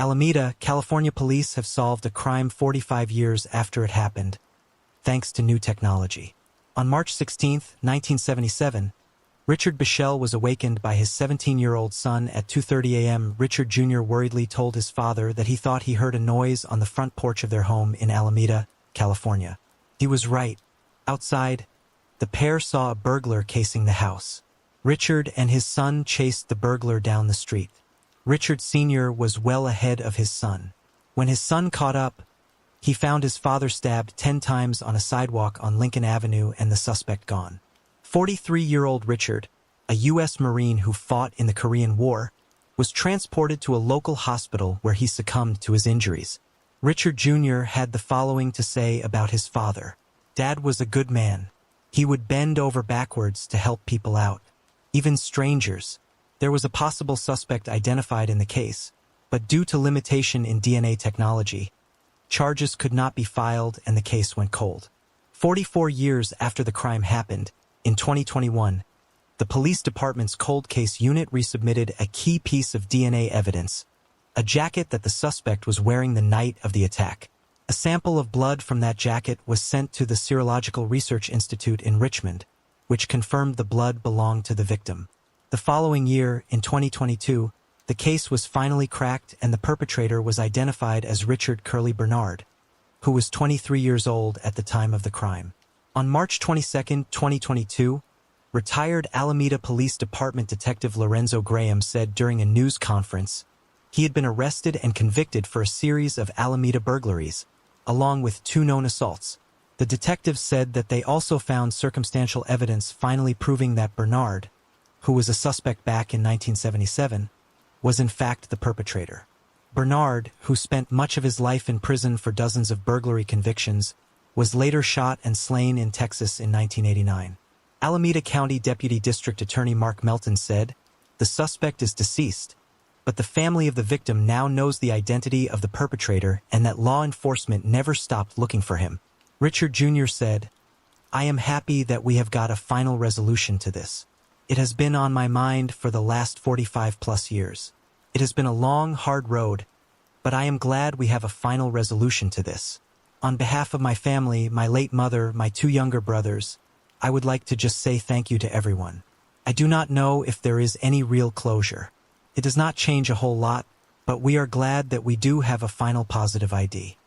Alameda, California police have solved a crime 45 years after it happened, thanks to new technology. On March 16, 1977, Richard Bichelle was awakened by his 17-year-old son at 2:30 a.m. Richard Jr. worriedly told his father that he thought he heard a noise on the front porch of their home in Alameda, California. He was right. Outside, the pair saw a burglar casing the house. Richard and his son chased the burglar down the street. Richard Sr. was well ahead of his son. When his son caught up, he found his father stabbed 10 times on a sidewalk on Lincoln Avenue and the suspect gone. 43-year-old Richard, a U.S. Marine who fought in the Korean War, was transported to a local hospital where he succumbed to his injuries. Richard Jr. had the following to say about his father. Dad was a good man. He would bend over backwards to help people out, even strangers. There was a possible suspect identified in the case, but due to limitation in DNA technology, charges could not be filed and the case went cold. 44 years after the crime happened, in 2021, the police department's cold case unit resubmitted a key piece of DNA evidence, a jacket that the suspect was wearing the night of the attack. A sample of blood from that jacket was sent to the Serological Research Institute in Richmond, which confirmed the blood belonged to the victim. The following year, in 2022, the case was finally cracked and the perpetrator was identified as Richard Curley Bernard, who was 23 years old at the time of the crime. On March 22, 2022, retired Alameda Police Department Detective Lorenzo Graham said during a news conference he had been arrested and convicted for a series of Alameda burglaries, along with 2 known assaults. The detectives said that they also found circumstantial evidence finally proving that Bernard, who was a suspect back in 1977, was in fact the perpetrator. Bernard, who spent much of his life in prison for dozens of burglary convictions, was later shot and slain in Texas in 1989. Alameda County Deputy District Attorney Mark Melton said, "The suspect is deceased, but the family of the victim now knows the identity of the perpetrator and that law enforcement never stopped looking for him." Richard Jr. said, "I am happy that we have got a final resolution to this. It has been on my mind for the last 45+ years. It has been a long, hard road, but I am glad we have a final resolution to this. On behalf of my family, my late mother, my 2 younger brothers, I would like to just say thank you to everyone. I do not know if there is any real closure. It does not change a whole lot, but we are glad that we do have a final positive ID."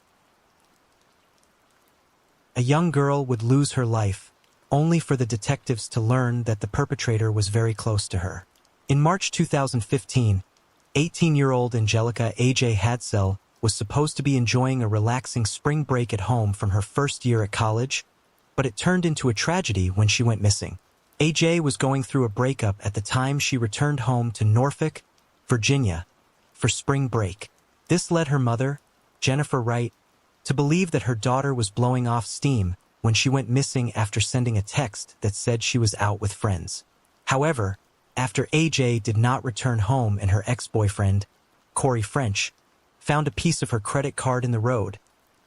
A young girl would lose her life, only for the detectives to learn that the perpetrator was very close to her. In March 2015, 18-year-old Angelica A.J. Hadsell was supposed to be enjoying a relaxing spring break at home from her first year at college, but it turned into a tragedy when she went missing. A.J. was going through a breakup at the time she returned home to Norfolk, Virginia, for spring break. This led her mother, Jennifer Wright, to believe that her daughter was blowing off steam when she went missing after sending a text that said she was out with friends. However, after A.J. did not return home and her ex-boyfriend, Corey French, found a piece of her credit card in the road,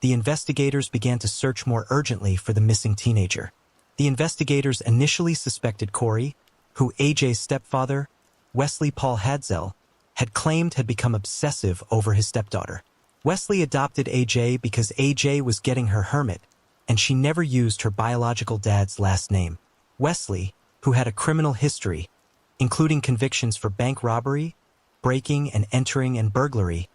the investigators began to search more urgently for the missing teenager. The investigators initially suspected Corey, who A.J.'s stepfather, Wesley Paul Hadsell, had claimed had become obsessive over his stepdaughter. Wesley adopted A.J. because A.J. was getting her hermit, and she never used her biological dad's last name. Wesley, who had a criminal history, including convictions for bank robbery, breaking and entering and burglary,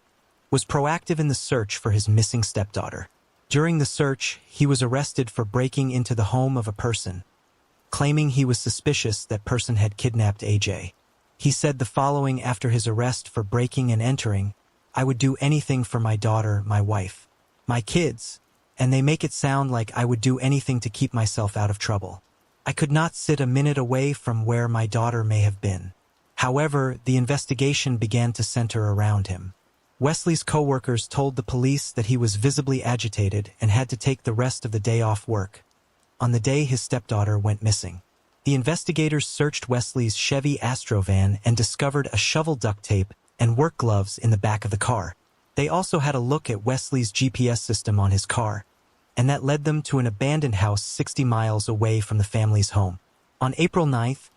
was proactive in the search for his missing stepdaughter. During the search, he was arrested for breaking into the home of a person, claiming he was suspicious that person had kidnapped A.J. He said the following after his arrest for breaking and entering: "I would do anything for my daughter, my wife, my kids, and they make it sound like I would do anything to keep myself out of trouble. I could not sit a minute away from where my daughter may have been." However, the investigation began to center around him. Wesley's co-workers told the police that he was visibly agitated and had to take the rest of the day off work, on the day his stepdaughter went missing. The investigators searched Wesley's Chevy Astro van and discovered a shovel, duct tape, and work gloves in the back of the car. They also had a look at Wesley's GPS system on his car, and that led them to an abandoned house 60 miles away from the family's home. On April 9th,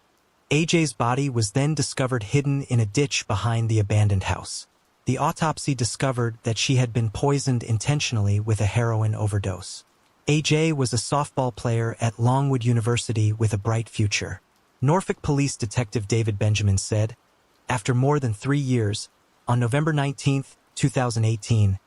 A.J.'s body was then discovered hidden in a ditch behind the abandoned house. The autopsy discovered that she had been poisoned intentionally with a heroin overdose. AJ was a softball player at Longwood University with a bright future. Norfolk Police Detective David Benjamin said, after more than 3 years, on November 19, 2018,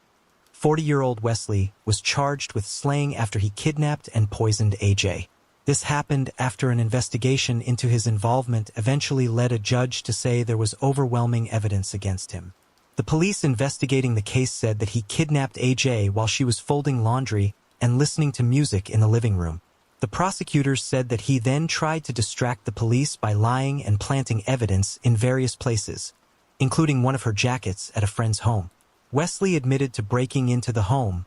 40-year-old Wesley was charged with slaying after he kidnapped and poisoned AJ. This happened after an investigation into his involvement eventually led a judge to say there was overwhelming evidence against him. The police investigating the case said that he kidnapped AJ while she was folding laundry and listening to music in the living room. The prosecutors said that he then tried to distract the police by lying and planting evidence in various places, including one of her jackets at a friend's home. Wesley admitted to breaking into the home,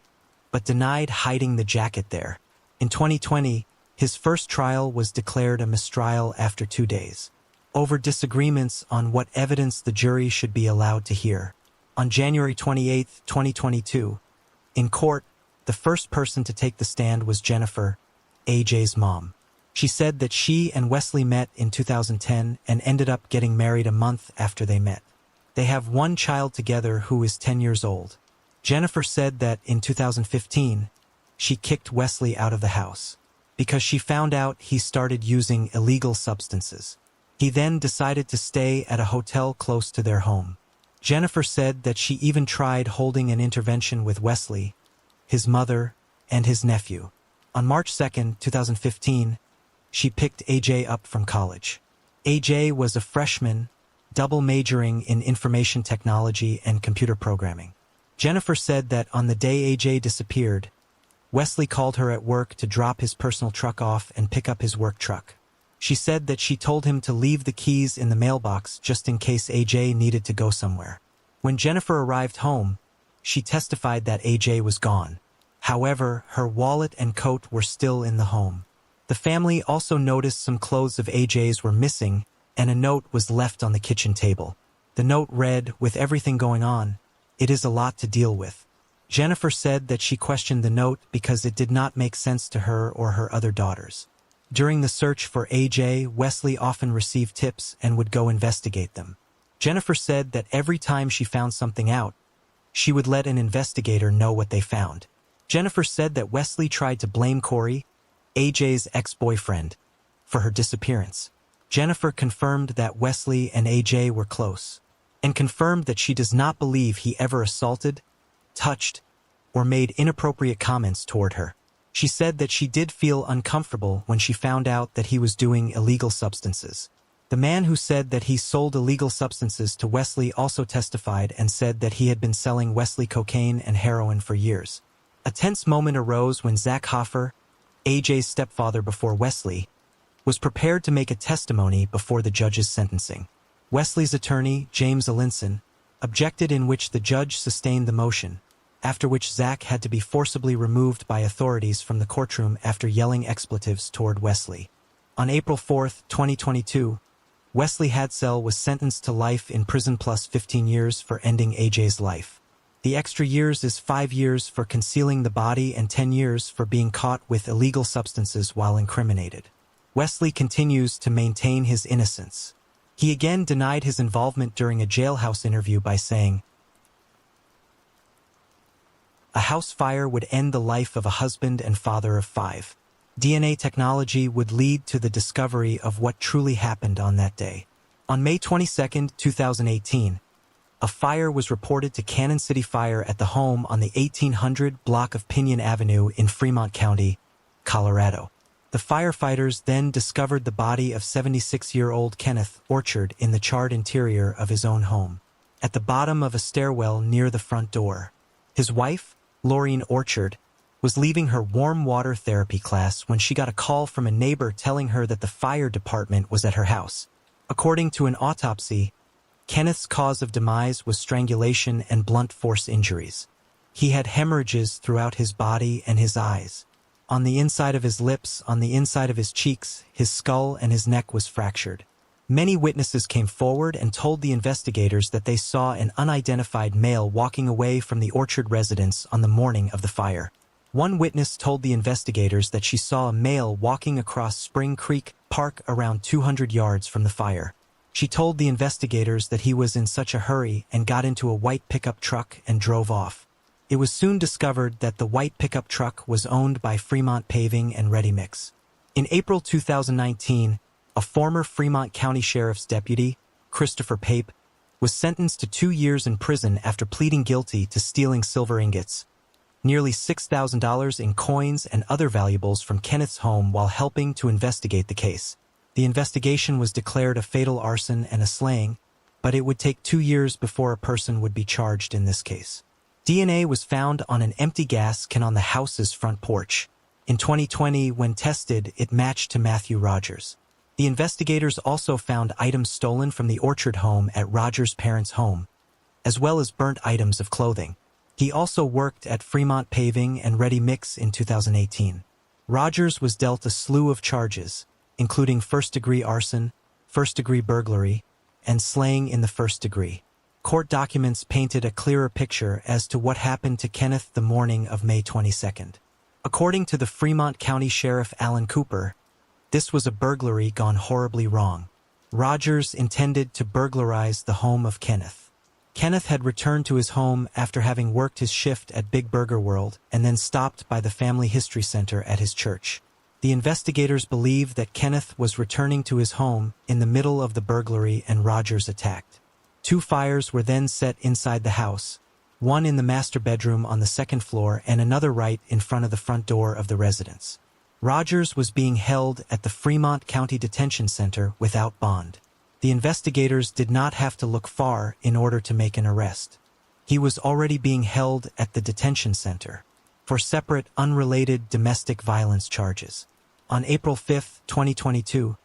but denied hiding the jacket there. In 2020, his first trial was declared a mistrial after 2 days, over disagreements on what evidence the jury should be allowed to hear. On January 28, 2022, in court, the first person to take the stand was Jennifer, AJ's mom. She said that she and Wesley met in 2010 and ended up getting married a month after they met. They have one child together who is 10 years old. Jennifer said that in 2015, she kicked Wesley out of the house because she found out he started using illegal substances. He then decided to stay at a hotel close to their home. Jennifer said that she even tried holding an intervention with Wesley, his mother, and his nephew. On March 2, 2015, she picked AJ up from college. AJ was a freshman, double majoring in information technology and computer programming. Jennifer said that on the day AJ disappeared, Wesley called her at work to drop his personal truck off and pick up his work truck. She said that she told him to leave the keys in the mailbox just in case AJ needed to go somewhere. When Jennifer arrived home, she testified that AJ was gone. However, her wallet and coat were still in the home. The family also noticed some clothes of AJ's were missing, and a note was left on the kitchen table. The note read, "With everything going on, it is a lot to deal with." Jennifer said that she questioned the note because it did not make sense to her or her other daughters. During the search for AJ, Wesley often received tips and would go investigate them. Jennifer said that every time she found something out, she would let an investigator know what they found. Jennifer said that Wesley tried to blame Corey, AJ's ex-boyfriend, for her disappearance. Jennifer confirmed that Wesley and AJ were close, and confirmed that she does not believe he ever assaulted, touched, or made inappropriate comments toward her. She said that she did feel uncomfortable when she found out that he was doing illegal substances. The man who said that he sold illegal substances to Wesley also testified and said that he had been selling Wesley cocaine and heroin for years. A tense moment arose when Zach Hoffer, AJ's stepfather before Wesley, was prepared to make a testimony before the judge's sentencing. Wesley's attorney, James Alinson, objected, in which the judge sustained the motion, after which Zach had to be forcibly removed by authorities from the courtroom after yelling expletives toward Wesley. On April 4, 2022, Wesley Hadsell was sentenced to life in prison plus 15 years for ending AJ's life. The extra years is 5 years for concealing the body and 10 years for being caught with illegal substances while incriminated. Wesley continues to maintain his innocence. He again denied his involvement during a jailhouse interview by saying, "A house fire would end the life of a husband and father of 5. DNA technology would lead to the discovery of what truly happened on that day." On May 22, 2018, a fire was reported to Cannon City Fire at the home on the 1800 block of Pinion Avenue in Fremont County, Colorado. The firefighters then discovered the body of 76-year-old Kenneth Orchard in the charred interior of his own home, at the bottom of a stairwell near the front door. His wife, Laureen Orchard, was leaving her warm water therapy class when she got a call from a neighbor telling her that the fire department was at her house. According to an autopsy, Kenneth's cause of demise was strangulation and blunt force injuries. He had hemorrhages throughout his body and his eyes. On the inside of his lips, on the inside of his cheeks, his skull and his neck was fractured. Many witnesses came forward and told the investigators that they saw an unidentified male walking away from the Orchard residence on the morning of the fire. One witness told the investigators that she saw a male walking across Spring Creek Park around 200 yards from the fire. She told the investigators that he was in such a hurry and got into a white pickup truck and drove off. It was soon discovered that the white pickup truck was owned by Fremont Paving and Ready Mix. In April 2019, a former Fremont County Sheriff's deputy, Christopher Pape, was sentenced to 2 years in prison after pleading guilty to stealing silver ingots, nearly $6,000 in coins and other valuables from Kenneth's home while helping to investigate the case. The investigation was declared a fatal arson and a slaying, but it would take 2 years before a person would be charged in this case. DNA was found on an empty gas can on the house's front porch. In 2020, when tested, it matched to Matthew Rogers. The investigators also found items stolen from the orchard home at Rogers' parents' home, as well as burnt items of clothing. He also worked at Fremont Paving and Ready Mix in 2018. Rogers was dealt a slew of charges, including first-degree arson, first-degree burglary, and slaying in the first degree. Court documents painted a clearer picture as to what happened to Kenneth the morning of May 22nd. According to the Fremont County Sheriff Alan Cooper, this was a burglary gone horribly wrong. Rogers intended to burglarize the home of Kenneth. Kenneth had returned to his home after having worked his shift at Big Burger World and then stopped by the Family History Center at his church. The investigators believe that Kenneth was returning to his home in the middle of the burglary and Rogers attacked. 2 fires were then set inside the house, one in the master bedroom on the 2nd floor and another right in front of the front door of the residence. Rogers was being held at the Fremont County Detention Center without bond. The investigators did not have to look far in order to make an arrest. He was already being held at the detention center for separate, unrelated domestic violence charges. On April 5, 2022,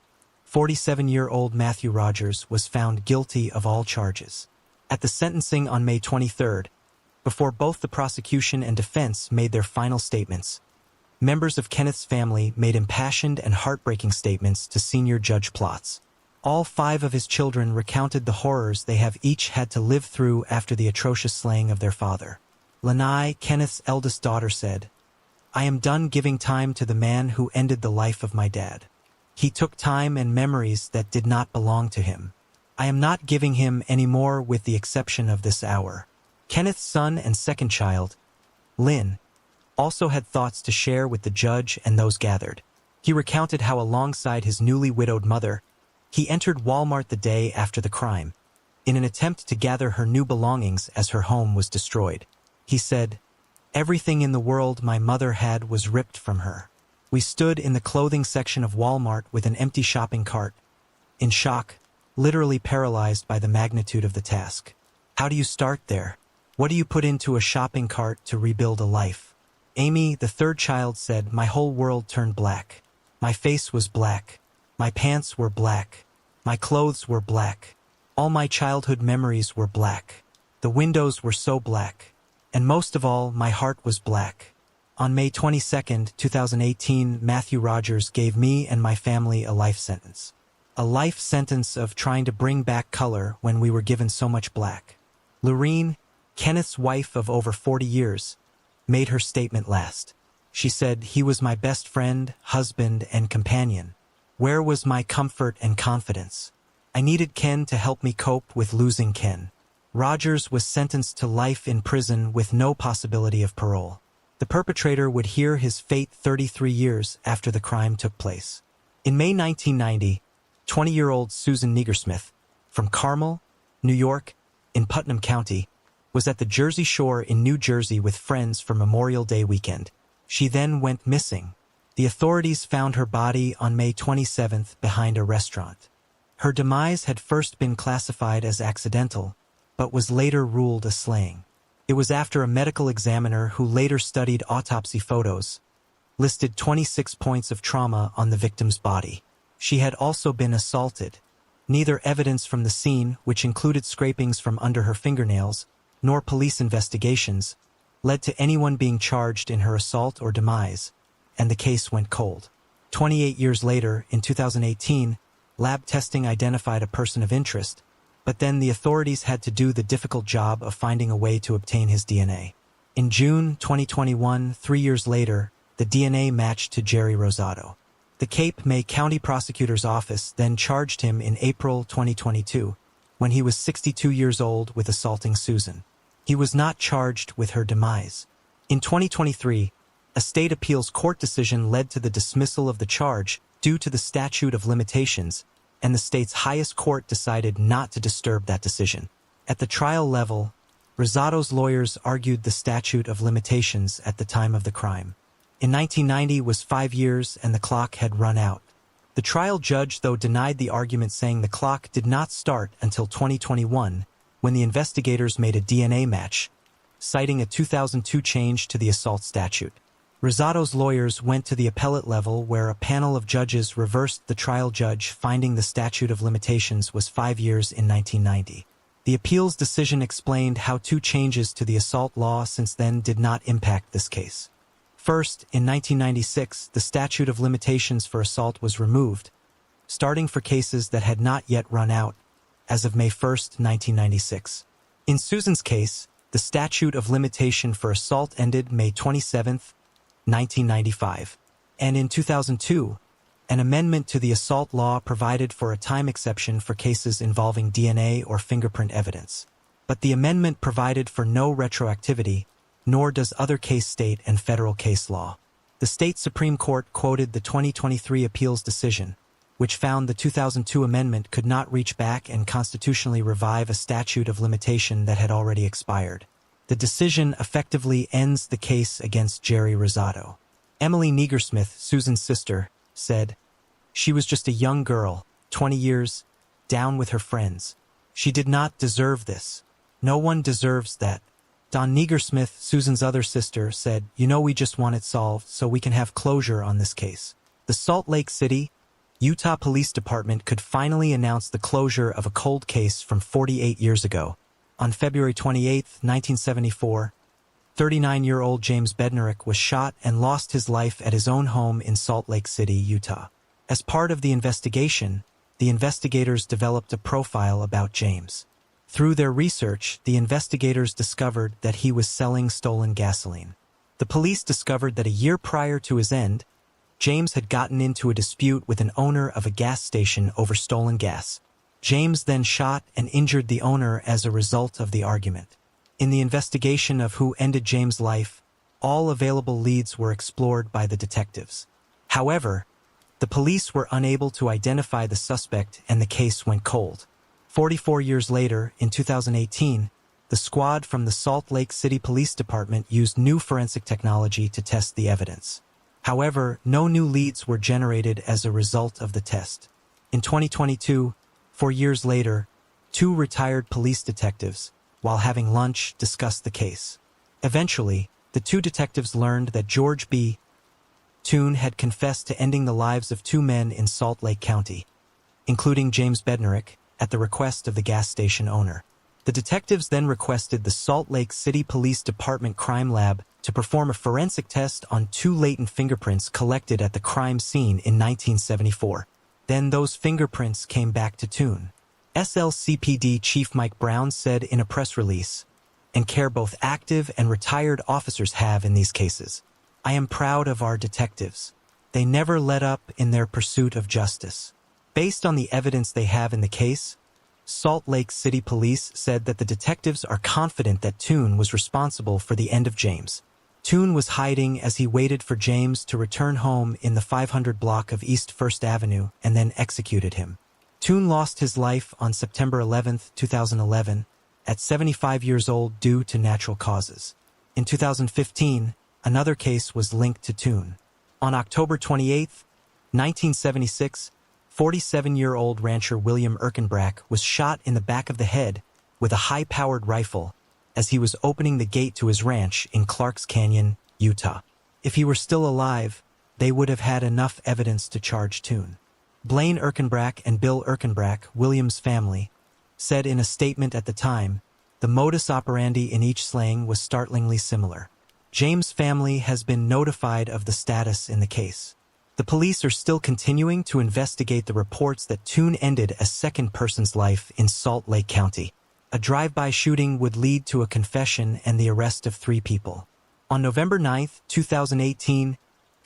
47-year-old Matthew Rogers was found guilty of all charges. At the sentencing on May 23rd, before both the prosecution and defense made their final statements, members of Kenneth's family made impassioned and heartbreaking statements to senior Judge Plotz. All 5 of his children recounted the horrors they have each had to live through after the atrocious slaying of their father. Lanai, Kenneth's eldest daughter, said, "I am done giving time to the man who ended the life of my dad. He took time and memories that did not belong to him. I am not giving him any more with the exception of this hour." Kenneth's son and second child, Lynn, also had thoughts to share with the judge and those gathered. He recounted how alongside his newly widowed mother, he entered Walmart the day after the crime, in an attempt to gather her new belongings as her home was destroyed. He said, "Everything in the world my mother had was ripped from her. We stood in the clothing section of Walmart with an empty shopping cart, in shock, literally paralyzed by the magnitude of the task. How do you start there? What do you put into a shopping cart to rebuild a life?" Amy, the third child, said, "My whole world turned black. My face was black. My pants were black. My clothes were black. All my childhood memories were black. The windows were so black. And most of all, my heart was black." On May 22, 2018, Matthew Rogers gave me and my family a life sentence. A life sentence of trying to bring back color when we were given so much black. Lorene, Kenneth's wife of over 40 years, made her statement last. She said, "He was my best friend, husband, and companion. Where was my comfort and confidence? I needed Ken to help me cope with losing Ken." Rogers was sentenced to life in prison with no possibility of parole. The perpetrator would hear his fate 33 years after the crime took place. In May 1990, 20-year-old Susan Negersmith, from Carmel, New York, in Putnam County, was at the Jersey Shore in New Jersey with friends for Memorial Day weekend. She then went missing. The authorities found her body on May 27th behind a restaurant. Her demise had first been classified as accidental, but was later ruled a slaying. It was after a medical examiner who later studied autopsy photos, listed 26 points of trauma on the victim's body. She had also been assaulted. Neither evidence from the scene, which included scrapings from under her fingernails, nor police investigations, led to anyone being charged in her assault or demise, and the case went cold. 28 years later, in 2018, lab testing identified a person of interest, but then the authorities had to do the difficult job of finding a way to obtain his DNA. In June 2021, 3 years later, the DNA matched to Jerry Rosado. The Cape May County Prosecutor's Office then charged him in April 2022, when he was 62 years old, with assaulting Susan. He was not charged with her demise. In 2023, a state appeals court decision led to the dismissal of the charge due to the statute of limitations, and the state's highest court decided not to disturb that decision. At the trial level, Rosado's lawyers argued the statute of limitations at the time of the crime. In 1990 was 5 years and the clock had run out. The trial judge, though, denied the argument, saying the clock did not start until 2021, when the investigators made a DNA match, citing a 2002 change to the assault statute. Rosado's lawyers went to the appellate level, where a panel of judges reversed the trial judge, finding the statute of limitations was 5 years in 1990. The appeals decision explained how 2 changes to the assault law since then did not impact this case. First, in 1996, the statute of limitations for assault was removed, starting for cases that had not yet run out, as of May 1, 1996. In Susan's case, the statute of limitation for assault ended May 27, 1995. And in 2002, an amendment to the assault law provided for a time exception for cases involving DNA or fingerprint evidence. But the amendment provided for no retroactivity, nor does other case state and federal case law. The state Supreme Court quoted the 2023 appeals decision, which found the 2002 amendment could not reach back and constitutionally revive a statute of limitation that had already expired. The decision effectively ends the case against Jerry Rosado. Emily Negersmith, Susan's sister, said, "She was just a young girl, 20 years, down with her friends. She did not deserve this. No one deserves that." Dawn Negersmith, Susan's other sister, said, We just want it solved so we can have closure on this case." The Salt Lake City, Utah Police Department could finally announce the closure of a cold case from 48 years ago. On February 28, 1974, 39-year-old James Bednarik was shot and lost his life at his own home in Salt Lake City, Utah. As part of the investigation, the investigators developed a profile about James. Through their research, the investigators discovered that he was selling stolen gasoline. The police discovered that a year prior to his end, James had gotten into a dispute with an owner of a gas station over stolen gas. James then shot and injured the owner as a result of the argument. In the investigation of who ended James' life, all available leads were explored by the detectives. However, the police were unable to identify the suspect and the case went cold. 44 years later, in 2018, the squad from the Salt Lake City Police Department used new forensic technology to test the evidence. However, no new leads were generated as a result of the test. In 2022, 4 years later, 2 retired police detectives, while having lunch, discussed the case. Eventually, the 2 detectives learned that George B. Toone had confessed to ending the lives of 2 men in Salt Lake County, including James Bednarik, at the request of the gas station owner. The detectives then requested the Salt Lake City Police Department Crime Lab to perform a forensic test on 2 latent fingerprints collected at the crime scene in 1974. Then those fingerprints came back to Toone. SLCPD Chief Mike Brown said in a press release, "And care both active and retired officers have in these cases. I am proud of our detectives. They never let up in their pursuit of justice." Based on the evidence they have in the case, Salt Lake City Police said that the detectives are confident that Toone was responsible for the end of James. Toone was hiding as he waited for James to return home in the 500 block of East 1st Avenue and then executed him. Toone lost his life on September 11, 2011, at 75 years old due to natural causes. In 2015, another case was linked to Toone. On October 28, 1976, 47-year-old rancher William Erkenbrack was shot in the back of the head with a high-powered rifle as he was opening the gate to his ranch in Clarks Canyon, Utah. If he were still alive, they would have had enough evidence to charge Toone. Blaine Erkenbrack and Bill Erkenbrack, Williams' family, said in a statement at the time, the modus operandi in each slaying was startlingly similar. James' family has been notified of the status in the case. The police are still continuing to investigate the reports that Toone ended a second person's life in Salt Lake County. A drive-by shooting would lead to a confession and the arrest of 3 people. On November 9, 2018,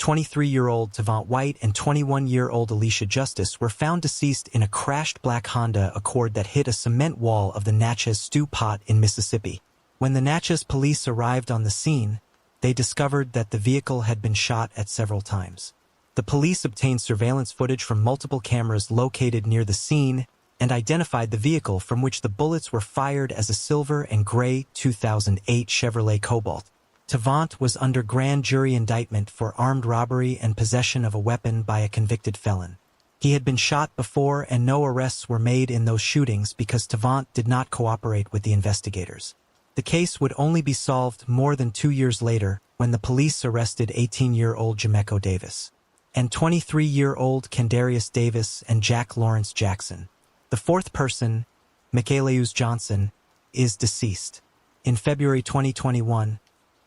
23-year-old Tavant White and 21-year-old Alicia Justice were found deceased in a crashed black Honda Accord that hit a cement wall of the Natchez Stew Pot in Mississippi. When the Natchez police arrived on the scene, they discovered that the vehicle had been shot at several times. The police obtained surveillance footage from multiple cameras located near the scene and identified the vehicle from which the bullets were fired as a silver and gray 2008 Chevrolet Cobalt. Tavant was under grand jury indictment for armed robbery and possession of a weapon by a convicted felon. He had been shot before and no arrests were made in those shootings because Tavant did not cooperate with the investigators. The case would only be solved more than 2 years later when the police arrested 18-year-old Jameco Davis and 23-year-old Kendarius Davis and Jack Lawrence Jackson. The fourth person, Michaelaus Johnson, is deceased. In February 2021,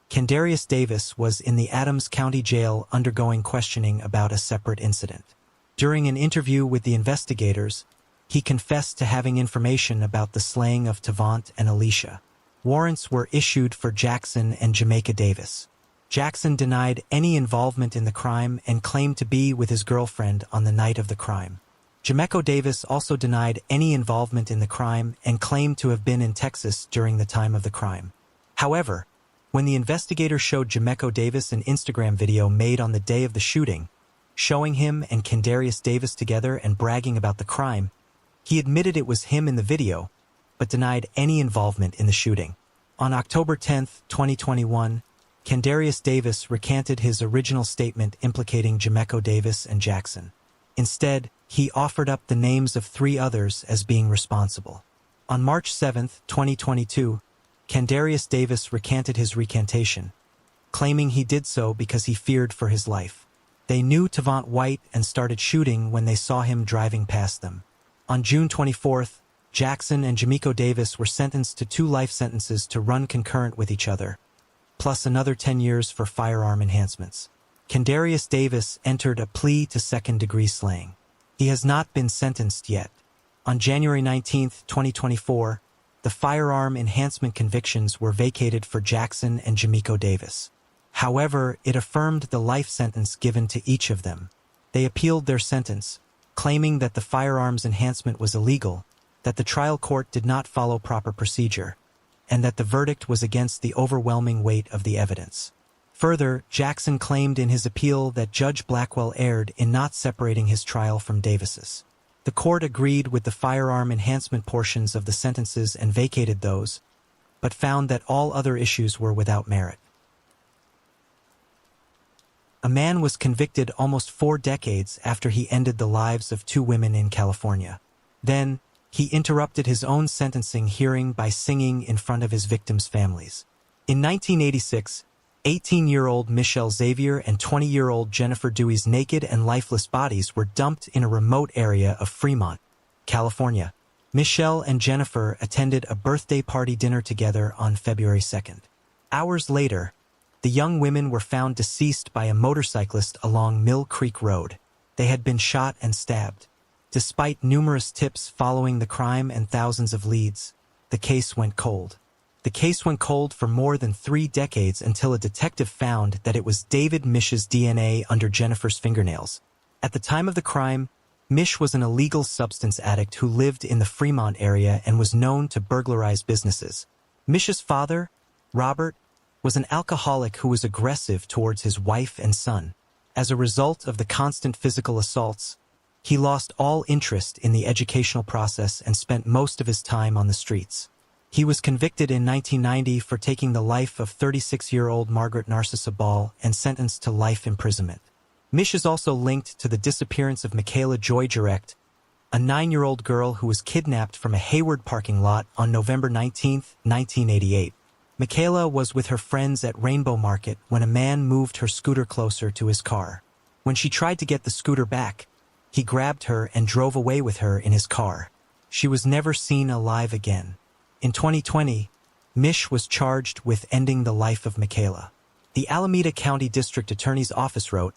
Kendarius Davis was in the Adams County Jail undergoing questioning about a separate incident. During an interview with the investigators, he confessed to having information about the slaying of Tavant and Alicia. Warrants were issued for Jackson and Jamaica Davis. Jackson denied any involvement in the crime and claimed to be with his girlfriend on the night of the crime. Jameco Davis also denied any involvement in the crime and claimed to have been in Texas during the time of the crime. However, when the investigator showed Jameco Davis an Instagram video made on the day of the shooting, showing him and Kendarius Davis together and bragging about the crime, he admitted it was him in the video, but denied any involvement in the shooting. On October 10, 2021, Kendarius Davis recanted his original statement implicating Jameco Davis and Jackson. Instead, he offered up the names of 3 others as being responsible. On March 7, 2022, Kendarius Davis recanted his recantation, claiming he did so because he feared for his life. They knew Tavant White and started shooting when they saw him driving past them. On June 24, Jackson and Jameco Davis were sentenced to 2 life sentences to run concurrent with each other, plus another 10 years for firearm enhancements. Kendarius Davis entered a plea to second-degree slaying. He has not been sentenced yet. On January 19, 2024, the firearm enhancement convictions were vacated for Jackson and Jameco Davis. However, it affirmed the life sentence given to each of them. They appealed their sentence, claiming that the firearms enhancement was illegal, that the trial court did not follow proper procedure, and that the verdict was against the overwhelming weight of the evidence. Further, Jackson claimed in his appeal that Judge Blackwell erred in not separating his trial from Davis's. The court agreed with the firearm enhancement portions of the sentences and vacated those, but found that all other issues were without merit. A man was convicted almost 4 decades after he ended the lives of 2 women in California. Then, he interrupted his own sentencing hearing by singing in front of his victims' families. In 1986, 18-year-old Michelle Xavier and 20-year-old Jennifer Dewey's naked and lifeless bodies were dumped in a remote area of Fremont, California. Michelle and Jennifer attended a birthday party dinner together on February 2nd. Hours later, the young women were found deceased by a motorcyclist along Mill Creek Road. They had been shot and stabbed. Despite numerous tips following the crime and thousands of leads, the case went cold. The case went cold for more than 3 decades until a detective found that it was David Mish's DNA under Jennifer's fingernails. At the time of the crime, Mish was an illegal substance addict who lived in the Fremont area and was known to burglarize businesses. Mish's father, Robert, was an alcoholic who was aggressive towards his wife and son. As a result of the constant physical assaults, he lost all interest in the educational process and spent most of his time on the streets. He was convicted in 1990 for taking the life of 36-year-old Margaret Narcissa Ball and sentenced to life imprisonment. Mish is also linked to the disappearance of Michaela Joy Direct, a 9-year-old girl who was kidnapped from a Hayward parking lot on November 19, 1988. Michaela was with her friends at Rainbow Market when a man moved her scooter closer to his car. When she tried to get the scooter back, he grabbed her and drove away with her in his car. She was never seen alive again. In 2020, Mish was charged with ending the life of Michaela. The Alameda County District Attorney's Office wrote,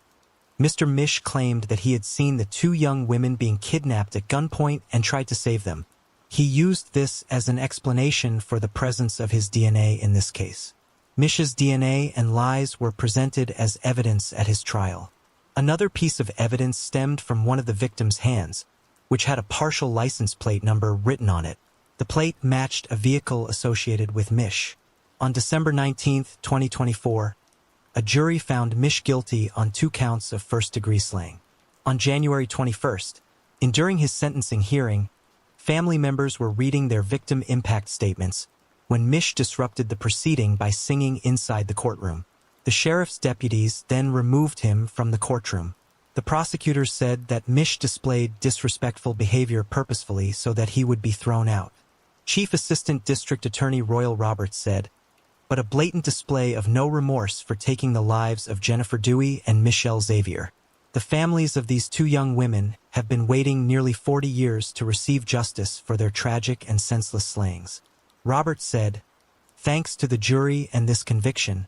Mr. Mish claimed that he had seen the 2 young women being kidnapped at gunpoint and tried to save them. He used this as an explanation for the presence of his DNA in this case. Mish's DNA and lies were presented as evidence at his trial. Another piece of evidence stemmed from one of the victim's hands, which had a partial license plate number written on it. The plate matched a vehicle associated with Mish. On December 19, 2024, a jury found Mish guilty on 2 counts of first-degree slaying. On January 21st, during his sentencing hearing, family members were reading their victim impact statements when Mish disrupted the proceeding by singing inside the courtroom. The sheriff's deputies then removed him from the courtroom. The prosecutors said that Mish displayed disrespectful behavior purposefully so that he would be thrown out. Chief Assistant District Attorney Royal Roberts said, "But a blatant display of no remorse for taking the lives of Jennifer Dewey and Michelle Xavier. The families of these 2 young women have been waiting nearly 40 years to receive justice for their tragic and senseless slayings." Roberts said, "Thanks to the jury and this conviction,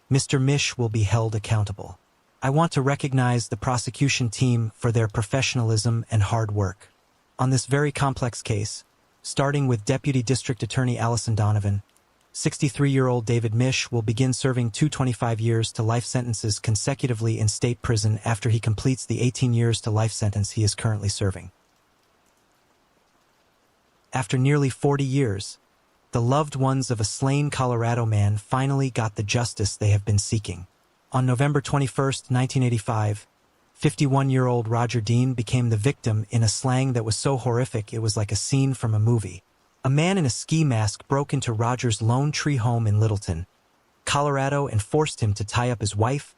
Mr. Mish will be held accountable. I want to recognize the prosecution team for their professionalism and hard work. On this very complex case, starting with Deputy District Attorney Allison Donovan, 63-year-old David Mish will begin serving 25 years to life sentences consecutively in state prison after he completes the 18 years to life sentence he is currently serving. After nearly 40 years, the loved ones of a slain Colorado man finally got the justice they have been seeking. On November 21, 1985, 51-year-old Roger Dean became the victim in a slaying that was so horrific it was like a scene from a movie. A man in a ski mask broke into Roger's Lone Tree home in Littleton, Colorado, and forced him to tie up his wife,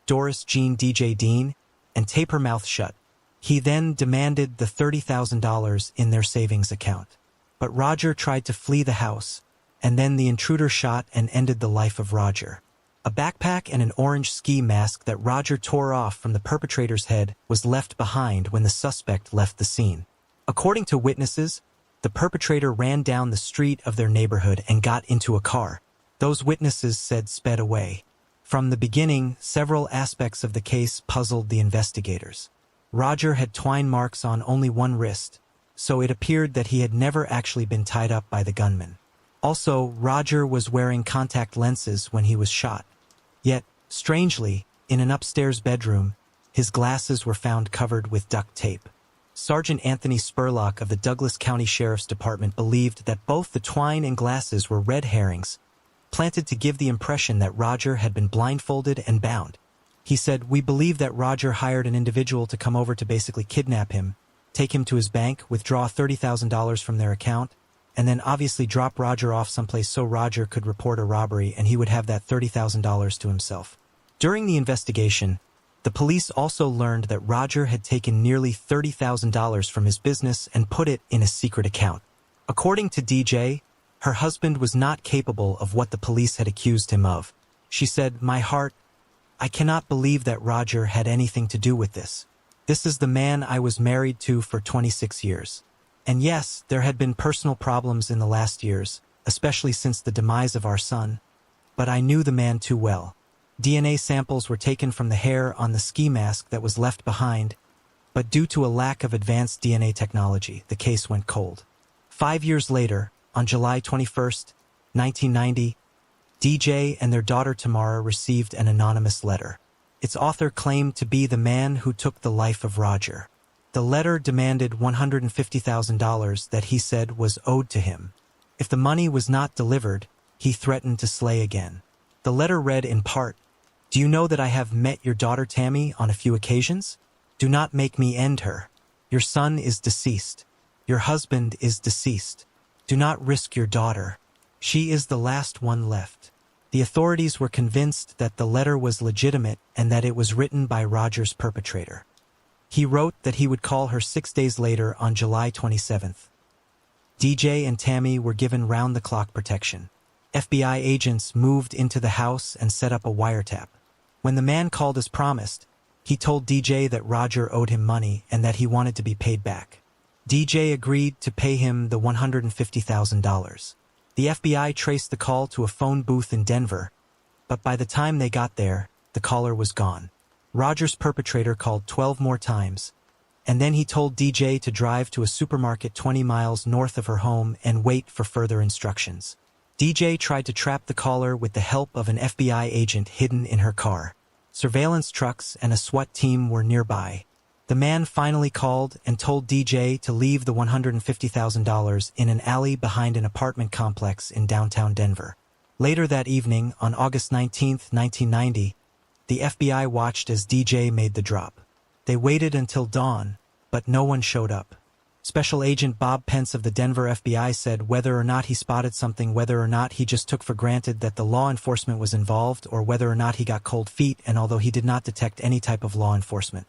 Doris Jean DJ Dean, and tape her mouth shut. He then demanded the $30,000 in their savings account. But Roger tried to flee the house, and then the intruder shot and ended the life of Roger. A backpack and an orange ski mask that Roger tore off from the perpetrator's head was left behind when the suspect left the scene. According to witnesses, the perpetrator ran down the street of their neighborhood and got into a car. Those witnesses said sped away. From the beginning, several aspects of the case puzzled the investigators. Roger had twine marks on only one wrist, so it appeared that he had never actually been tied up by the gunman. Also, Roger was wearing contact lenses when he was shot. Yet, strangely, in an upstairs bedroom, his glasses were found covered with duct tape. Sergeant Anthony Spurlock of the Douglas County Sheriff's Department believed that both the twine and glasses were red herrings, planted to give the impression that Roger had been blindfolded and bound. He said, "We believe that Roger hired an individual to come over to basically kidnap him, take him to his bank, withdraw $30,000 from their account, and then obviously drop Roger off someplace so Roger could report a robbery and he would have that $30,000 to himself." During the investigation, the police also learned that Roger had taken nearly $30,000 from his business and put it in a secret account. According to DJ, her husband was not capable of what the police had accused him of. She said, "My heart, I cannot believe that Roger had anything to do with this. This is the man I was married to for 26 years. And yes, there had been personal problems in the last years, especially since the demise of our son, but I knew the man too well." DNA samples were taken from the hair on the ski mask that was left behind, but due to a lack of advanced DNA technology, the case went cold. 5 years later, on July 21, 1990, DJ and their daughter Tamara received an anonymous letter. Its author claimed to be the man who took the life of Roger. The letter demanded $150,000 that he said was owed to him. If the money was not delivered, he threatened to slay again. The letter read in part, "Do you know that I have met your daughter Tammy on a few occasions? Do not make me end her. Your son is deceased. Your husband is deceased. Do not risk your daughter. She is the last one left." The authorities were convinced that the letter was legitimate and that it was written by Roger's perpetrator. He wrote that he would call her 6 days later on July 27th. DJ and Tammy were given round-the-clock protection. FBI agents moved into the house and set up a wiretap. When the man called as promised, he told DJ that Roger owed him money and that he wanted to be paid back. DJ agreed to pay him the $150,000. The FBI traced the call to a phone booth in Denver, but by the time they got there, the caller was gone. Roger's perpetrator called 12 more times, and then he told DJ to drive to a supermarket 20 miles north of her home and wait for further instructions. DJ tried to trap the caller with the help of an FBI agent hidden in her car. Surveillance trucks and a SWAT team were nearby. The man finally called and told DJ to leave the $150,000 in an alley behind an apartment complex in downtown Denver. Later that evening, on August 19, 1990, the FBI watched as DJ made the drop. They waited until dawn, but no one showed up. Special Agent Bob Pence of the Denver FBI said whether or not he spotted something, whether or not he just took for granted that the law enforcement was involved, or whether or not he got cold feet, and although he did not detect any type of law enforcement,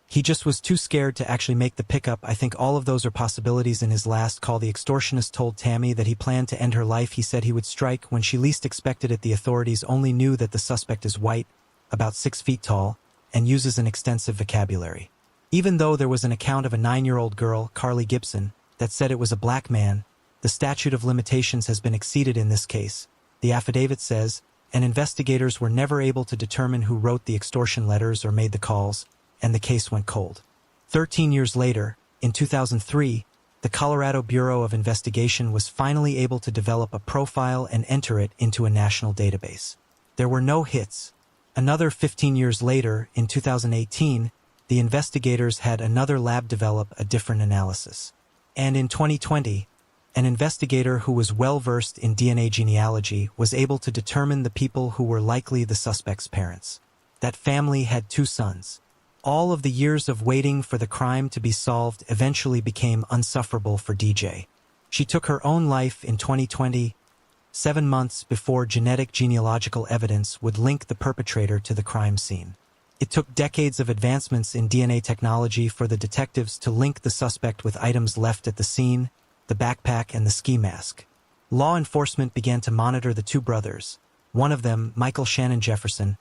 he just was too scared to actually make the pickup. I think all of those are possibilities. In his last call, the extortionist told Tammy that he planned to end her life. He said he would strike when she least expected it. The authorities only knew that the suspect is white, about 6 feet tall, and uses an extensive vocabulary. Even though there was an account of a 9-year-old girl, Carly Gibson, that said it was a black man, the statute of limitations has been exceeded in this case. The affidavit says, and investigators were never able to determine who wrote the extortion letters or made the calls, and the case went cold. 13 years later, in 2003, the Colorado Bureau of Investigation was finally able to develop a profile and enter it into a national database. There were no hits. Another 15 years later, in 2018, the investigators had another lab develop a different analysis. And in 2020, an investigator who was well-versed in DNA genealogy was able to determine the people who were likely the suspect's parents. That family had 2 sons. All of the years of waiting for the crime to be solved eventually became insufferable for DJ. She took her own life in 2020, 7 months before genetic genealogical evidence would link the perpetrator to the crime scene. It took decades of advancements in DNA technology for the detectives to link the suspect with items left at the scene, the backpack and the ski mask. Law enforcement began to monitor the 2 brothers. One of them, Michael Shannon Jefferson,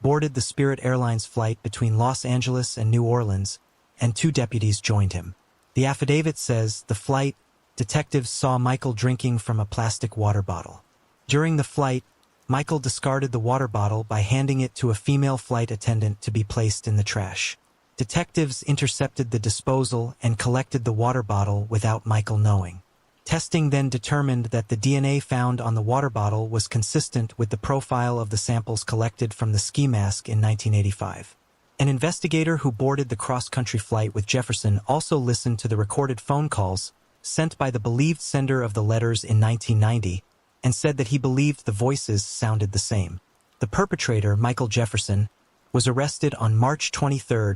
boarded the Spirit Airlines flight between Los Angeles and New Orleans, and 2 deputies joined him. The affidavit says the flight, detectives saw Michael drinking from a plastic water bottle. During the flight, Michael discarded the water bottle by handing it to a female flight attendant to be placed in the trash. Detectives intercepted the disposal and collected the water bottle without Michael knowing. Testing then determined that the DNA found on the water bottle was consistent with the profile of the samples collected from the ski mask in 1985. An investigator who boarded the cross-country flight with Jefferson also listened to the recorded phone calls sent by the believed sender of the letters in 1990 and said that he believed the voices sounded the same. The perpetrator, Michael Jefferson, was arrested on March 23,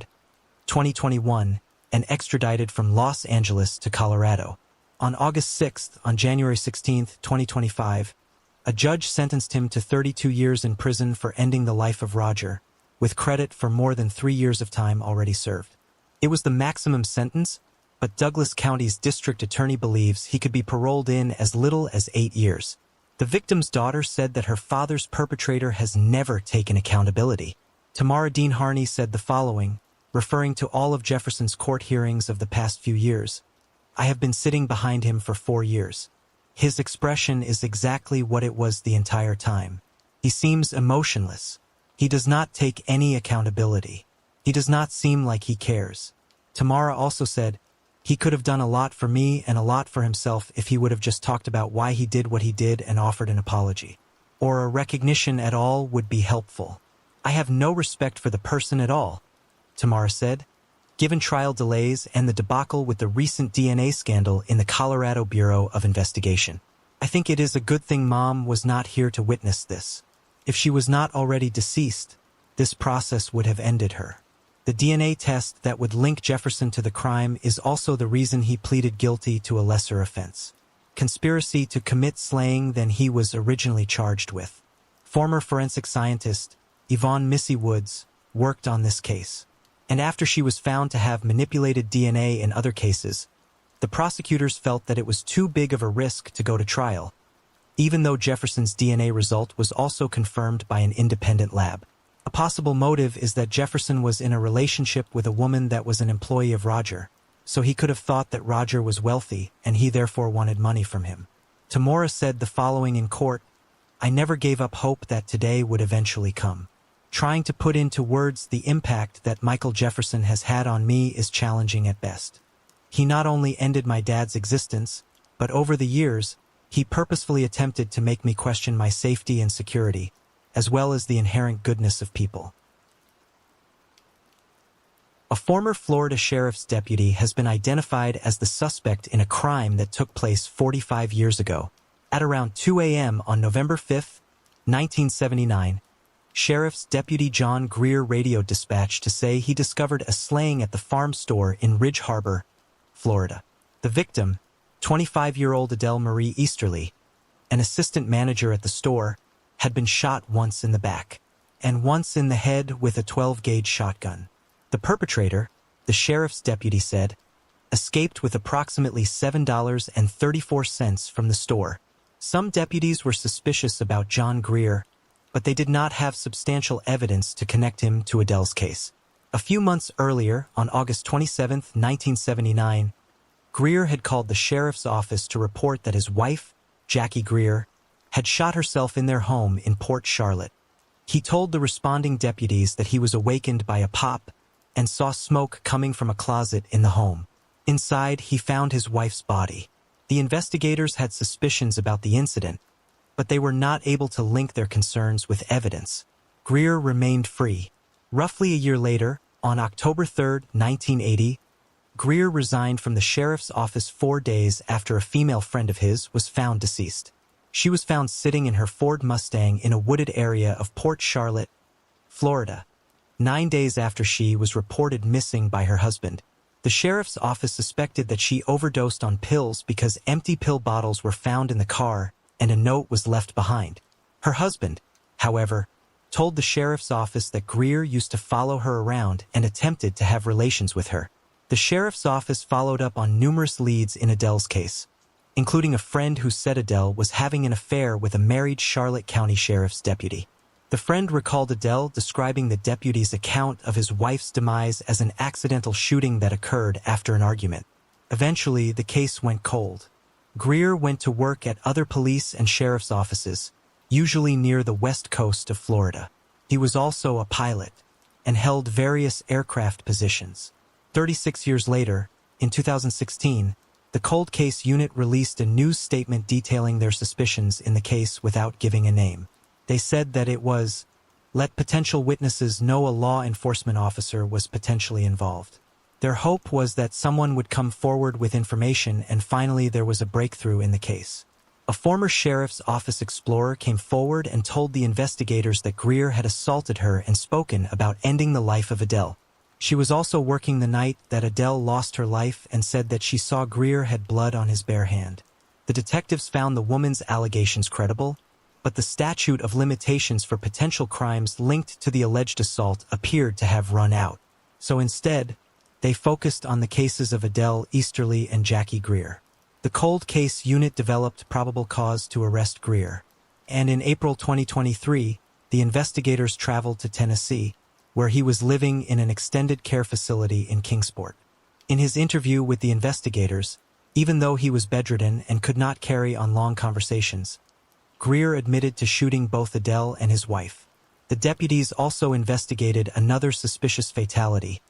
2021, and extradited from Los Angeles to Colorado. On August 6th, on January 16, 2025, a judge sentenced him to 32 years in prison for ending the life of Roger, with credit for more than 3 years of time already served. It was the maximum sentence, but Douglas County's district attorney believes he could be paroled in as little as 8 years. The victim's daughter said that her father's perpetrator has never taken accountability. Tamara Dean Harney said the following, referring to all of Jefferson's court hearings of the past few years. I have been sitting behind him for 4 years. His expression is exactly what it was the entire time. He seems emotionless. He does not take any accountability. He does not seem like he cares. Tamara also said, he could have done a lot for me and a lot for himself if he would have just talked about why he did what he did and offered an apology. Or a recognition at all would be helpful. I have no respect for the person at all, Tamara said. Given trial delays and the debacle with the recent DNA scandal in the Colorado Bureau of Investigation, I think it is a good thing Mom was not here to witness this. If she was not already deceased, this process would have ended her. The DNA test that would link Jefferson to the crime is also the reason he pleaded guilty to a lesser offense, conspiracy to commit slaying, than he was originally charged with. Former forensic scientist Yvonne Missy Woods worked on this case, and after she was found to have manipulated DNA in other cases, the prosecutors felt that it was too big of a risk to go to trial, even though Jefferson's DNA result was also confirmed by an independent lab. A possible motive is that Jefferson was in a relationship with a woman that was an employee of Roger, so he could have thought that Roger was wealthy and he therefore wanted money from him. Tamora said the following in court, I never gave up hope that today would eventually come. Trying to put into words the impact that Michael Jefferson has had on me is challenging at best. He not only ended my dad's existence, but over the years, He purposefully attempted to make me question my safety and security, as well as the inherent goodness of people. A former Florida sheriff's deputy has been identified as the suspect in a crime that took place 45 years ago. At around 2 a.m. on November 5, 1979, Sheriff's Deputy John Greer radioed dispatch to say he discovered a slaying at the farm store in Ridge Harbor, Florida. The victim, 25-year-old Adele Marie Easterly, an assistant manager at the store, had been shot once in the back and once in the head with a 12-gauge shotgun. The perpetrator, the sheriff's deputy said, escaped with approximately $7.34 from the store. Some deputies were suspicious about John Greer, but they did not have substantial evidence to connect him to Adele's case. A few months earlier, on August 27, 1979, Greer had called the sheriff's office to report that his wife, Jackie Greer, had shot herself in their home in Port Charlotte. He told the responding deputies that he was awakened by a pop and saw smoke coming from a closet in the home. Inside, he found his wife's body. The investigators had suspicions about the incident, but they were not able to link their concerns with evidence. Greer remained free. Roughly a year later, on October 3, 1980, Greer resigned from the sheriff's office 4 days after a female friend of his was found deceased. She was found sitting in her Ford Mustang in a wooded area of Port Charlotte, Florida, 9 days after she was reported missing by her husband. The sheriff's office suspected that she overdosed on pills because empty pill bottles were found in the car and a note was left behind. Her husband, however, told the sheriff's office that Greer used to follow her around and attempted to have relations with her. The sheriff's office followed up on numerous leads in Adele's case, including a friend who said Adele was having an affair with a married Charlotte County sheriff's deputy. The friend recalled Adele describing the deputy's account of his wife's demise as an accidental shooting that occurred after an argument. Eventually, the case went cold. Greer went to work at other police and sheriff's offices, usually near the west coast of Florida. He was also a pilot and held various aircraft positions. 36 years later, in 2016, the Cold Case Unit released a news statement detailing their suspicions in the case without giving a name. They said that it was, let potential witnesses know a law enforcement officer was potentially involved. Their hope was that someone would come forward with information and finally there was a breakthrough in the case. A former sheriff's office explorer came forward and told the investigators that Greer had assaulted her and spoken about ending the life of Adele. She was also working the night that Adele lost her life and said that she saw Greer had blood on his bare hand. The detectives found the woman's allegations credible, but the statute of limitations for potential crimes linked to the alleged assault appeared to have run out. So instead, they focused on the cases of Adele Easterly and Jackie Greer. The Cold Case Unit developed probable cause to arrest Greer, and in April 2023, the investigators traveled to Tennessee, where he was living in an extended care facility in Kingsport. In his interview with the investigators, even though he was bedridden and could not carry on long conversations, Greer admitted to shooting both Adele and his wife. The deputies also investigated another suspicious fatality,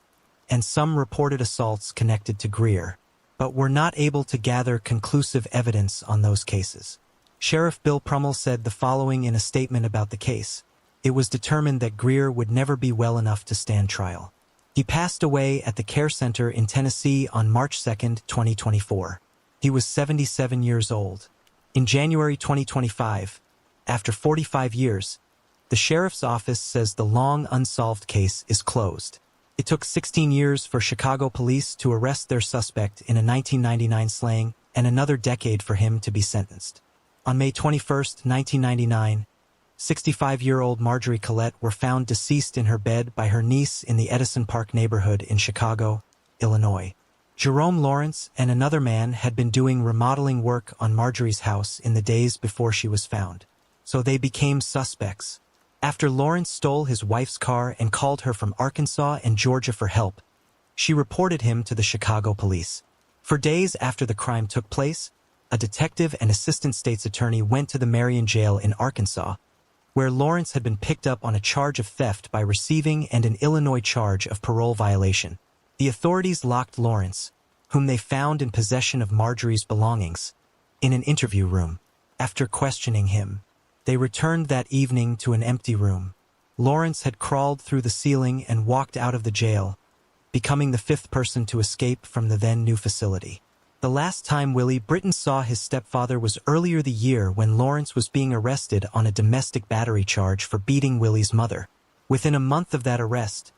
and some reported assaults connected to Greer, but were not able to gather conclusive evidence on those cases. Sheriff Bill Prummel said the following in a statement about the case: "It was determined that Greer would never be well enough to stand trial." He passed away at the care center in Tennessee on March 2, 2024. He was 77 years old. In January 2025, after 45 years, the sheriff's office says the long unsolved case is closed. It took 16 years for Chicago police to arrest their suspect in a 1999 slaying and another decade for him to be sentenced. On May 21, 1999, 65-year-old Marjorie Collette were found deceased in her bed by her niece in the Edison Park neighborhood in Chicago, Illinois. Jerome Lawrence and another man had been doing remodeling work on Marjorie's house in the days before she was found, so they became suspects. After Lawrence stole his wife's car and called her from Arkansas and Georgia for help, she reported him to the Chicago police. For days after the crime took place, a detective and assistant state's attorney went to the Marion jail in Arkansas, where Lawrence had been picked up on a charge of theft by receiving and an Illinois charge of parole violation. The authorities locked Lawrence, whom they found in possession of Marjorie's belongings, in an interview room. After questioning him, they returned that evening to an empty room. Lawrence had crawled through the ceiling and walked out of the jail, becoming the fifth person to escape from the then new facility. The last time Willie Britton saw his stepfather was earlier the year when Lawrence was being arrested on a domestic battery charge for beating Willie's mother. Within a month of that arrest,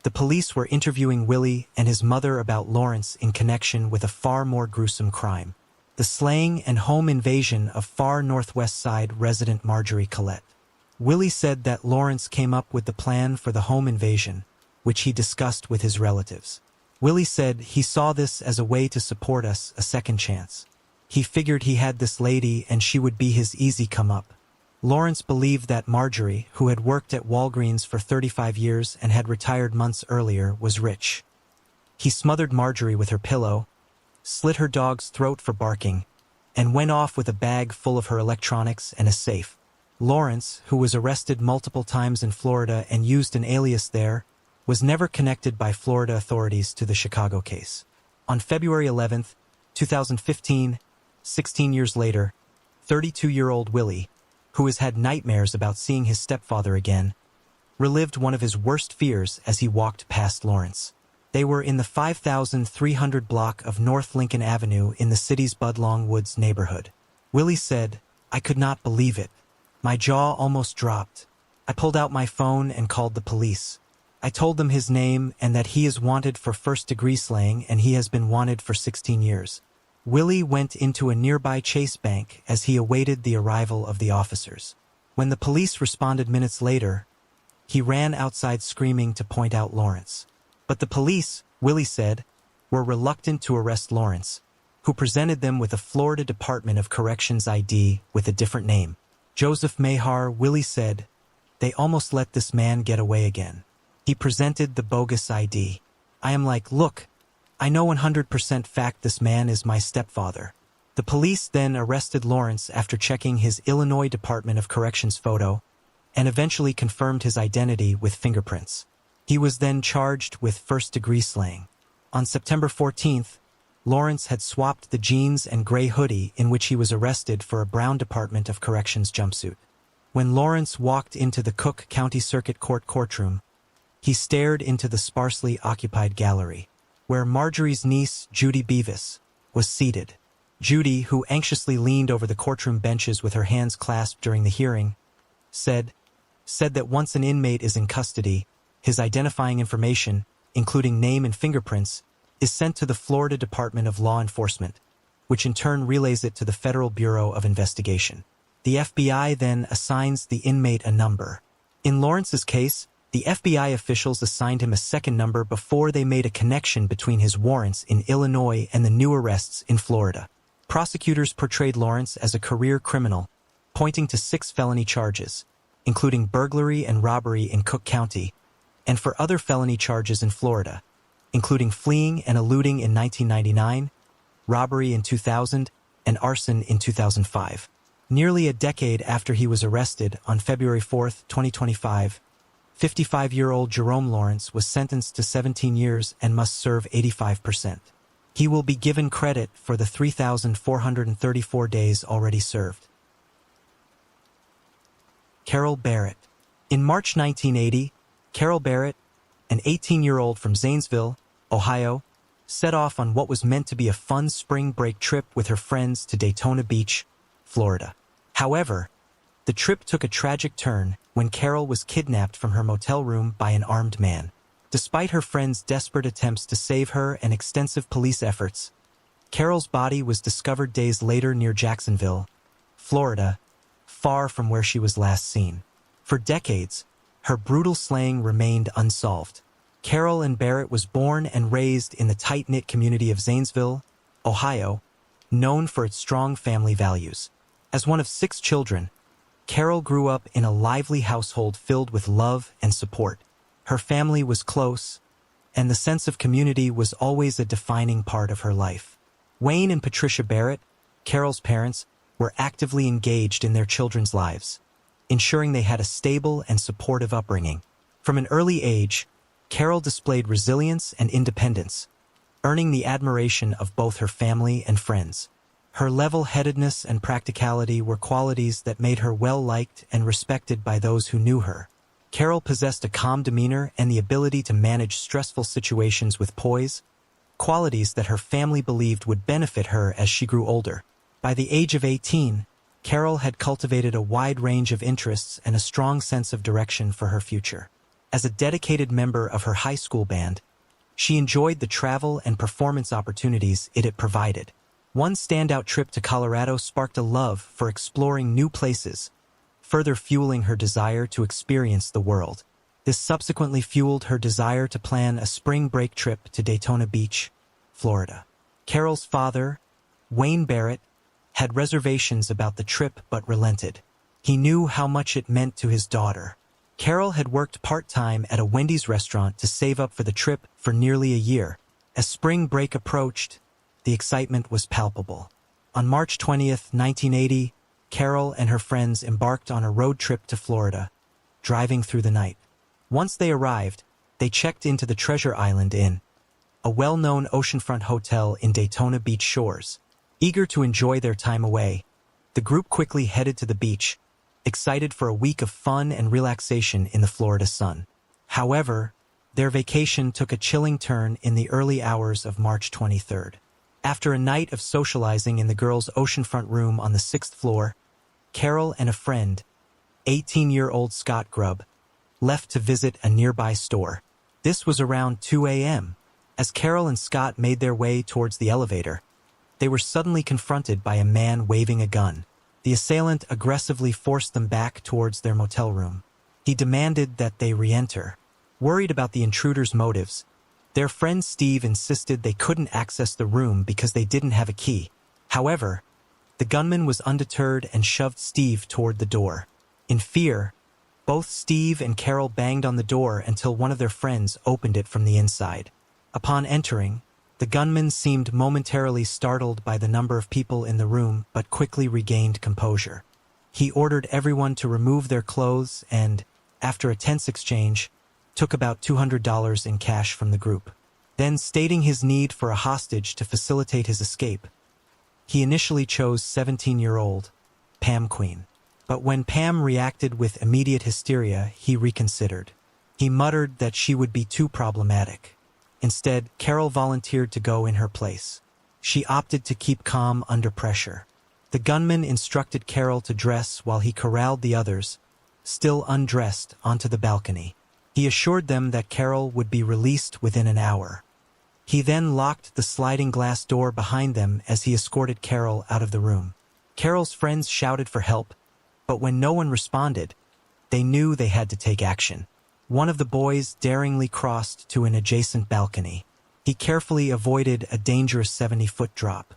the police were interviewing Willie and his mother about Lawrence in connection with a far more gruesome crime: the slaying and home invasion of far Northwest Side resident Marjorie Collette. Willie said that Lawrence came up with the plan for the home invasion, which he discussed with his relatives. Willie said he saw this as a way to support us a second chance. He figured he had this lady and she would be his easy come-up. Lawrence believed that Marjorie, who had worked at Walgreens for 35 years and had retired months earlier, was rich. He smothered Marjorie with her pillow, slit her dog's throat for barking, and went off with a bag full of her electronics and a safe. Lawrence, who was arrested multiple times in Florida and used an alias there, was never connected by Florida authorities to the Chicago case. On February 11, 2015, 16 years later, 32-year-old Willie, who has had nightmares about seeing his stepfather again, relived one of his worst fears as he walked past Lawrence. They were in the 5300 block of North Lincoln Avenue in the city's Budlong Woods neighborhood. Willie said, "I could not believe it. My jaw almost dropped. I pulled out my phone and called the police. I told them his name and that he is wanted for first-degree slaying and he has been wanted for 16 years. Willie went into a nearby Chase Bank as he awaited the arrival of the officers. When the police responded minutes later, he ran outside screaming to point out Lawrence. But the police, Willie said, were reluctant to arrest Lawrence, who presented them with a Florida Department of Corrections ID with a different name. Joseph Mahar, Willie said, "They almost let this man get away again. He presented the bogus ID. I am like, look, I know 100% fact this man is my stepfather." The police then arrested Lawrence after checking his Illinois Department of Corrections photo and eventually confirmed his identity with fingerprints. He was then charged with first-degree slaying. On September 14th, Lawrence had swapped the jeans and gray hoodie in which he was arrested for a brown Department of Corrections jumpsuit. When Lawrence walked into the Cook County Circuit Court courtroom, he stared into the sparsely occupied gallery, where Marjorie's niece, Judy Beavis, was seated. Judy, who anxiously leaned over the courtroom benches with her hands clasped during the hearing, said that once an inmate is in custody, his identifying information, including name and fingerprints, is sent to the Florida Department of Law Enforcement, which in turn relays it to the Federal Bureau of Investigation. The FBI then assigns the inmate a number. In Lawrence's case, the FBI officials assigned him a second number before they made a connection between his warrants in Illinois and the new arrests in Florida. Prosecutors portrayed Lawrence as a career criminal, pointing to 6 felony charges, including burglary and robbery in Cook County, and for other felony charges in Florida, including fleeing and eluding in 1999, robbery in 2000, and arson in 2005. Nearly a decade after he was arrested on February 4, 2025, 55-year-old Jerome Lawrence was sentenced to 17 years and must serve 85%. He will be given credit for the 3,434 days already served. Carol Barrett. In March 1980, Carol Barrett, an 18-year-old from Zanesville, Ohio, set off on what was meant to be a fun spring break trip with her friends to Daytona Beach, Florida. However, the trip took a tragic turn when Carol was kidnapped from her motel room by an armed man. Despite her friends' desperate attempts to save her and extensive police efforts, Carol's body was discovered days later near Jacksonville, Florida, far from where she was last seen. For decades, her brutal slaying remained unsolved. Carol Ann Barrett was born and raised in the tight-knit community of Zanesville, Ohio, known for its strong family values. As one of 6 children, Carol grew up in a lively household filled with love and support. Her family was close, and the sense of community was always a defining part of her life. Wayne and Patricia Barrett, Carol's parents, were actively engaged in their children's lives, ensuring they had a stable and supportive upbringing. From an early age, Carol displayed resilience and independence, earning the admiration of both her family and friends. Her level-headedness and practicality were qualities that made her well-liked and respected by those who knew her. Carol possessed a calm demeanor and the ability to manage stressful situations with poise, qualities that her family believed would benefit her as she grew older. By the age of 18, Carol had cultivated a wide range of interests and a strong sense of direction for her future. As a dedicated member of her high school band, she enjoyed the travel and performance opportunities it provided. One standout trip to Colorado sparked a love for exploring new places, further fueling her desire to experience the world. This subsequently fueled her desire to plan a spring break trip to Daytona Beach, Florida. Carol's father, Wayne Barrett, had reservations about the trip but relented. He knew how much it meant to his daughter. Carol had worked part-time at a Wendy's restaurant to save up for the trip for nearly a year. As spring break approached, the excitement was palpable. On March 20th, 1980, Carol and her friends embarked on a road trip to Florida, driving through the night. Once they arrived, they checked into the Treasure Island Inn, a well-known oceanfront hotel in Daytona Beach shores. Eager to enjoy their time away, the group quickly headed to the beach, excited for a week of fun and relaxation in the Florida sun. However, their vacation took a chilling turn in the early hours of March 23rd. After a night of socializing in the girls' oceanfront room on the 6th floor, Carol and a friend, 18-year-old Scott Grubb, left to visit a nearby store. This was around 2 a.m. As Carol and Scott made their way towards the elevator, they were suddenly confronted by a man waving a gun. The assailant aggressively forced them back towards their motel room. He demanded that they re-enter. Worried about the intruder's motives, their friend Steve insisted they couldn't access the room because they didn't have a key. However, the gunman was undeterred and shoved Steve toward the door. In fear, both Steve and Carol banged on the door until one of their friends opened it from the inside. Upon entering, the gunman seemed momentarily startled by the number of people in the room but quickly regained composure. He ordered everyone to remove their clothes and, after a tense exchange, took about $200 in cash from the group. Then, stating his need for a hostage to facilitate his escape, he initially chose 17-year-old Pam Queen. But when Pam reacted with immediate hysteria, he reconsidered. He muttered that she would be too problematic. Instead, Carol volunteered to go in her place. She opted to keep calm under pressure. The gunman instructed Carol to dress while he corralled the others, still undressed, onto the balcony. He assured them that Carol would be released within an hour. He then locked the sliding glass door behind them as he escorted Carol out of the room. Carol's friends shouted for help, but when no one responded, they knew they had to take action. One of the boys daringly crossed to an adjacent balcony. He carefully avoided a dangerous 70-foot drop.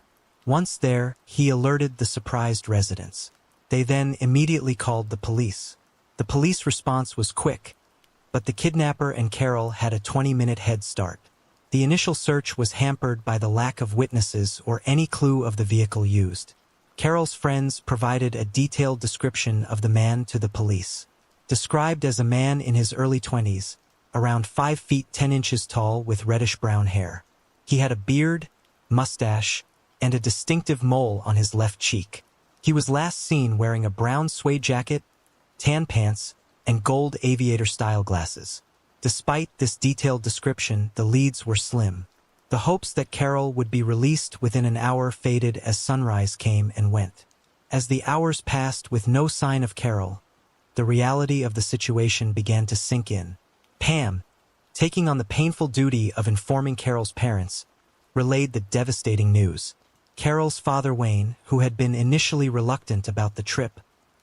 Once there, he alerted the surprised residents. They then immediately called the police. The police response was quick, but the kidnapper and Carol had a 20-minute head start. The initial search was hampered by the lack of witnesses or any clue of the vehicle used. Carol's friends provided a detailed description of the man to the police. Described as a man in his early 20s, around 5 feet 10 inches tall with reddish-brown hair. He had a beard, mustache, and a distinctive mole on his left cheek. He was last seen wearing a brown suede jacket, tan pants, and gold aviator-style glasses. Despite this detailed description, the leads were slim. The hopes that Carol would be released within an hour faded as sunrise came and went. As the hours passed with no sign of Carol, the reality of the situation began to sink in. Pam, taking on the painful duty of informing Carol's parents, relayed the devastating news. Carol's father Wayne, who had been initially reluctant about the trip,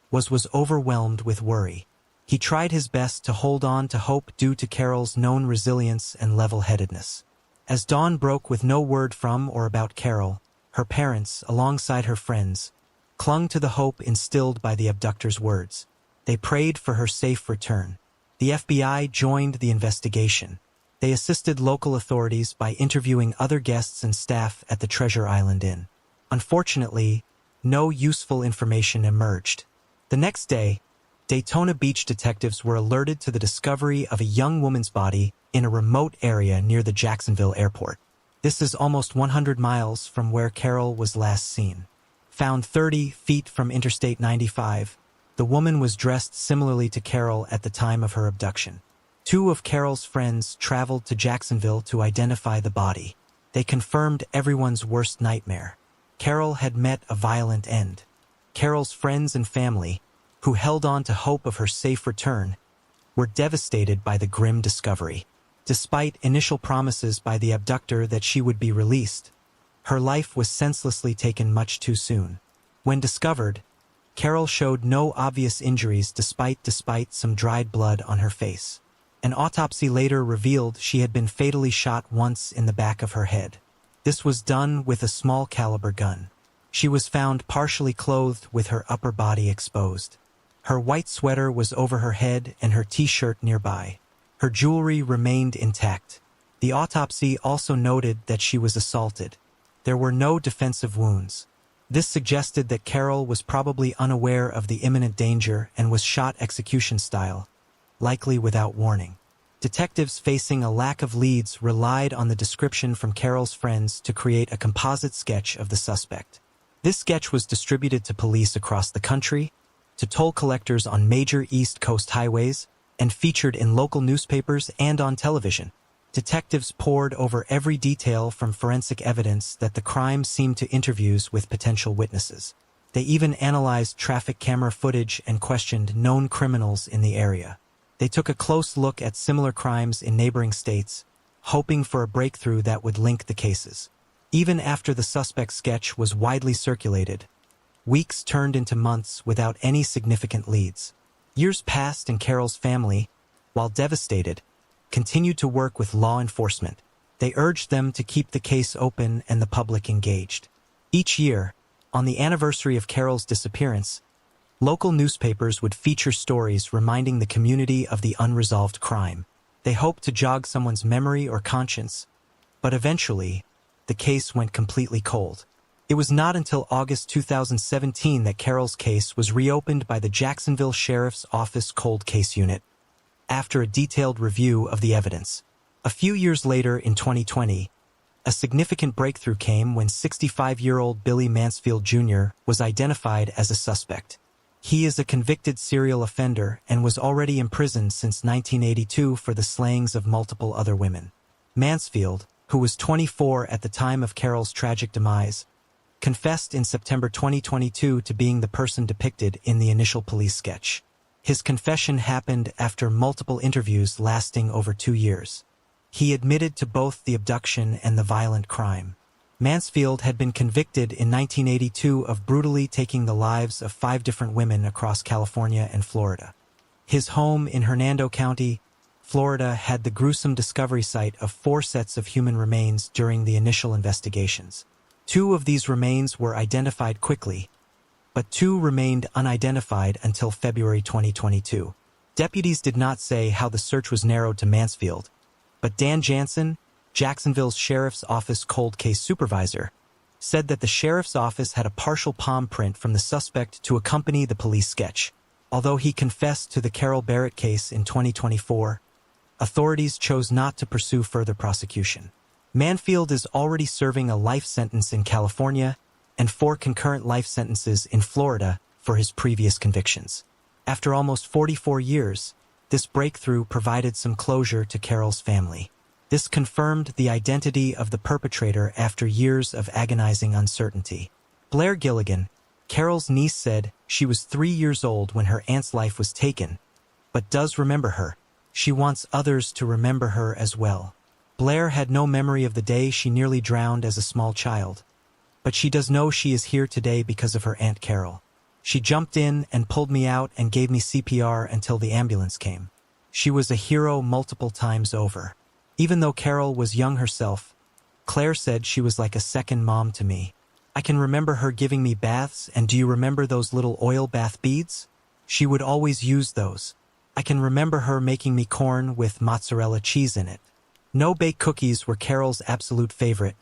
was overwhelmed with worry. He tried his best to hold on to hope due to Carol's known resilience and level-headedness. As dawn broke with no word from or about Carol, her parents, alongside her friends, clung to the hope instilled by the abductor's words. They prayed for her safe return. The FBI joined the investigation. They assisted local authorities by interviewing other guests and staff at the Treasure Island Inn. Unfortunately, no useful information emerged. The next day, Daytona Beach detectives were alerted to the discovery of a young woman's body in a remote area near the Jacksonville airport. This is almost 100 miles from where Carol was last seen. Found 30 feet from Interstate 95, the woman was dressed similarly to Carol at the time of her abduction. Two of Carol's friends traveled to Jacksonville to identify the body. They confirmed everyone's worst nightmare. Carol had met a violent end. Carol's friends and family, who held on to hope of her safe return, were devastated by the grim discovery. Despite initial promises by the abductor that she would be released, her life was senselessly taken much too soon. When discovered, Carol showed no obvious injuries despite some dried blood on her face. An autopsy later revealed she had been fatally shot once in the back of her head. This was done with a small caliber gun. She was found partially clothed with her upper body exposed. Her white sweater was over her head and her t-shirt nearby. Her jewelry remained intact. The autopsy also noted that she was assaulted. There were no defensive wounds. This suggested that Carol was probably unaware of the imminent danger and was shot execution style, likely without warning. Detectives facing a lack of leads relied on the description from Carol's friends to create a composite sketch of the suspect. This sketch was distributed to police across the country, to toll collectors on major East Coast highways, and featured in local newspapers and on television. Detectives pored over every detail from forensic evidence that the crime seemed to interviews with potential witnesses. They even analyzed traffic camera footage and questioned known criminals in the area. They took a close look at similar crimes in neighboring states, hoping for a breakthrough that would link the cases. Even after the suspect's sketch was widely circulated, weeks turned into months without any significant leads. Years passed and Carol's family, while devastated, continued to work with law enforcement. They urged them to keep the case open and the public engaged. Each year, on the anniversary of Carol's disappearance, local newspapers would feature stories reminding the community of the unresolved crime. They hoped to jog someone's memory or conscience, but eventually, the case went completely cold. It was not until August 2017 that Carol's case was reopened by the Jacksonville Sheriff's Office Cold Case Unit, after a detailed review of the evidence. A few years later, in 2020, a significant breakthrough came when 65-year-old Billy Mansfield Jr. was identified as a suspect. He is a convicted serial offender and was already imprisoned since 1982 for the slayings of multiple other women. Mansfield, who was 24 at the time of Carol's tragic demise, confessed in September 2022 to being the person depicted in the initial police sketch. His confession happened after multiple interviews lasting over 2 years. He admitted to both the abduction and the violent crime. Mansfield had been convicted in 1982 of brutally taking the lives of 5 different women across California and Florida. His home in Hernando County, Florida, had the gruesome discovery site of 4 sets of human remains during the initial investigations. 2 of these remains were identified quickly, but 2 remained unidentified until February 2022. Deputies did not say how the search was narrowed to Mansfield, but Dan Jansen, Jacksonville's Sheriff's Office cold case supervisor, said that the Sheriff's Office had a partial palm print from the suspect to accompany the police sketch. Although he confessed to the Carol Barrett case in 2024, authorities chose not to pursue further prosecution. Mansfield is already serving a life sentence in California and 4 concurrent life sentences in Florida for his previous convictions. After almost 44 years, this breakthrough provided some closure to Carol's family. This confirmed the identity of the perpetrator after years of agonizing uncertainty. Blair Gilligan, Carol's niece, said she was 3 years old when her aunt's life was taken, but does remember her. She wants others to remember her as well. Blair had no memory of the day she nearly drowned as a small child, but she does know she is here today because of her Aunt Carol. She jumped in and pulled me out and gave me CPR until the ambulance came. She was a hero multiple times over. Even though Carol was young herself, Claire said she was like a second mom to me. I can remember her giving me baths, and do you remember those little oil bath beads? She would always use those. I can remember her making me corn with mozzarella cheese in it. No-bake cookies were Carol's absolute favorite,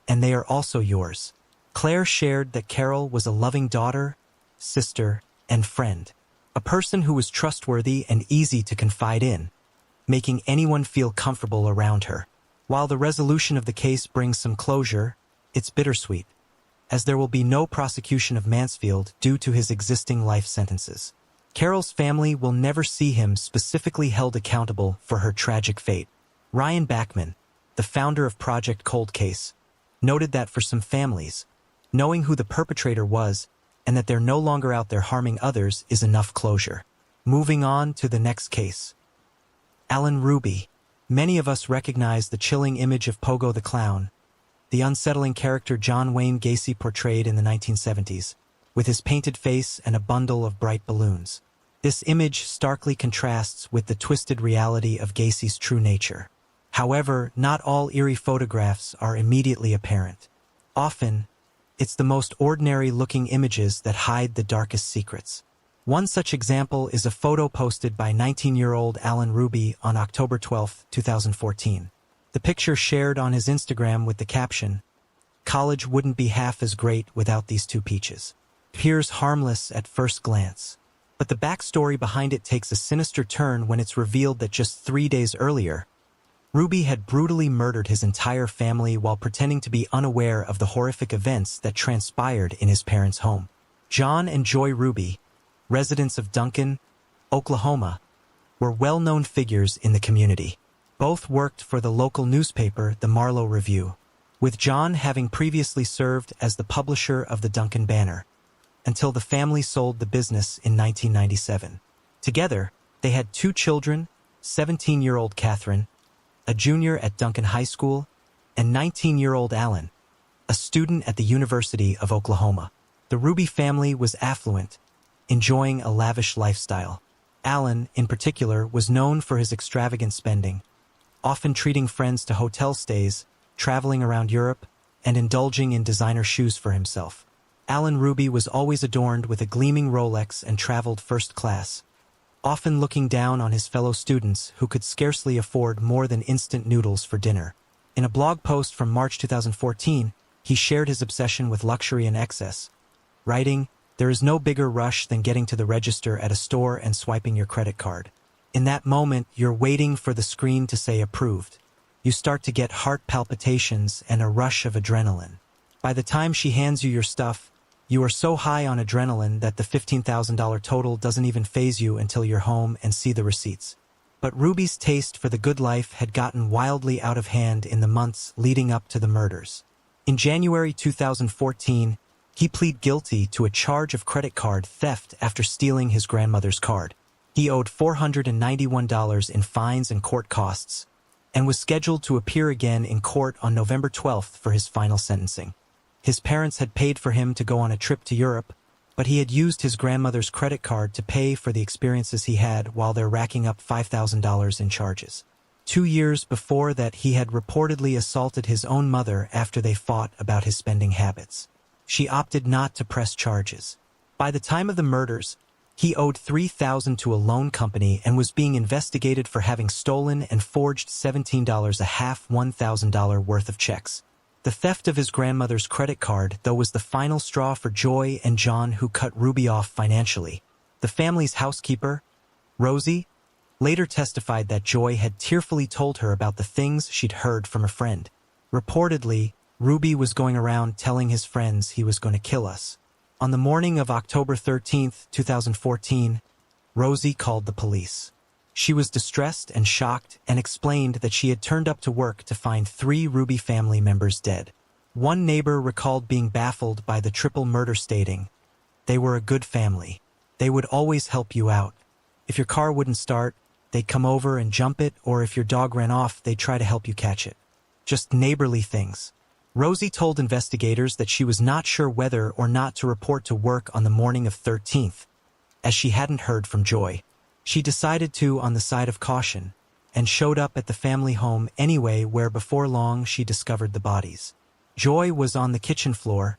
and they are also yours. Claire shared that Carol was a loving daughter, sister, and friend. A person who was trustworthy and easy to confide in, making anyone feel comfortable around her. While the resolution of the case brings some closure, it's bittersweet. as there will be no prosecution of Mansfield due to his existing life sentences. Carol's family will never see him specifically held accountable for her tragic fate. Ryan Bachman, the founder of Project Cold Case, noted that for some families, knowing who the perpetrator was and that they're no longer out there harming others is enough closure. Moving on to the next case. Alan Ruby. Many of us recognize the chilling image of Pogo the Clown, the unsettling character John Wayne Gacy portrayed in the 1970s, with his painted face and a bundle of bright balloons. This image starkly contrasts with the twisted reality of Gacy's true nature. However, not all eerie photographs are immediately apparent. Often, it's the most ordinary-looking images that hide the darkest secrets. One such example is a photo posted by 19-year-old Alan Ruby on October 12, 2014. The picture shared on his Instagram with the caption, "College wouldn't be half as great without these two peaches." Appears harmless at first glance, but the backstory behind it takes a sinister turn when it's revealed that just 3 days earlier, Ruby had brutally murdered his entire family while pretending to be unaware of the horrific events that transpired in his parents' home. John and Joy Ruby, residents of Duncan, Oklahoma, were well-known figures in the community. Both worked for the local newspaper, the Marlow Review, with John having previously served as the publisher of the Duncan Banner, until the family sold the business in 1997. Together, they had 2 children, 17-year-old Catherine, a junior at Duncan High School, and 19-year-old Alan, a student at the University of Oklahoma. The Ruby family was affluent, enjoying a lavish lifestyle. Alan, in particular, was known for his extravagant spending, often treating friends to hotel stays, traveling around Europe, and indulging in designer shoes for himself. Alan Ruby was always adorned with a gleaming Rolex and traveled first class, often looking down on his fellow students who could scarcely afford more than instant noodles for dinner. In a blog post from March 2014, he shared his obsession with luxury and excess, writing, "There is no bigger rush than getting to the register at a store and swiping your credit card. In that moment, you're waiting for the screen to say approved. You start to get heart palpitations and a rush of adrenaline. By the time she hands you your stuff, you are so high on adrenaline that the $15,000 total doesn't even faze you until you're home and see the receipts." But Ruby's taste for the good life had gotten wildly out of hand in the months leading up to the murders. In January 2014, he pleaded guilty to a charge of credit card theft after stealing his grandmother's card. He owed $491 in fines and court costs, and was scheduled to appear again in court on November 12th for his final sentencing. His parents had paid for him to go on a trip to Europe, but he had used his grandmother's credit card to pay for the experiences he had while they're racking up $5,000 in charges. 2 years before that, he had reportedly assaulted his own mother after they fought about his spending habits. She opted not to press charges. By the time of the murders, he owed $3,000 to a loan company and was being investigated for having stolen and forged $17 a half $1,000 worth of checks. The theft of his grandmother's credit card, though, was the final straw for Joy and John, who cut Ruby off financially. The family's housekeeper, Rosie, later testified that Joy had tearfully told her about the things she'd heard from a friend. Reportedly, Ruby was going around telling his friends he was going to kill us. On the morning of October 13, 2014, Rosie called the police. She was distressed and shocked and explained that she had turned up to work to find 3 Ruby family members dead. One neighbor recalled being baffled by the triple murder, stating, "They were a good family. They would always help you out. If your car wouldn't start, they'd come over and jump it, or if your dog ran off, they'd try to help you catch it. Just neighborly things." Rosie told investigators that she was not sure whether or not to report to work on the morning of 13th, as she hadn't heard from Joy. She decided to on the side of caution, and showed up at the family home anyway, where before long she discovered the bodies. Joy was on the kitchen floor,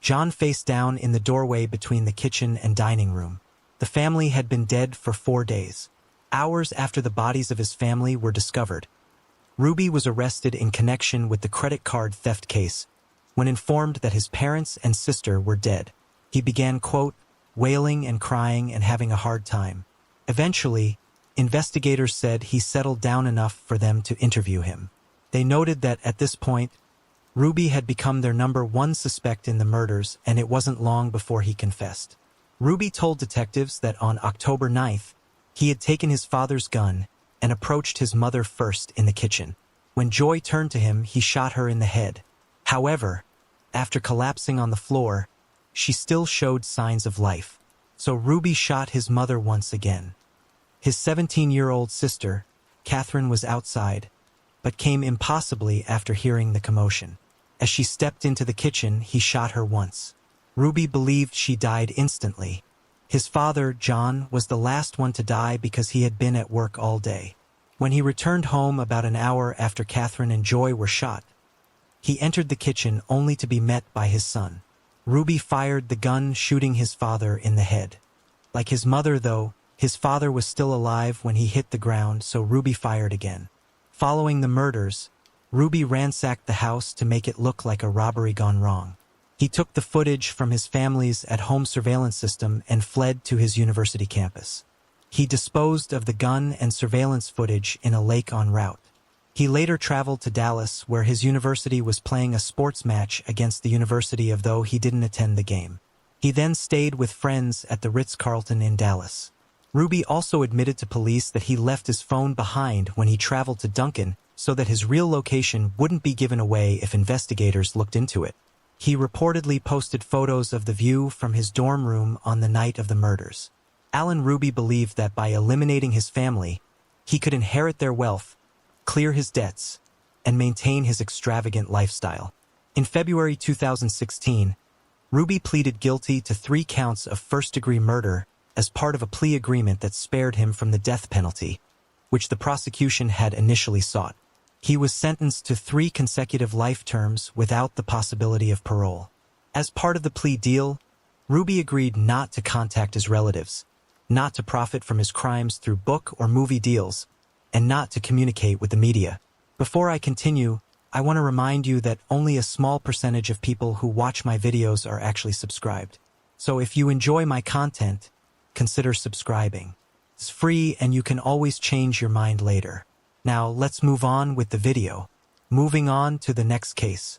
John face down in the doorway between the kitchen and dining room. The family had been dead for 4 days. Hours after the bodies of his family were discovered, Ruby was arrested in connection with the credit card theft case. When informed that his parents and sister were dead, he began, quote, wailing and crying and having a hard time. Eventually, investigators said he settled down enough for them to interview him. They noted that at this point, Ruby had become their #1 suspect in the murders, and it wasn't long before he confessed. Ruby told detectives that on October 9th, he had taken his father's gun and approached his mother first in the kitchen. When Joy turned to him, he shot her in the head. However, after collapsing on the floor, she still showed signs of life. So Ruby shot his mother once again. His 17-year-old sister, Catherine, was outside, but came impossibly after hearing the commotion. As she stepped into the kitchen, he shot her once. Ruby believed she died instantly. His father, John, was the last one to die because he had been at work all day. When he returned home about an hour after Catherine and Joy were shot, he entered the kitchen only to be met by his son. Ruby fired the gun, shooting his father in the head. Like his mother, though, his father was still alive when he hit the ground, so Ruby fired again. Following the murders, Ruby ransacked the house to make it look like a robbery gone wrong. He took the footage from his family's at-home surveillance system and fled to his university campus. He disposed of the gun and surveillance footage in a lake en route. He later traveled to Dallas, where his university was playing a sports match against the University of, though he didn't attend the game. He then stayed with friends at the Ritz-Carlton in Dallas. Ruby also admitted to police that he left his phone behind when he traveled to Duncan so that his real location wouldn't be given away if investigators looked into it. He reportedly posted photos of the view from his dorm room on the night of the murders. Alan Ruby believed that by eliminating his family, he could inherit their wealth, clear his debts, and maintain his extravagant lifestyle. In February 2016, Ruby pleaded guilty to 3 counts of first-degree murder as part of a plea agreement that spared him from the death penalty, which the prosecution had initially sought. He was sentenced to 3 consecutive life terms without the possibility of parole. As part of the plea deal, Ruby agreed not to contact his relatives, not to profit from his crimes through book or movie deals, and not to communicate with the media. Before I continue, I want to remind you that only a small percentage of people who watch my videos are actually subscribed. So if you enjoy my content, consider subscribing. It's free and you can always change your mind later. Now let's move on with the video. Moving on to the next case.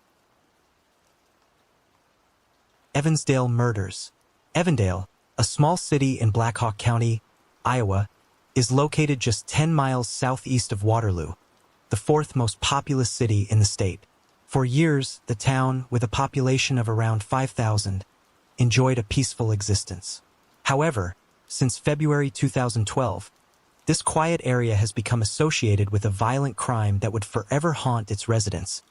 Evansdale murders. Evandale, a small city in Black Hawk County, Iowa, is located just 10 miles southeast of Waterloo, the 4th most populous city in the state. For years, the town, with a population of around 5,000, enjoyed a peaceful existence. However, since February 2012, this quiet area has become associated with a violent crime that would forever haunt its residents,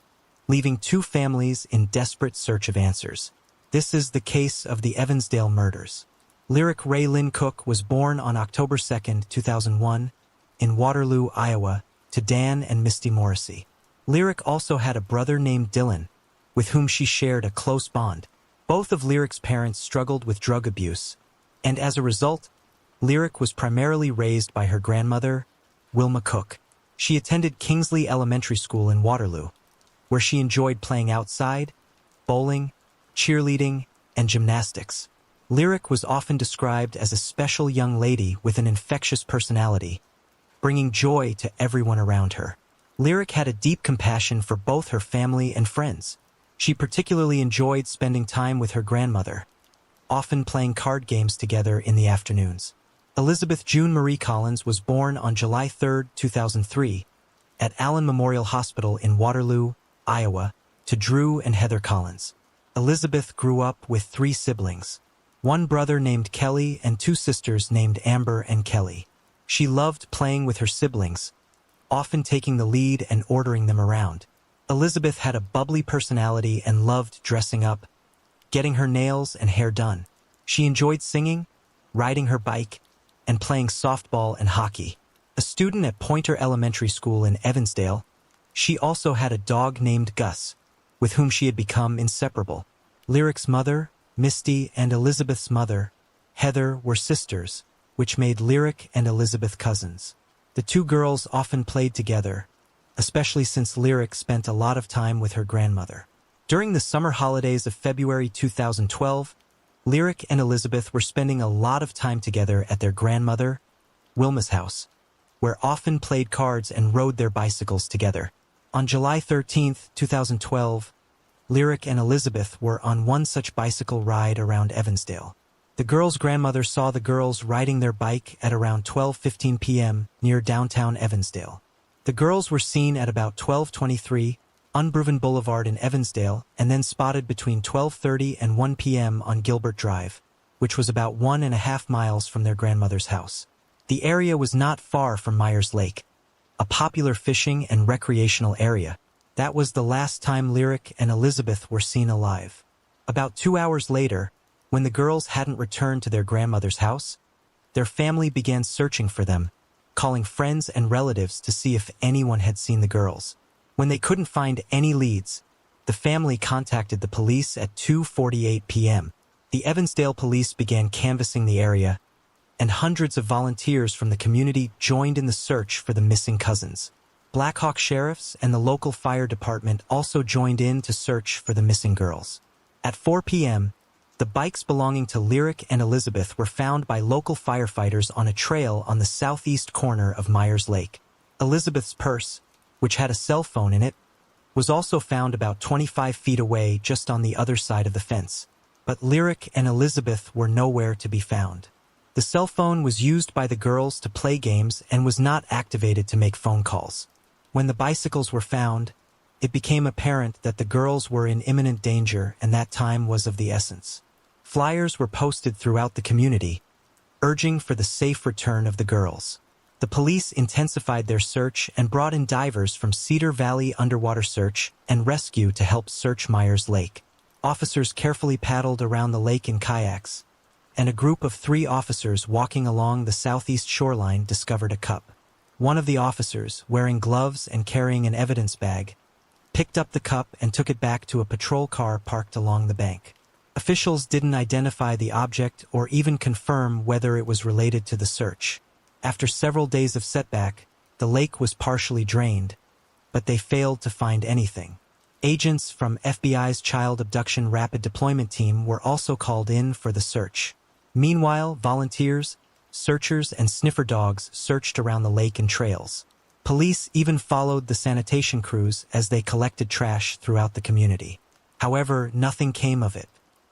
leaving 2 families in desperate search of answers. This is the case of the Evansdale murders. Lyric Ray Lynn Cook was born on October 2, 2001, in Waterloo, Iowa, to Dan and Misty Morrissey. Lyric also had a brother named Dylan, with whom she shared a close bond. Both of Lyric's parents struggled with drug abuse, and as a result, Lyric was primarily raised by her grandmother, Wilma Cook. She attended Kingsley Elementary School in Waterloo, where she enjoyed playing outside, bowling, cheerleading, and gymnastics. Lyric was often described as a special young lady with an infectious personality, bringing joy to everyone around her. Lyric had a deep compassion for both her family and friends. She particularly enjoyed spending time with her grandmother, often playing card games together in the afternoons. Elizabeth June Marie Collins was born on July 3, 2003, at Allen Memorial Hospital in Waterloo, Iowa, to Drew and Heather Collins. Elizabeth grew up with 3 siblings, 1 brother named Kelly and 2 sisters named Amber and Kelly. She loved playing with her siblings, often taking the lead and ordering them around. Elizabeth had a bubbly personality and loved dressing up, getting her nails and hair done. She enjoyed singing, riding her bike, and playing softball and hockey. A student at Pointer Elementary School in Evansdale, she also had a dog named Gus, with whom she had become inseparable. Lyric's mother, Misty, and Elizabeth's mother, Heather, were sisters, which made Lyric and Elizabeth cousins. The 2 girls often played together, especially since Lyric spent a lot of time with her grandmother. During the summer holidays of February 2012, Lyric and Elizabeth were spending a lot of time together at their grandmother, Wilma's house, where often played cards and rode their bicycles together. On July 13, 2012, Lyric and Elizabeth were on one such bicycle ride around Evansdale. The girls' grandmother saw the girls riding their bike at around 12:15 p.m. near downtown Evansdale. The girls were seen at about 12:23 Unproven Boulevard in Evansdale and then spotted between 12:30 and 1 p.m. on Gilbert Drive, which was about 1.5 miles from their grandmother's house. The area was not far from Myers Lake, a popular fishing and recreational area. That was the last time Lyric and Elizabeth were seen alive. About 2 hours later, when the girls hadn't returned to their grandmother's house, their family began searching for them, calling friends and relatives to see if anyone had seen the girls. When they couldn't find any leads, the family contacted the police at 2:48 p.m. The Evansdale police began canvassing the area, and hundreds of volunteers from the community joined in the search for the missing cousins. Blackhawk sheriffs and the local fire department also joined in to search for the missing girls. At 4 p.m., the bikes belonging to Lyric and Elizabeth were found by local firefighters on a trail on the southeast corner of Myers Lake. Elizabeth's purse, which had a cell phone in it, was also found about 25 feet away just on the other side of the fence. But Lyric and Elizabeth were nowhere to be found. The cell phone was used by the girls to play games and was not activated to make phone calls. When the bicycles were found, it became apparent that the girls were in imminent danger and that time was of the essence. Flyers were posted throughout the community, urging for the safe return of the girls. The police intensified their search and brought in divers from Cedar Valley Underwater Search and Rescue to help search Myers Lake. Officers carefully paddled around the lake in kayaks, and a group of 3 officers walking along the southeast shoreline discovered a cup. One of the officers, wearing gloves and carrying an evidence bag, picked up the cup and took it back to a patrol car parked along the bank. Officials didn't identify the object or even confirm whether it was related to the search. After several days of setback, the lake was partially drained, but they failed to find anything. Agents from FBI's Child Abduction Rapid Deployment Team were also called in for the search. Meanwhile, volunteers, searchers, and sniffer dogs searched around the lake and trails. Police even followed the sanitation crews as they collected trash throughout the community. However, nothing came of it.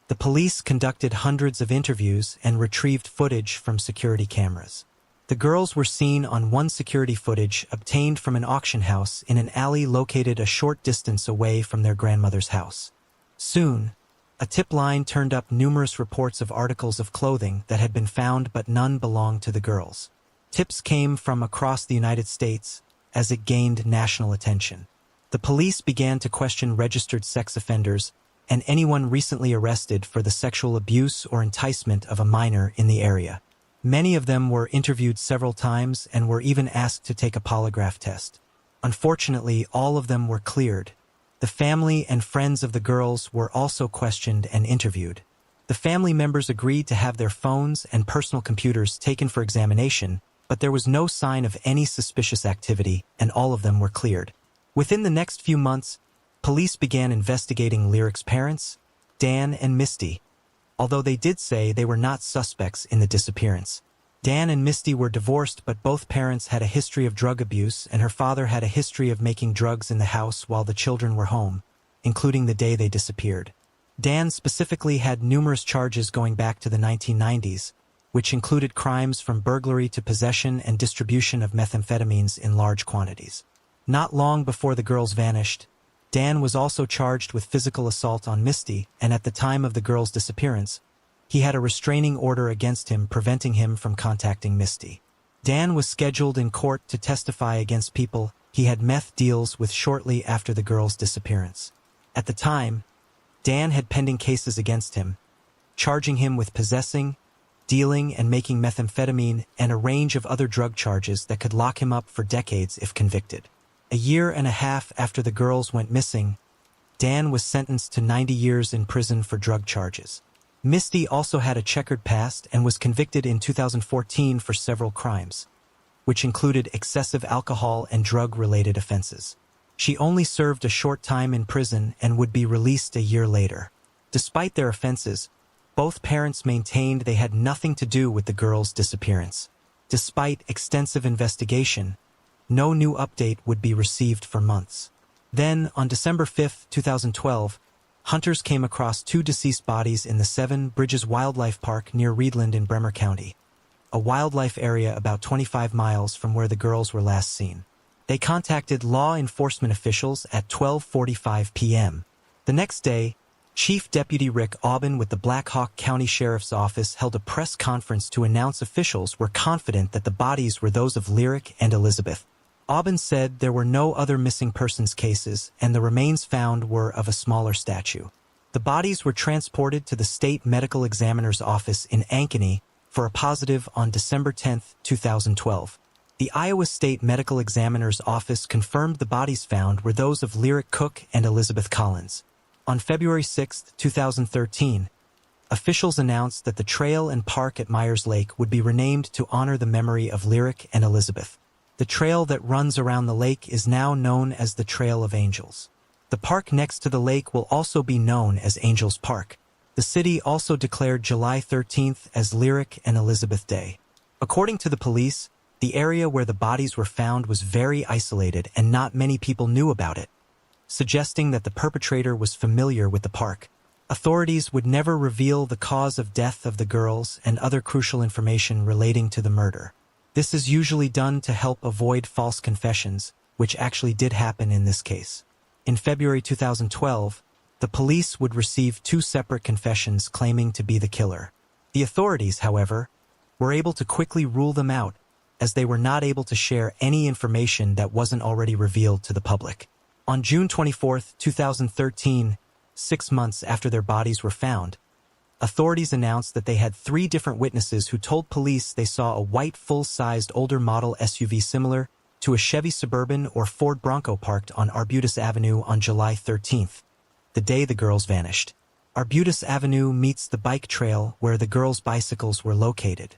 The police conducted hundreds of interviews and retrieved footage from security cameras. The girls were seen on one security footage obtained from an auction house in an alley located a short distance away from their grandmother's house. Soon, a tip line turned up numerous reports of articles of clothing that had been found but none belonged to the girls. Tips came from across the United States as it gained national attention. The police began to question registered sex offenders and anyone recently arrested for the sexual abuse or enticement of a minor in the area. Many of them were interviewed several times and were even asked to take a polygraph test. Unfortunately, all of them were cleared. The family and friends of the girls were also questioned and interviewed. The family members agreed to have their phones and personal computers taken for examination, but there was no sign of any suspicious activity, and all of them were cleared. Within the next few months, police began investigating Lyric's parents, Dan and Misty, although they did say they were not suspects in the disappearance. Dan and Misty were divorced, but both parents had a history of drug abuse, and her father had a history of making drugs in the house while the children were home, including the day they disappeared. Dan specifically had numerous charges going back to the 1990s, which included crimes from burglary to possession and distribution of methamphetamines in large quantities. Not long before the girls vanished, Dan was also charged with physical assault on Misty, and at the time of the girl's disappearance, he had a restraining order against him preventing him from contacting Misty. Dan was scheduled in court to testify against people he had meth deals with shortly after the girl's disappearance. At the time, Dan had pending cases against him, charging him with possessing, dealing, and making methamphetamine and a range of other drug charges that could lock him up for decades if convicted. A year and a half after the girls went missing, Dan was sentenced to 90 years in prison for drug charges. Misty also had a checkered past and was convicted in 2014 for several crimes, which included excessive alcohol and drug-related offenses. She only served a short time in prison and would be released a year later. Despite their offenses, both parents maintained they had nothing to do with the girls' disappearance. Despite extensive investigation, no new update would be received for months. Then, on December 5, 2012, hunters came across two deceased bodies in the Seven Bridges Wildlife Park near Reedland in Bremer County, a wildlife area about 25 miles from where the girls were last seen. They contacted law enforcement officials at 12:45 p.m. The next day, Chief Deputy Rick Aubin with the Black Hawk County Sheriff's Office held a press conference to announce officials were confident that the bodies were those of Lyric and Elizabeth. Aubin said there were no other missing persons cases and the remains found were of a smaller stature. The bodies were transported to the State Medical Examiner's Office in Ankeny for a positive on December 10, 2012. The Iowa State Medical Examiner's Office confirmed the bodies found were those of Lyric Cook and Elizabeth Collins. On February 6, 2013, officials announced that the trail and park at Myers Lake would be renamed to honor the memory of Lyric and Elizabeth. The trail that runs around the lake is now known as the Trail of Angels. The park next to the lake will also be known as Angels Park. The city also declared July 13th as Lyric and Elizabeth Day. According to the police, the area where the bodies were found was very isolated and not many people knew about it, suggesting that the perpetrator was familiar with the park. Authorities would never reveal the cause of death of the girls and other crucial information relating to the murder. This is usually done to help avoid false confessions, which actually did happen in this case. In February 2012, the police would receive two separate confessions claiming to be the killer. The authorities, however, were able to quickly rule them out, as they were not able to share any information that wasn't already revealed to the public. On June 24, 2013, 6 months after their bodies were found, authorities announced that they had 3 different witnesses who told police they saw a white full-sized older model SUV similar to a Chevy Suburban or Ford Bronco parked on Arbutus Avenue on July 13th, the day the girls vanished. Arbutus Avenue meets the bike trail where the girls' bicycles were located.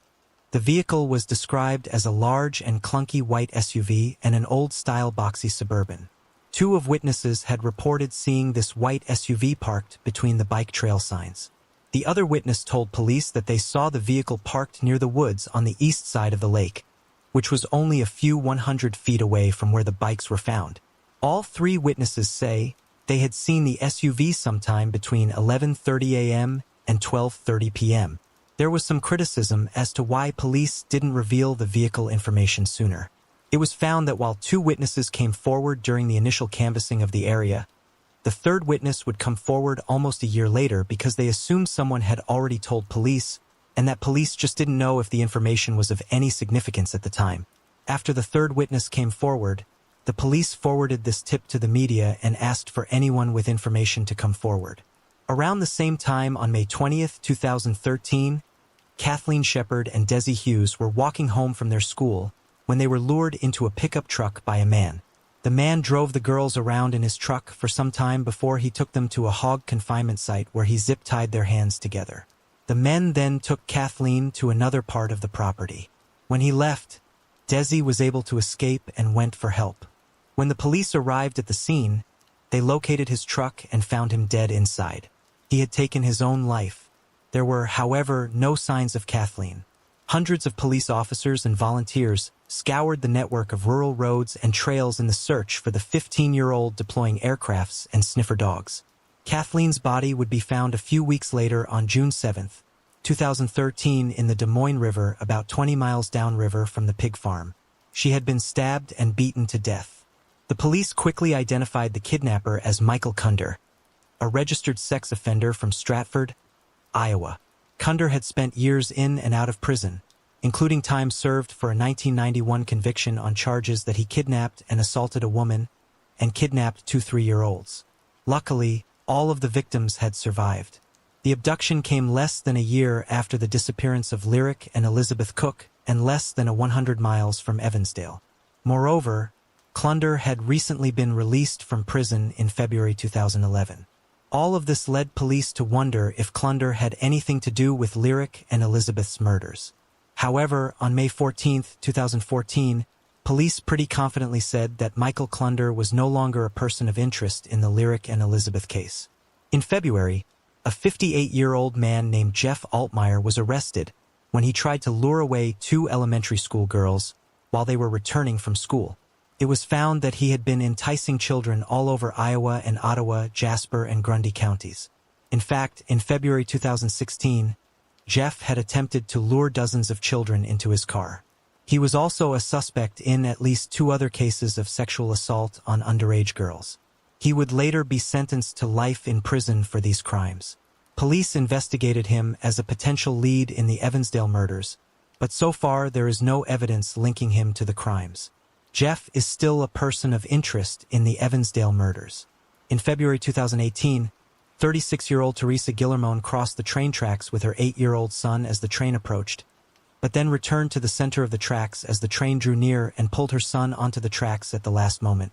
The vehicle was described as a large and clunky white SUV and an old-style boxy Suburban. 2 of witnesses had reported seeing this white SUV parked between the bike trail signs. The other witness told police that they saw the vehicle parked near the woods on the east side of the lake, which was only a few 100 feet away from where the bikes were found. All 3 witnesses say they had seen the SUV sometime between 11:30 a.m. and 12:30 p.m. There was some criticism as to why police didn't reveal the vehicle information sooner. It was found that while 2 witnesses came forward during the initial canvassing of the area, the 3rd witness would come forward almost a year later because they assumed someone had already told police, and that police just didn't know if the information was of any significance at the time. After the 3rd witness came forward, the police forwarded this tip to the media and asked for anyone with information to come forward. Around the same time on May 20, 2013, Kathleen Shepard and Desi Hughes were walking home from their school when they were lured into a pickup truck by a man. The man drove the girls around in his truck for some time before he took them to a hog confinement site where he zip-tied their hands together. The men then took Kathleen to another part of the property. When he left, Desi was able to escape and went for help. When the police arrived at the scene, they located his truck and found him dead inside. He had taken his own life. There were, however, no signs of Kathleen. Hundreds of police officers and volunteers scoured the network of rural roads and trails in the search for the 15-year-old deploying aircrafts and sniffer dogs. Kathleen's body would be found a few weeks later on June 7, 2013 in the Des Moines River about 20 miles downriver from the pig farm. She had been stabbed and beaten to death. The police quickly identified the kidnapper as Michael Kunder, a registered sex offender from Stratford, Iowa. Kunder had spent years in and out of prison, including time served for a 1991 conviction on charges that he kidnapped and assaulted a woman and kidnapped 2 3-year-olds. Luckily, all of the victims had survived. The abduction came less than a year after the disappearance of Lyric and Elizabeth Cook and less than 100 miles from Evansdale. Moreover, Kunder had recently been released from prison in February 2011. All of this led police to wonder if Kunder had anything to do with Lyric and Elizabeth's murders. However, on May 14, 2014, police pretty confidently said that Michael Kunder was no longer a person of interest in the Lyric and Elizabeth case. In February, a 58-year-old man named Jeff Altmeyer was arrested when he tried to lure away 2 elementary school girls while they were returning from school. It was found that he had been enticing children all over Iowa and Ottawa, Jasper, and Grundy counties. In fact, in February 2016, Jeff had attempted to lure dozens of children into his car. He was also a suspect in at least 2 other cases of sexual assault on underage girls. He would later be sentenced to life in prison for these crimes. Police investigated him as a potential lead in the Evansdale murders, but so far there is no evidence linking him to the crimes. Jeff is still a person of interest in the Evansdale murders. In February 2018, 36-year-old Teresa Guillermone crossed the train tracks with her 8-year-old son as the train approached, but then returned to the center of the tracks as the train drew near and pulled her son onto the tracks at the last moment,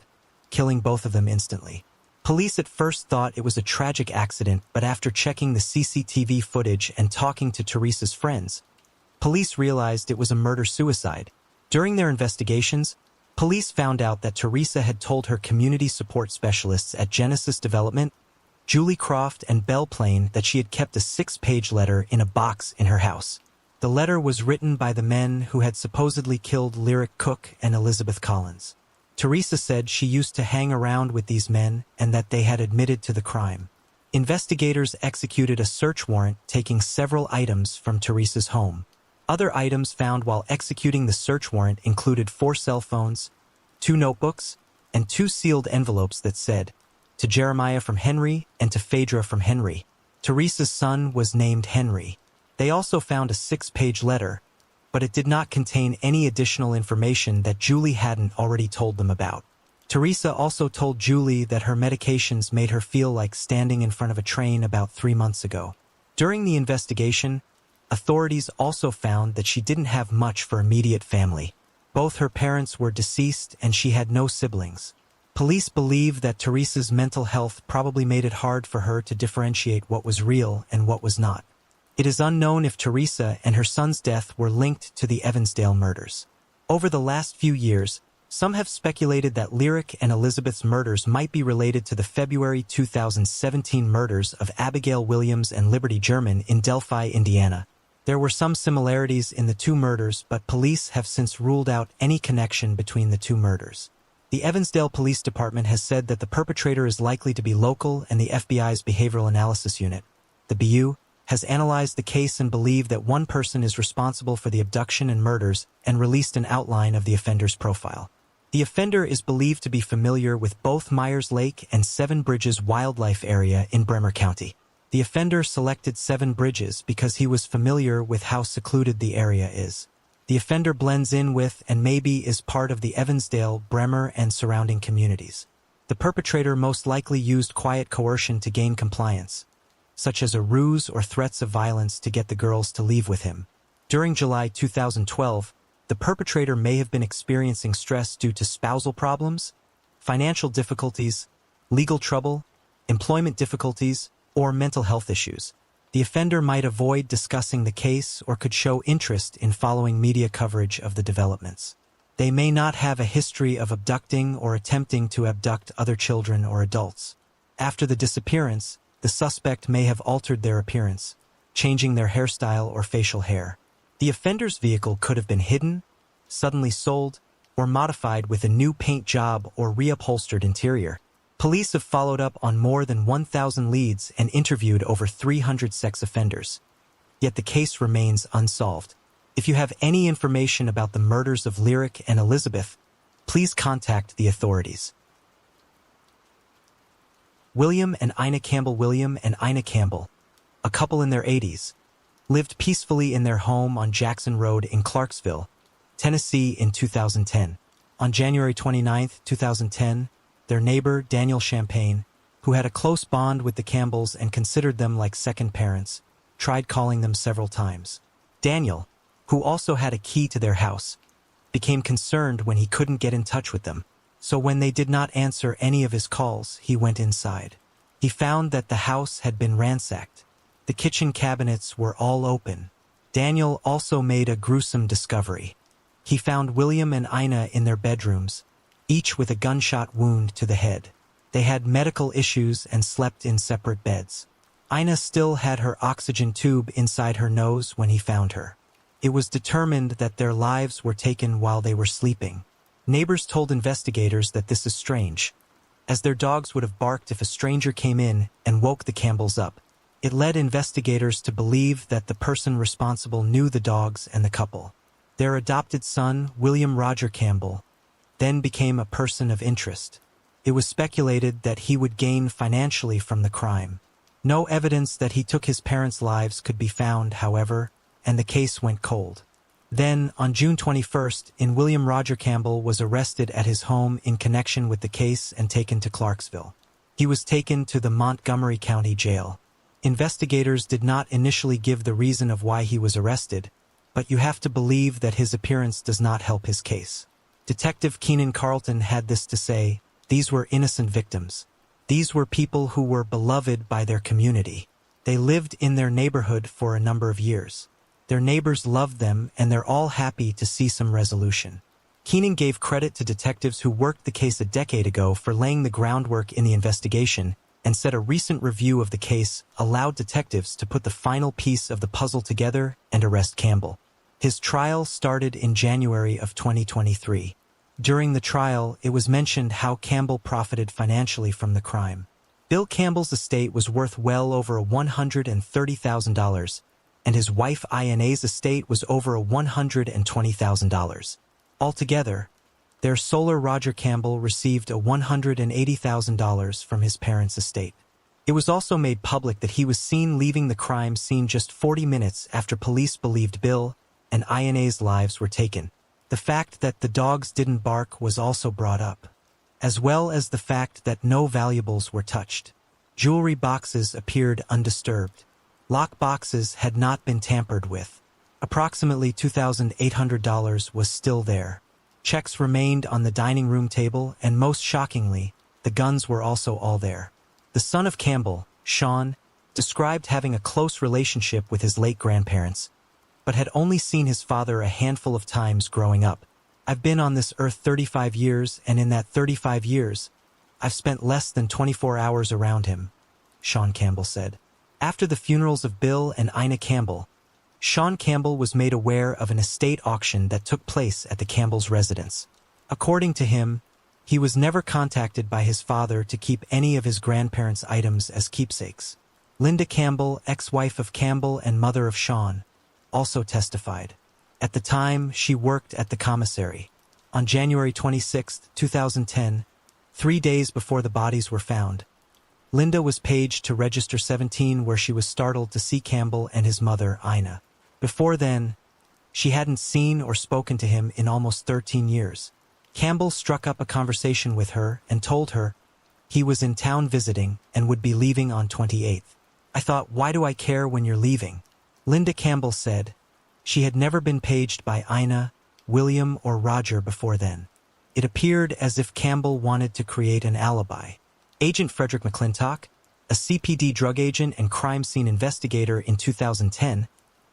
killing both of them instantly. Police at first thought it was a tragic accident, but after checking the CCTV footage and talking to Teresa's friends, police realized it was a murder-suicide. During their investigations, police found out that Teresa had told her community support specialists at Genesis Development, Julie Croft and Belle Plain, that she had kept a 6-page letter in a box in her house. The letter was written by the men who had supposedly killed Lyric Cook and Elizabeth Collins. Teresa said she used to hang around with these men and that they had admitted to the crime. Investigators executed a search warrant taking several items from Teresa's home. Other items found while executing the search warrant included 4 cell phones, 2 notebooks, and 2 sealed envelopes that said, "To Jeremiah from Henry" and "To Phaedra from Henry." Teresa's son was named Henry. They also found a 6-page letter, but it did not contain any additional information that Julie hadn't already told them about. Teresa also told Julie that her medications made her feel like standing in front of a train about 3 months ago. During the investigation, authorities also found that she didn't have much for immediate family. Both her parents were deceased and she had no siblings. Police believe that Teresa's mental health probably made it hard for her to differentiate what was real and what was not. It is unknown if Teresa and her son's death were linked to the Evansdale murders. Over the last few years, some have speculated that Lyric and Elizabeth's murders might be related to the February 2017 murders of Abigail Williams and Liberty German in Delphi, Indiana. There were some similarities in the 2 murders, but police have since ruled out any connection between the 2 murders. The Evansdale Police Department has said that the perpetrator is likely to be local, and the FBI's Behavioral Analysis Unit, the BU, has analyzed the case and believed that one person is responsible for the abduction and murders and released an outline of the offender's profile. The offender is believed to be familiar with both Myers Lake and Seven Bridges Wildlife Area in Bremer County. The offender selected Seven Bridges because he was familiar with how secluded the area is. The offender blends in with and maybe is part of the Evansdale, Bremer, and surrounding communities. The perpetrator most likely used quiet coercion to gain compliance, such as a ruse or threats of violence to get the girls to leave with him. During July 2012, the perpetrator may have been experiencing stress due to spousal problems, financial difficulties, legal trouble, employment difficulties, or mental health issues. The offender might avoid discussing the case or could show interest in following media coverage of the developments. They may not have a history of abducting or attempting to abduct other children or adults. After the disappearance, the suspect may have altered their appearance, changing their hairstyle or facial hair. The offender's vehicle could have been hidden, suddenly sold, or modified with a new paint job or reupholstered interior. Police have followed up on more than 1,000 leads and interviewed over 300 sex offenders. Yet the case remains unsolved. If you have any information about the murders of Lyric and Elizabeth, please contact the authorities. William and Ina Campbell. William and Ina Campbell, a couple in their 80s, lived peacefully in their home on Jackson Road in Clarksville, Tennessee in 2010. On January 29, 2010, their neighbor, Daniel Champagne, who had a close bond with the Campbells and considered them like second parents, tried calling them several times. Daniel, who also had a key to their house, became concerned when he couldn't get in touch with them. So when they did not answer any of his calls, he went inside. He found that the house had been ransacked. The kitchen cabinets were all open. Daniel also made a gruesome discovery. He found William and Ina in their bedrooms, each with a gunshot wound to the head. They had medical issues and slept in separate beds. Ina still had her oxygen tube inside her nose when he found her. It was determined that their lives were taken while they were sleeping. Neighbors told investigators that this is strange, as their dogs would have barked if a stranger came in and woke the Campbells up. It led investigators to believe that the person responsible knew the dogs and the couple. Their adopted son, William Roger Campbell, then became a person of interest. It was speculated that he would gain financially from the crime. No evidence that he took his parents' lives could be found, however, and the case went cold. Then, on June 21st, William Roger Campbell was arrested at his home in connection with the case and taken to Clarksville. He was taken to the Montgomery County Jail. Investigators did not initially give the reason of why he was arrested, but you have to believe that his appearance does not help his case. Detective Keenan Carlton had this to say: "These were innocent victims. These were people who were beloved by their community. They lived in their neighborhood for a number of years. Their neighbors loved them, and they're all happy to see some resolution." Keenan gave credit to detectives who worked the case a decade ago for laying the groundwork in the investigation, and said a recent review of the case allowed detectives to put the final piece of the puzzle together and arrest Campbell. His trial started in January of 2023. During the trial, it was mentioned how Campbell profited financially from the crime. Bill Campbell's estate was worth well over $130,000, and his wife Ina's estate was over $120,000. Altogether, their Solar Roger Campbell received $180,000 from his parents' estate. It was also made public that he was seen leaving the crime scene just 40 minutes after police believed Bill and Ina's lives were taken. The fact that the dogs didn't bark was also brought up, as well as the fact that no valuables were touched. Jewelry boxes appeared undisturbed. Lock boxes had not been tampered with. Approximately $2,800 was still there. Checks remained on the dining room table, and most shockingly, the guns were also all there. The son of Campbell, Sean, described having a close relationship with his late grandparents, but had only seen his father a handful of times growing up. "I've been on this earth 35 years, and in that 35 years, I've spent less than 24 hours around him," Sean Campbell said. After the funerals of Bill and Ina Campbell, Sean Campbell was made aware of an estate auction that took place at the Campbell's residence. According to him, he was never contacted by his father to keep any of his grandparents' items as keepsakes. Linda Campbell, ex-wife of Campbell and mother of Sean, also testified. At the time, she worked at the commissary. On January 26, 2010, 3 days before the bodies were found, Linda was paged to Register 17, where she was startled to see Campbell and his mother, Ina. Before then, she hadn't seen or spoken to him in almost 13 years. Campbell struck up a conversation with her and told her he was in town visiting and would be leaving on 28th. "I thought, why do I care when you're leaving?" Linda Campbell said. She had never been paged by Ina, William, or Roger before then. It appeared as if Campbell wanted to create an alibi. Agent Frederick McClintock, a CPD drug agent and crime scene investigator in 2010,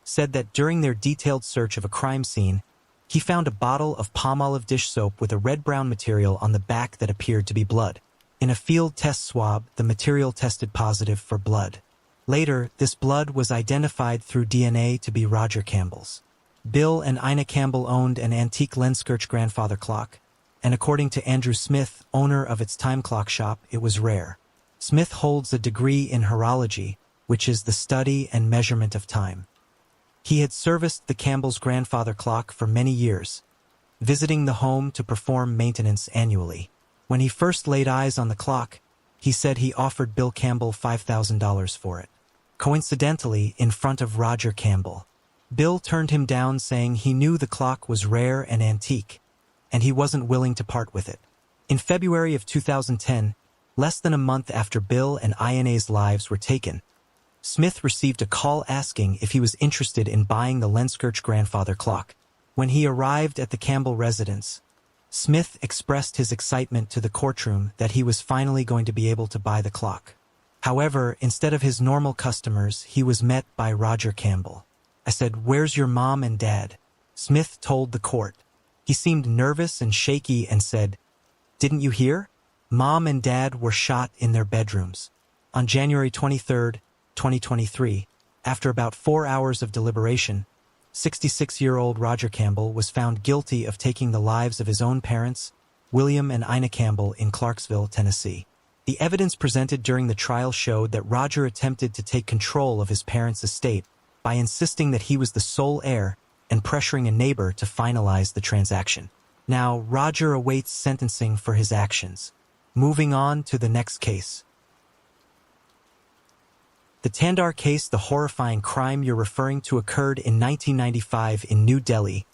said that during their detailed search of a crime scene, he found a bottle of palmolive dish soap with a red-brown material on the back that appeared to be blood. In a field test swab, the material tested positive for blood. Later, this blood was identified through DNA to be Roger Campbell's. Bill and Ina Campbell owned an antique Lenskirch grandfather clock, and according to Andrew Smith, owner of its time clock shop, it was rare. Smith holds a degree in horology, which is the study and measurement of time. He had serviced the Campbell's grandfather clock for many years, visiting the home to perform maintenance annually. When he first laid eyes on the clock, he said he offered Bill Campbell $5,000 for it. Coincidentally, in front of Roger Campbell. Bill turned him down, saying he knew the clock was rare and antique, and he wasn't willing to part with it. In February of 2010, less than a month after Bill and Ina's lives were taken, Smith received a call asking if he was interested in buying the Lenskirch grandfather clock. When he arrived at the Campbell residence, Smith expressed his excitement to the courtroom that he was finally going to be able to buy the clock. However, instead of his normal customers, he was met by Roger Campbell. "I said, 'Where's your mom and dad?' Smith told the court. He seemed nervous and shaky and said, 'Didn't you hear? Mom and dad were shot in their bedrooms.' On January 23, 2023, after about 4 hours of deliberation, 66-year-old Roger Campbell was found guilty of taking the lives of his own parents, William and Ina Campbell, in Clarksville, Tennessee. The evidence presented during the trial showed that Roger attempted to take control of his parents' estate by insisting that he was the sole heir and pressuring a neighbor to finalize the transaction. Now, Roger awaits sentencing for his actions. Moving on to the next case. The Tandar case, the horrifying crime you're referring to, occurred in 1995 in New Delhi,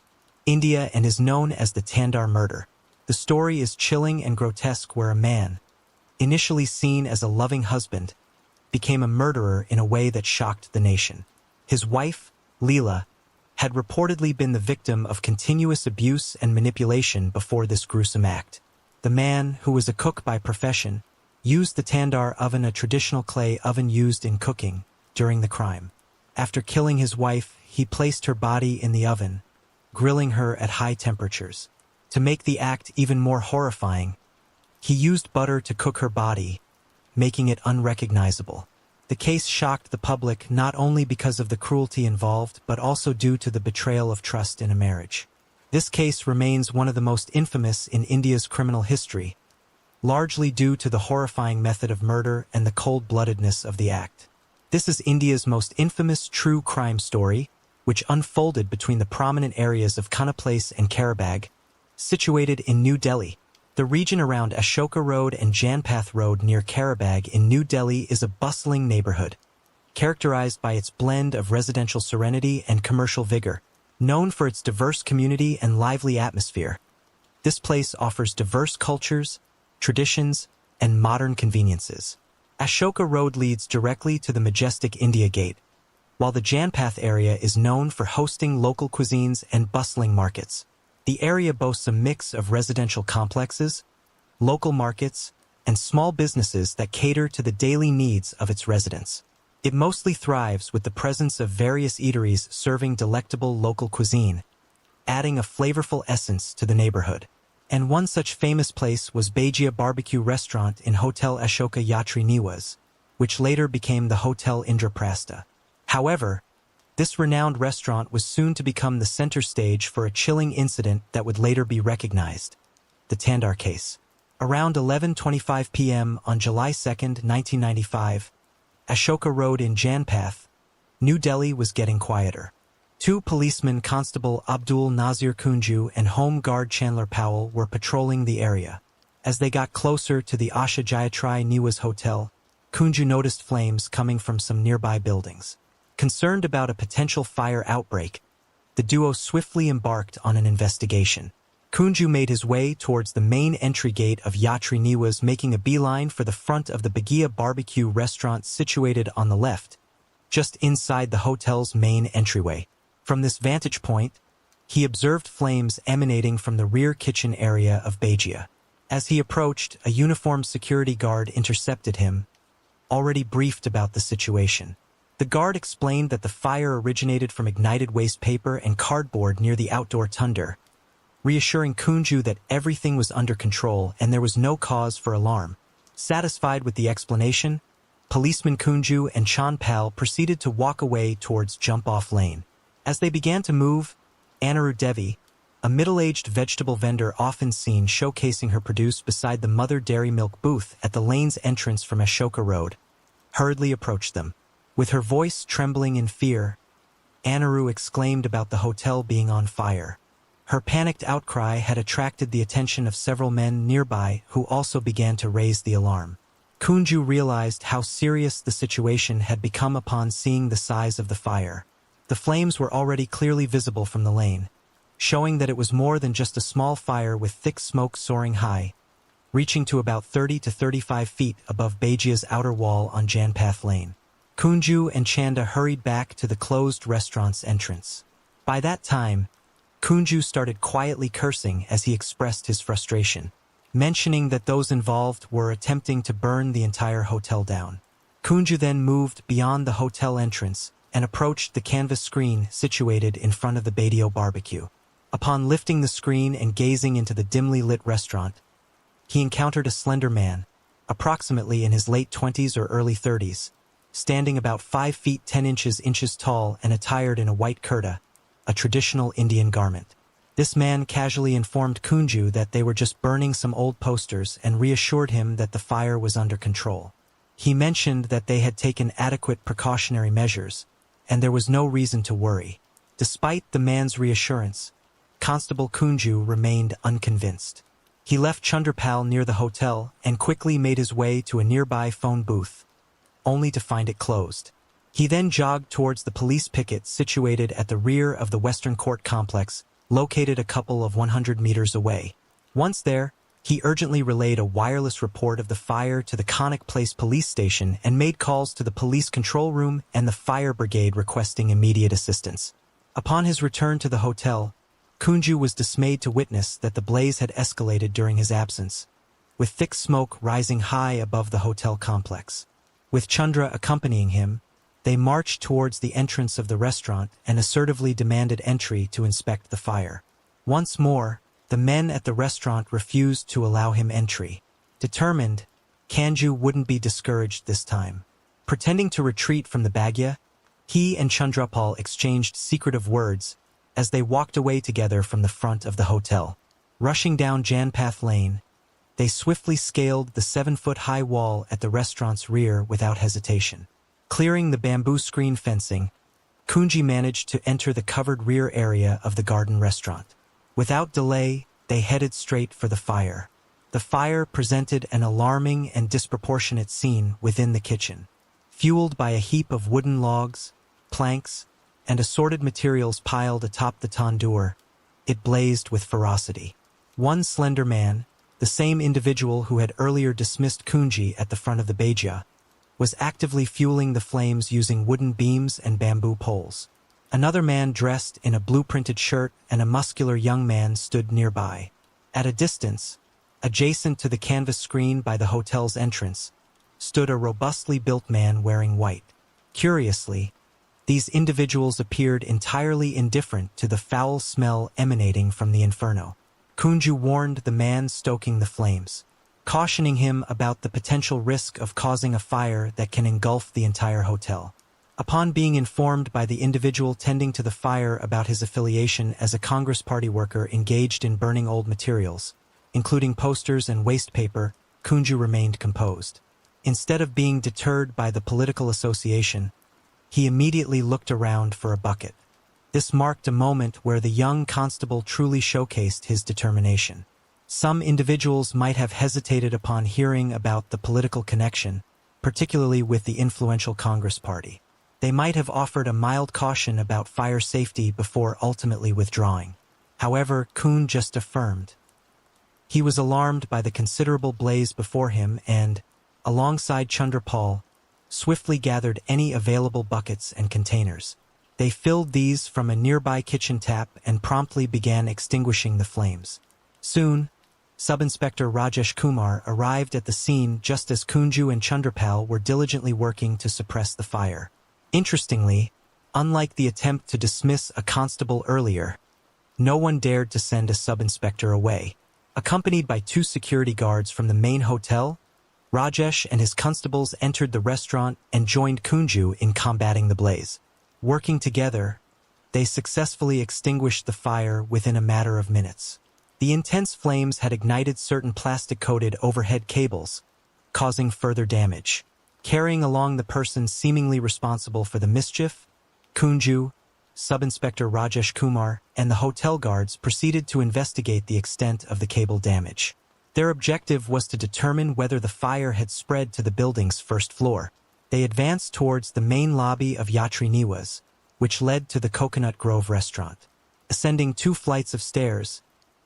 India, and is known as the Tandar murder. The story is chilling and grotesque, where a man, initially seen as a loving husband, became a murderer in a way that shocked the nation. His wife, Leela, had reportedly been the victim of continuous abuse and manipulation before this gruesome act. The man, who was a cook by profession, used the Tandar oven, a traditional clay oven used in cooking, during the crime. After killing his wife, he placed her body in the oven, grilling her at high temperatures. To make the act even more horrifying, he used butter to cook her body, making it unrecognizable. The case shocked the public not only because of the cruelty involved, but also due to the betrayal of trust in a marriage. This case remains one of the most infamous in India's criminal history, largely due to the horrifying method of murder and the cold-bloodedness of the act. This is India's most infamous true crime story, which unfolded between the prominent areas of Connaught Place and Karabag, situated in New Delhi. The region around Ashoka Road and Janpath Road near Karabag in New Delhi is a bustling neighborhood, characterized by its blend of residential serenity and commercial vigor. Known for its diverse community and lively atmosphere, this place offers diverse cultures, traditions, and modern conveniences. Ashoka Road leads directly to the majestic India Gate, while the Janpath area is known for hosting local cuisines and bustling markets. The area boasts a mix of residential complexes, local markets, and small businesses that cater to the daily needs of its residents. It mostly thrives with the presence of various eateries serving delectable local cuisine, adding a flavorful essence to the neighborhood. And one such famous place was Bajia Barbecue Restaurant in Hotel Ashoka Yatri Niwas, which later became the Hotel Indraprastha. However, this renowned restaurant was soon to become the center stage for a chilling incident that would later be recognized: the Tandar case. Around 11:25 p.m. on July 2, 1995, Ashoka Road in Janpath, New Delhi was getting quieter. Two policemen, Constable Abdul Nazir Kunju and Home Guard Chandler Powell, were patrolling the area. As they got closer to the Asha Jayatri Niwas Hotel, Kunju noticed flames coming from some nearby buildings. Concerned about a potential fire outbreak, the duo swiftly embarked on an investigation. Kunju made his way towards the main entry gate of Yatri Niwas, making a beeline for the front of the Bajia Barbecue restaurant situated on the left, just inside the hotel's main entryway. From this vantage point, he observed flames emanating from the rear kitchen area of Bajia. As he approached, a uniformed security guard intercepted him, already briefed about the situation. The guard explained that the fire originated from ignited waste paper and cardboard near the outdoor tunder, reassuring Kunju that everything was under control and there was no cause for alarm. Satisfied with the explanation, policeman Kunju and Chanpal proceeded to walk away towards Jump-Off Lane. As they began to move, Anaru Devi, a middle-aged vegetable vendor often seen showcasing her produce beside the Mother Dairy Milk booth at the lane's entrance from Ashoka Road, hurriedly approached them. With her voice trembling in fear, Anaru exclaimed about the hotel being on fire. Her panicked outcry had attracted the attention of several men nearby who also began to raise the alarm. Kunju realized how serious the situation had become upon seeing the size of the fire. The flames were already clearly visible from the lane, showing that it was more than just a small fire with thick smoke soaring high, reaching to about 30 to 35 feet above Bajia's outer wall on Janpath Lane. Kunju and Chanda hurried back to the closed restaurant's entrance. By that time, Kunju started quietly cursing as he expressed his frustration, mentioning that those involved were attempting to burn the entire hotel down. Kunju then moved beyond the hotel entrance and approached the canvas screen situated in front of the Bajia Barbecue. Upon lifting the screen and gazing into the dimly lit restaurant, he encountered a slender man, approximately in his late 20s or early 30s, standing about 5 feet 10 inches tall and attired in a white kurta, a traditional Indian garment. This man casually informed Kunju that they were just burning some old posters and reassured him that the fire was under control. He mentioned that they had taken adequate precautionary measures, and there was no reason to worry. Despite the man's reassurance, Constable Kunju remained unconvinced. He left Chandrapal near the hotel and quickly made his way to a nearby phone booth, only to find it closed. He then jogged towards the police picket situated at the rear of the Western Court complex, located a couple of 100 meters away. Once there, he urgently relayed a wireless report of the fire to the Conic Place police station and made calls to the police control room and the fire brigade requesting immediate assistance. Upon his return to the hotel, Kunju was dismayed to witness that the blaze had escalated during his absence, with thick smoke rising high above the hotel complex. With Chandra accompanying him, they marched towards the entrance of the restaurant and assertively demanded entry to inspect the fire. Once more, the men at the restaurant refused to allow him entry. Determined, Kanju wouldn't be discouraged this time. Pretending to retreat from the Bagya, he and Chandrapal exchanged secretive words as they walked away together from the front of the hotel. Rushing down Janpath Lane, they swiftly scaled the 7-foot-high wall at the restaurant's rear without hesitation. Clearing the bamboo screen fencing, Kunji managed to enter the covered rear area of the garden restaurant. Without delay, they headed straight for the fire. The fire presented an alarming and disproportionate scene within the kitchen. Fueled by a heap of wooden logs, planks, and assorted materials piled atop the tandoor, it blazed with ferocity. One slender man, the same individual who had earlier dismissed Kunji at the front of the Bajia, was actively fueling the flames using wooden beams and bamboo poles. Another man dressed in a blue-printed shirt and a muscular young man stood nearby. At a distance, adjacent to the canvas screen by the hotel's entrance, stood a robustly built man wearing white. Curiously, these individuals appeared entirely indifferent to the foul smell emanating from the inferno. Kunju warned the man stoking the flames, cautioning him about the potential risk of causing a fire that can engulf the entire hotel. Upon being informed by the individual tending to the fire about his affiliation as a Congress Party worker engaged in burning old materials, including posters and waste paper, Kunju remained composed. Instead of being deterred by the political association, he immediately looked around for a bucket. This marked a moment where the young constable truly showcased his determination. Some individuals might have hesitated upon hearing about the political connection, particularly with the influential Congress Party. They might have offered a mild caution about fire safety before ultimately withdrawing. However, Kun just affirmed. He was alarmed by the considerable blaze before him and, alongside Chandrapal, swiftly gathered any available buckets and containers. They filled these from a nearby kitchen tap and promptly began extinguishing the flames. Soon, Sub-Inspector Rajesh Kumar arrived at the scene just as Kunju and Chandrapal were diligently working to suppress the fire. Interestingly, unlike the attempt to dismiss a constable earlier, no one dared to send a sub-inspector away. Accompanied by 2 security guards from the main hotel, Rajesh and his constables entered the restaurant and joined Kunju in combating the blaze. Working together, they successfully extinguished the fire within a matter of minutes. The intense flames had ignited certain plastic-coated overhead cables, causing further damage. Carrying along the person seemingly responsible for the mischief, Kunju, Sub-Inspector Rajesh Kumar, and the hotel guards proceeded to investigate the extent of the cable damage. Their objective was to determine whether the fire had spread to the building's first floor. They advanced towards the main lobby of Yatri Niwas, which led to the Coconut Grove restaurant. Ascending 2 flights of stairs,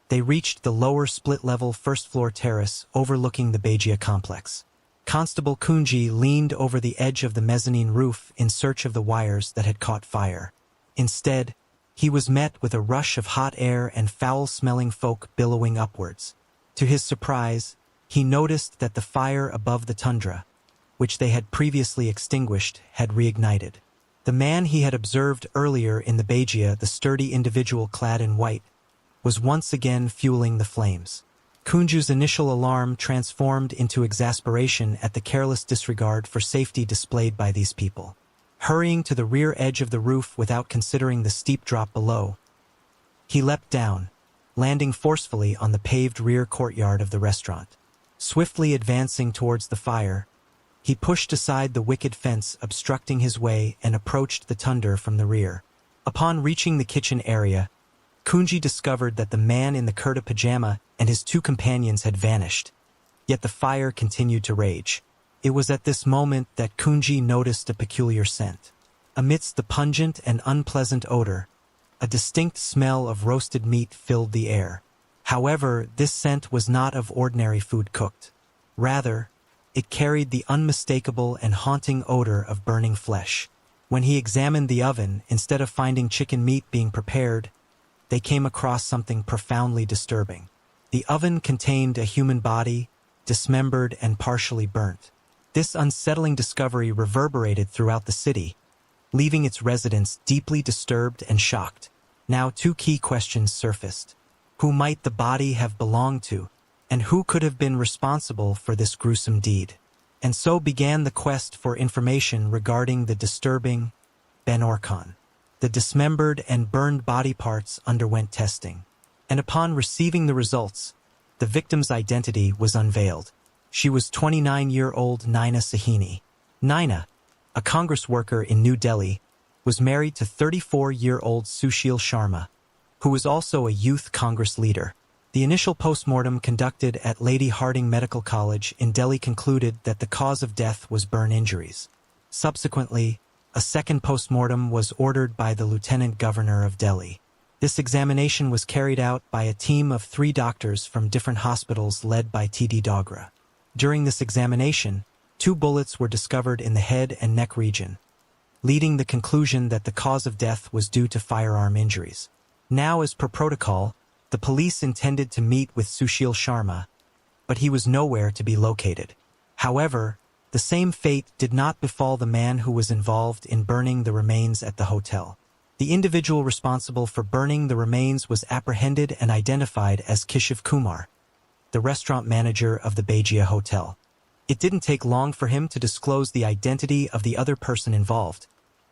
they reached the lower split-level first-floor terrace overlooking the Bajia complex. Constable Kunji leaned over the edge of the mezzanine roof in search of the wires that had caught fire. Instead, he was met with a rush of hot air and foul-smelling folk billowing upwards. To his surprise, he noticed that the fire above the tundra, which they had previously extinguished, had reignited. The man he had observed earlier in the Bajia, the sturdy individual clad in white, was once again fueling the flames. Kunju's initial alarm transformed into exasperation at the careless disregard for safety displayed by these people. Hurrying to the rear edge of the roof without considering the steep drop below, he leapt down, landing forcefully on the paved rear courtyard of the restaurant. Swiftly advancing towards the fire, he pushed aside the wicket fence obstructing his way and approached the tundra from the rear. Upon reaching the kitchen area, Kunji discovered that the man in the kurta pajama and his two companions had vanished, yet the fire continued to rage. It was at this moment that Kunji noticed a peculiar scent. Amidst the pungent and unpleasant odor, a distinct smell of roasted meat filled the air. However, this scent was not of ordinary food cooked. Rather, it carried the unmistakable and haunting odor of burning flesh. When he examined the oven, instead of finding chicken meat being prepared, they came across something profoundly disturbing. The oven contained a human body, dismembered and partially burnt. This unsettling discovery reverberated throughout the city, leaving its residents deeply disturbed and shocked. Now, two key questions surfaced. Who might the body have belonged to, and who could have been responsible for this gruesome deed? And so began the quest for information regarding the disturbing Ben Orkan. The dismembered and burned body parts underwent testing, and upon receiving the results, the victim's identity was unveiled. She was 29-year-old Naina Sahini. Naina, a Congress worker in New Delhi, was married to 34-year-old Sushil Sharma, who was also a youth Congress leader. The initial postmortem conducted at Lady Hardinge Medical College in Delhi concluded that the cause of death was burn injuries. Subsequently, a second postmortem was ordered by the Lieutenant Governor of Delhi. This examination was carried out by a team of 3 doctors from different hospitals led by T.D. Dogra. During this examination, 2 bullets were discovered in the head and neck region, leading the conclusion that the cause of death was due to firearm injuries. Now, as per protocol, the police intended to meet with Sushil Sharma, but he was nowhere to be located. However, the same fate did not befall the man who was involved in burning the remains at the hotel. The individual responsible for burning the remains was apprehended and identified as Keshav Kumar, the restaurant manager of the Bajia Hotel. It didn't take long for him to disclose the identity of the other person involved,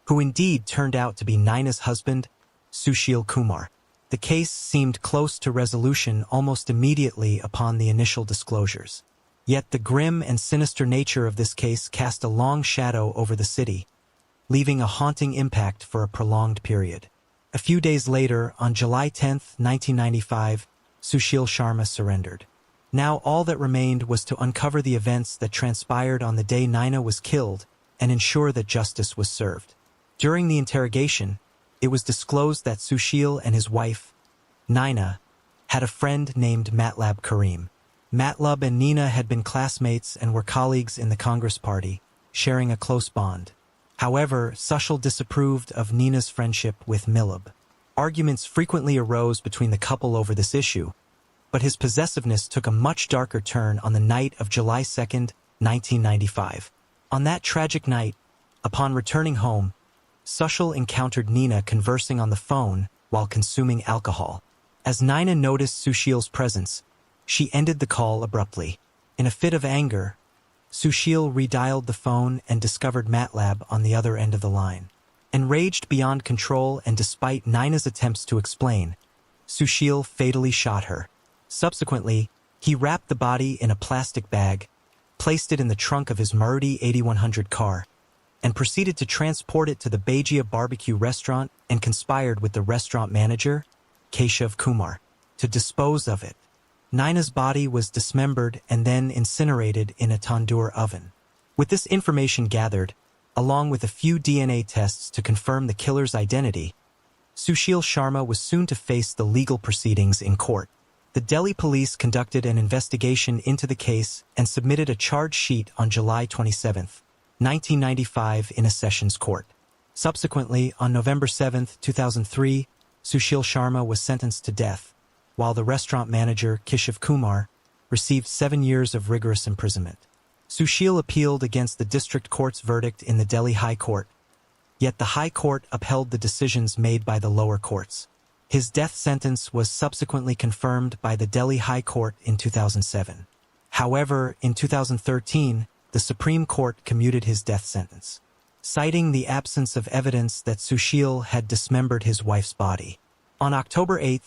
who indeed turned out to be Naina's husband, Sushil Kumar. The case seemed close to resolution almost immediately upon the initial disclosures. Yet the grim and sinister nature of this case cast a long shadow over the city, leaving a haunting impact for a prolonged period. A few days later, on July 10, 1995, Sushil Sharma surrendered. Now all that remained was to uncover the events that transpired on the day Naina was killed and ensure that justice was served. During the interrogation, it was disclosed that Sushil and his wife, Naina, had a friend named Matlab Karim. Matlab and Nina had been classmates and were colleagues in the Congress Party, sharing a close bond. However, Sushil disapproved of Nina's friendship with Milab. Arguments frequently arose between the couple over this issue, but his possessiveness took a much darker turn on the night of July 2, 1995. On that tragic night, upon returning home, Sushil encountered Nina conversing on the phone while consuming alcohol. As Nina noticed Sushil's presence, she ended the call abruptly. In a fit of anger, Sushil redialed the phone and discovered Matlab on the other end of the line. Enraged beyond control and despite Nina's attempts to explain, Sushil fatally shot her. Subsequently, he wrapped the body in a plastic bag, placed it in the trunk of his Maruti 8100 car, and proceeded to transport it to the Bajia barbecue restaurant and conspired with the restaurant manager, Keshav Kumar, to dispose of it. Naina's body was dismembered and then incinerated in a tandoor oven. With this information gathered, along with a few DNA tests to confirm the killer's identity, Sushil Sharma was soon to face the legal proceedings in court. The Delhi police conducted an investigation into the case and submitted a charge sheet on July 27, 1995 in a sessions court. Subsequently, on November 7, 2003, Sushil Sharma was sentenced to death, while the restaurant manager, Keshav Kumar, received 7 years of rigorous imprisonment. Sushil appealed against the district court's verdict in the Delhi High Court, yet the High Court upheld the decisions made by the lower courts. His death sentence was subsequently confirmed by the Delhi High Court in 2007. However, in 2013, the Supreme Court commuted his death sentence. citing the absence of evidence that Sushil had dismembered his wife's body. On October 8,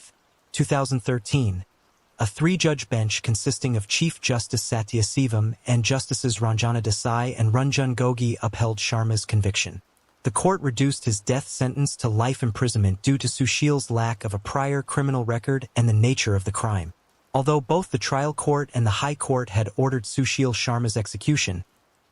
2013, a three-judge bench consisting of Chief Justice Satya Sivam and Justices Ranjana Desai and Ranjan Gogoi upheld Sharma's conviction. The court reduced his death sentence to life imprisonment due to Sushil's lack of a prior criminal record and the nature of the crime. Although both the trial court and the High Court had ordered Sushil Sharma's execution,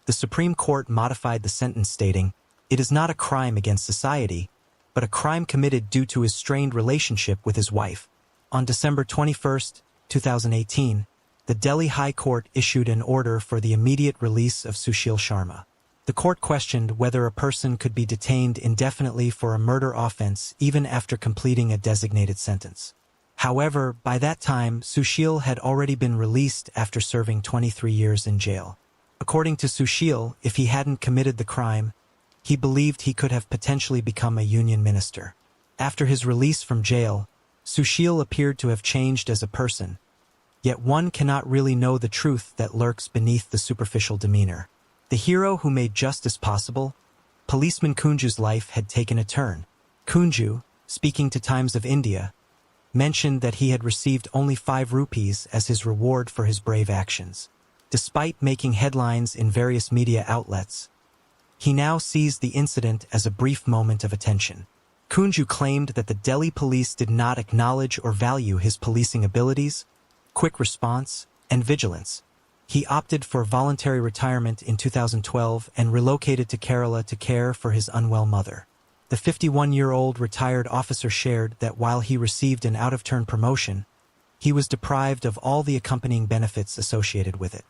the Supreme Court modified the sentence stating, "It is not a crime against society, but a crime committed due to his strained relationship with his wife." On December 21, 2018, the Delhi High Court issued an order for the immediate release of Sushil Sharma. The court questioned whether a person could be detained indefinitely for a murder offense even after completing a designated sentence. However, by that time, Sushil had already been released after serving 23 years in jail. According to Sushil, if he hadn't committed the crime, he believed he could have potentially become a union minister. After his release from jail, Sushil appeared to have changed as a person, yet one cannot really know the truth that lurks beneath the superficial demeanor. The hero who made justice possible, policeman Kunju's life had taken a turn. Kunju, speaking to Times of India, mentioned that he had received only 5 rupees as his reward for his brave actions. Despite making headlines in various media outlets, he now sees the incident as a brief moment of attention. Kunju claimed that the Delhi police did not acknowledge or value his policing abilities, quick response, and vigilance. He opted for voluntary retirement in 2012 and relocated to Kerala to care for his unwell mother. The 51-year-old retired officer shared that while he received an out-of-turn promotion, he was deprived of all the accompanying benefits associated with it.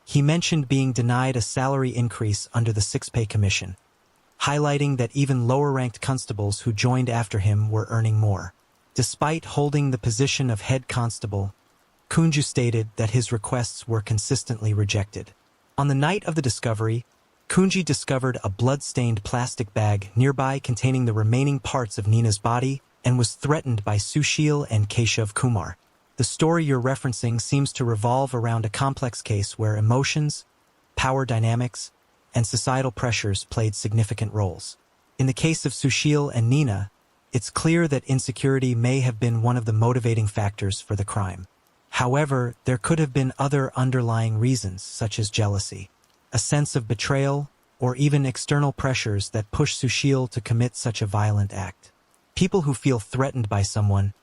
He mentioned being denied a salary increase under the 6 Pay Commission, highlighting that even lower-ranked constables who joined after him were earning more. Despite holding the position of head constable, Kunju stated that his requests were consistently rejected. On the night of the discovery, Kunji discovered a blood-stained plastic bag nearby containing the remaining parts of Nina's body and was threatened by Sushil and Keshav Kumar. The story you're referencing seems to revolve around a complex case where emotions, power dynamics, and societal pressures played significant roles. In the case of Sushil and Nina, it's clear that insecurity may have been one of the motivating factors for the crime. However, there could have been other underlying reasons, such as jealousy, a sense of betrayal, or even external pressures that push Sushil to commit such a violent act. People who feel threatened by someone,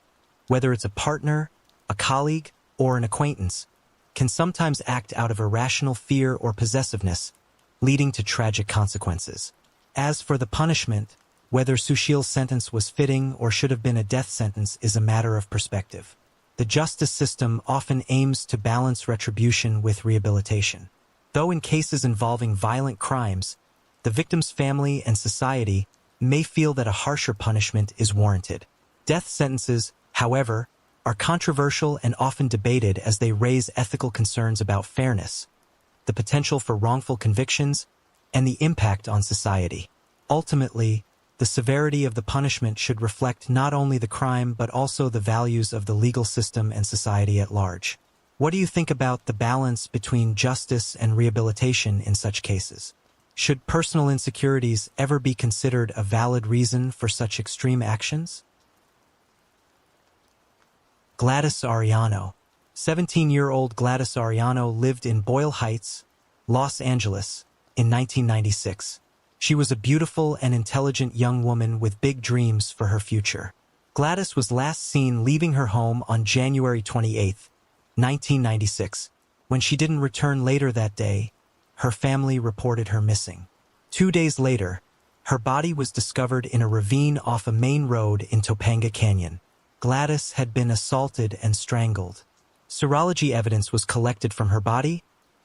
whether it's a partner, a colleague, or an acquaintance, can sometimes act out of irrational fear or possessiveness, leading to tragic consequences. As for the punishment, whether Sushil's sentence was fitting or should have been a death sentence is a matter of perspective. The justice system often aims to balance retribution with rehabilitation. Though in cases involving violent crimes, the victim's family and society may feel that a harsher punishment is warranted. Death sentences, however, are controversial and often debated as they raise ethical concerns about fairness, the potential for wrongful convictions, and the impact on society. Ultimately, the severity of the punishment should reflect not only the crime but also the values of the legal system and society at large. What do you think about the balance between justice and rehabilitation in such cases? Should personal insecurities ever be considered a valid reason for such extreme actions? Gladys Ariano. 17-year-old Gladys Ariano lived in Boyle Heights, Los Angeles, in 1996. She was a beautiful and intelligent young woman with big dreams for her future. Gladys was last seen leaving her home on January 28, 1996. When she didn't return later that day, her family reported her missing. 2 days later, her body was discovered in a ravine off a main road in Topanga Canyon. Gladys had been assaulted and strangled. Serology evidence was collected from her body,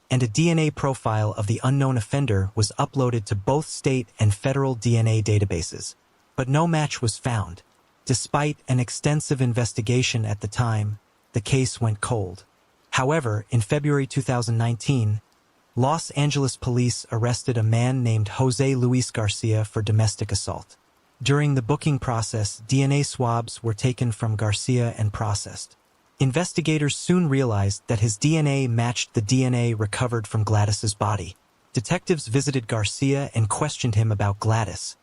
and a DNA profile of the unknown offender was uploaded to both state and federal DNA databases. But no match was found. Despite an extensive investigation at the time, the case went cold. However, in February 2019, Los Angeles police arrested a man named Jose Luis Garcia for domestic assault. During the booking process, DNA swabs were taken from Garcia and processed. Investigators soon realized that his DNA matched the DNA recovered from Gladys's body. Detectives visited Garcia and questioned him about Gladys,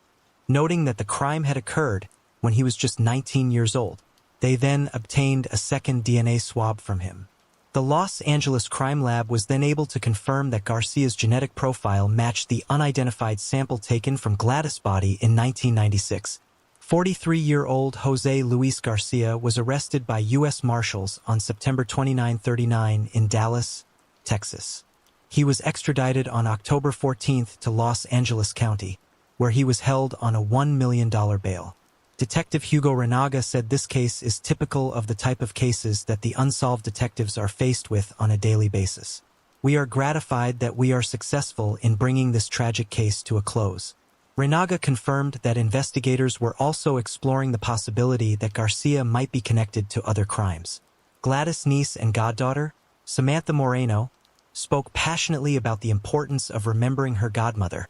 noting that the crime had occurred when he was just 19 years old. They then obtained a second DNA swab from him. The Los Angeles crime lab was then able to confirm that Garcia's genetic profile matched the unidentified sample taken from Gladys' body in 1996. 43-year-old Jose Luis Garcia was arrested by U.S. Marshals on September 29, 39 in Dallas, Texas. He was extradited on October 14 to Los Angeles County, where he was held on a $1 million bail. Detective Hugo Renaga said this case is typical of the type of cases that the unsolved detectives are faced with on a daily basis. We are gratified that we are successful in bringing this tragic case to a close. Renaga confirmed that investigators were also exploring the possibility that Garcia might be connected to other crimes. Gladys' niece and goddaughter, Samantha Moreno, spoke passionately about the importance of remembering her godmother,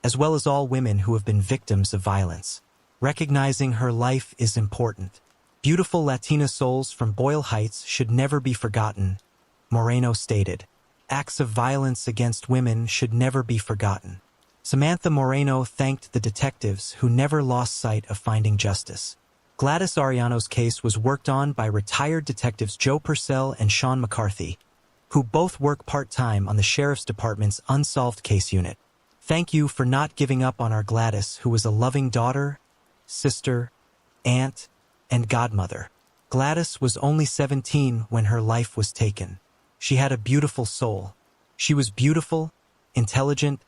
as well as all women who have been victims of violence. Recognizing her life is important. Beautiful Latina souls from Boyle Heights should never be forgotten, Moreno stated. Acts of violence against women should never be forgotten. Samantha Moreno thanked the detectives who never lost sight of finding justice. Gladys Arellano's case was worked on by retired detectives Joe Purcell and Sean McCarthy, who both work part-time on the Sheriff's Department's Unsolved Case Unit. Thank you for not giving up on our Gladys, who was a loving daughter, sister, aunt, and godmother. Gladys was only 17 when her life was taken. She had a beautiful soul. She was beautiful, intelligent,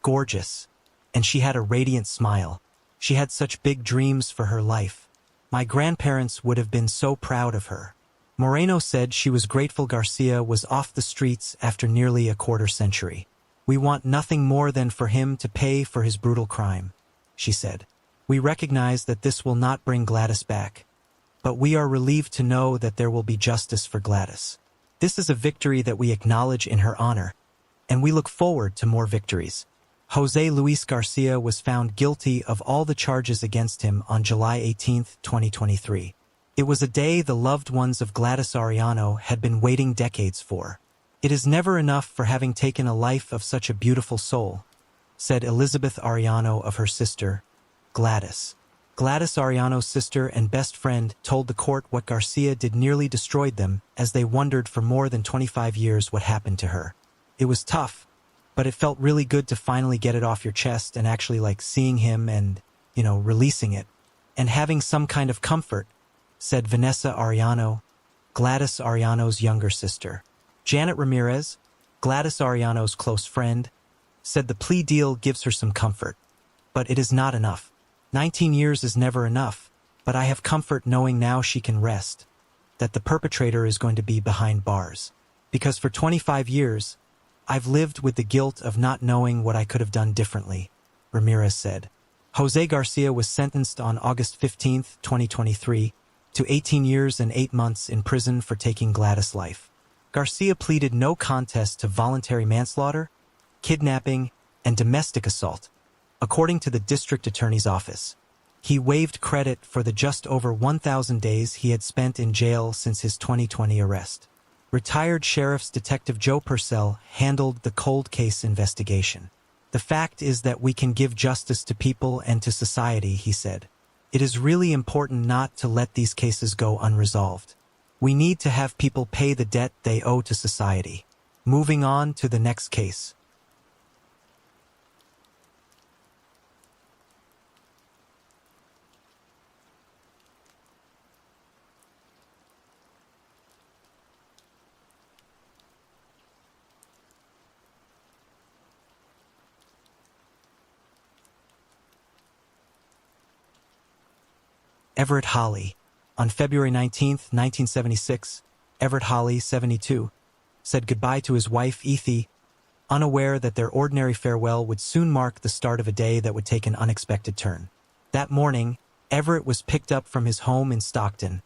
gorgeous, and she had a radiant smile. She had such big dreams for her life. My grandparents would have been so proud of her. Moreno said she was grateful Garcia was off the streets after nearly a quarter century. We want nothing more than for him to pay for his brutal crime, she said. We recognize that this will not bring Gladys back, but we are relieved to know that there will be justice for Gladys. This is a victory that we acknowledge in her honor, and we look forward to more victories. Jose Luis Garcia was found guilty of all the charges against him on July 18, 2023. It was a day the loved ones of Gladys Arellano had been waiting decades for. It is never enough for having taken a life of such a beautiful soul, said Elizabeth Arellano of her sister, Gladys. Gladys Arellano's sister and best friend told the court what Garcia did nearly destroyed them as they wondered for more than 25 years what happened to her. It was tough, but it felt really good to finally get it off your chest and actually like seeing him and, releasing it. And having some kind of comfort, said Vanessa Arellano, Gladys Arellano's younger sister. Janet Ramirez, Gladys Arellano's close friend, said the plea deal gives her some comfort. But it is not enough. 19 years is never enough, but I have comfort knowing now she can rest, that the perpetrator is going to be behind bars. Because for 25 years, I've lived with the guilt of not knowing what I could have done differently, Ramirez said. Jose Garcia was sentenced on August 15, 2023, to 18 years and 8 months in prison for taking Gladys' life. Garcia pleaded no contest to voluntary manslaughter, kidnapping, and domestic assault, according to the district attorney's office. He waived credit for the just over 1,000 days he had spent in jail since his 2020 arrest. Retired Sheriff's Detective Joe Purcell handled the cold case investigation. The fact is that we can give justice to people and to society, he said. It is really important not to let these cases go unresolved. We need to have people pay the debt they owe to society. Moving on to the next case. Everett Holly. On February 19, 1976, Everett Holly, 72, said goodbye to his wife, Ethy, unaware that their ordinary farewell would soon mark the start of a day that would take an unexpected turn. That morning, Everett was picked up from his home in Stockton,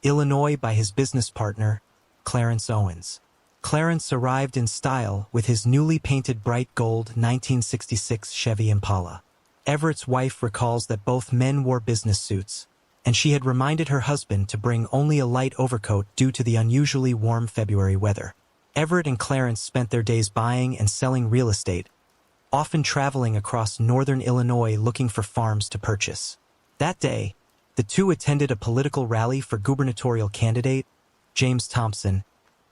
Illinois by his business partner, Clarence Owens. Clarence arrived in style with his newly painted bright gold 1966 Chevy Impala. Everett's wife recalls that both men wore business suits, and she had reminded her husband to bring only a light overcoat due to the unusually warm February weather. Everett and Clarence spent their days buying and selling real estate, often traveling across northern Illinois looking for farms to purchase. That day, the two attended a political rally for gubernatorial candidate, James Thompson,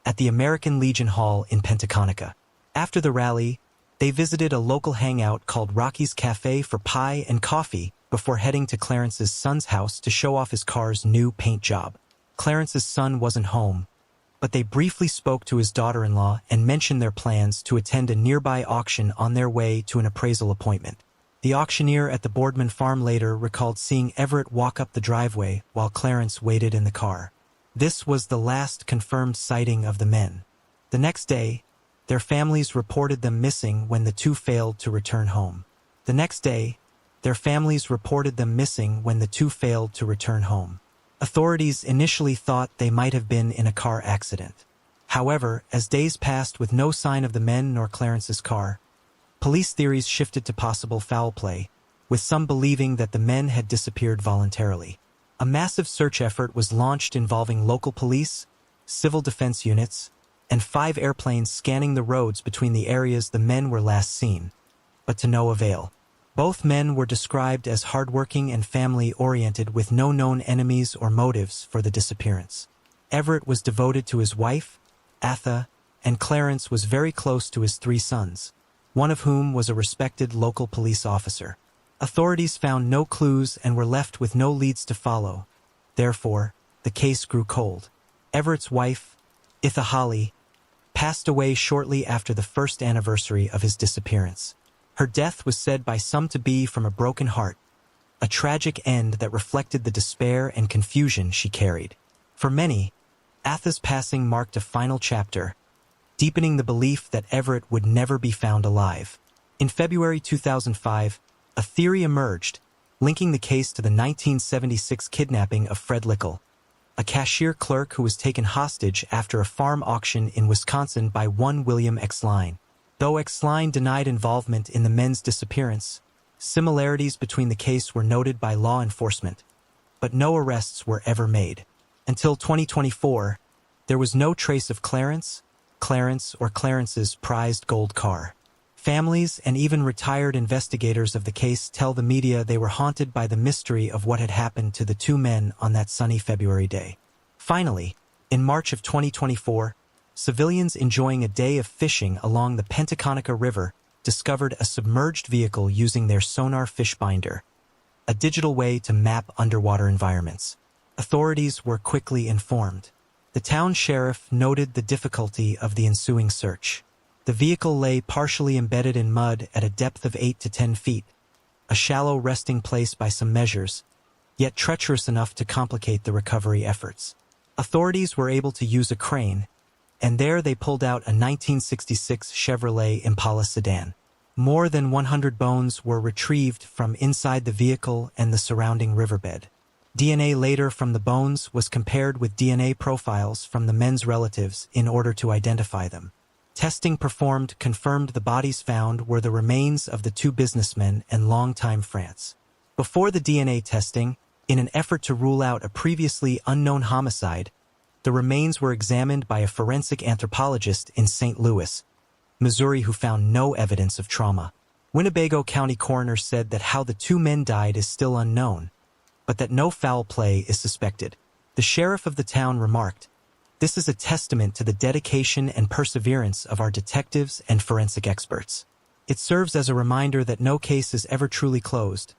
at the American Legion Hall in Pentaconica. After the rally, they visited a local hangout called Rocky's Cafe for pie and coffee before heading to Clarence's son's house to show off his car's new paint job. Clarence's son wasn't home, but they briefly spoke to his daughter-in-law and mentioned their plans to attend a nearby auction on their way to an appraisal appointment. The auctioneer at the Boardman farm later recalled seeing Everett walk up the driveway while Clarence waited in the car. This was the last confirmed sighting of the men. The next day, their families reported them missing when the two failed to return home. Authorities initially thought they might have been in a car accident. However, as days passed with no sign of the men nor Clarence's car, police theories shifted to possible foul play, with some believing that the men had disappeared voluntarily. A massive search effort was launched involving local police, civil defense units, and 5 airplanes scanning the roads between the areas the men were last seen, but to no avail. Both men were described as hardworking and family-oriented with no known enemies or motives for the disappearance. Everett was devoted to his wife, Atha, and Clarence was very close to his 3 sons, one of whom was a respected local police officer. Authorities found no clues and were left with no leads to follow. Therefore, the case grew cold. Everett's wife, Itha Holly, passed away shortly after the first anniversary of his disappearance. Her death was said by some to be from a broken heart, a tragic end that reflected the despair and confusion she carried. For many, Atha's passing marked a final chapter, deepening the belief that Everett would never be found alive. In February 2005, a theory emerged, linking the case to the 1976 kidnapping of Fred Lickle, a cashier clerk who was taken hostage after a farm auction in Wisconsin by one William Exline. Though Exline denied involvement in the men's disappearance, similarities between the case were noted by law enforcement, but no arrests were ever made. Until 2024, there was no trace of Clarence, or Clarence's prized gold car. Families and even retired investigators of the case tell the media they were haunted by the mystery of what had happened to the 2 men on that sunny February day. Finally, in March of 2024, civilians enjoying a day of fishing along the Pentaconica River discovered a submerged vehicle using their sonar fish binder, a digital way to map underwater environments. Authorities were quickly informed. The town sheriff noted the difficulty of the ensuing search. The vehicle lay partially embedded in mud at a depth of 8 to 10 feet, a shallow resting place by some measures, yet treacherous enough to complicate the recovery efforts. Authorities were able to use a crane, and there they pulled out a 1966 Chevrolet Impala sedan. More than 100 bones were retrieved from inside the vehicle and the surrounding riverbed. DNA later from the bones was compared with DNA profiles from the men's relatives in order to identify them. Testing performed confirmed the bodies found were the remains of the 2 businessmen and longtime friends. Before the DNA testing, in an effort to rule out a previously unknown homicide, the remains were examined by a forensic anthropologist in St. Louis, Missouri, who found no evidence of trauma. Winnebago County coroner said that how the 2 men died is still unknown, but that no foul play is suspected. The sheriff of the town remarked, "This is a testament to the dedication and perseverance of our detectives and forensic experts. It serves as a reminder that no case is ever truly closed.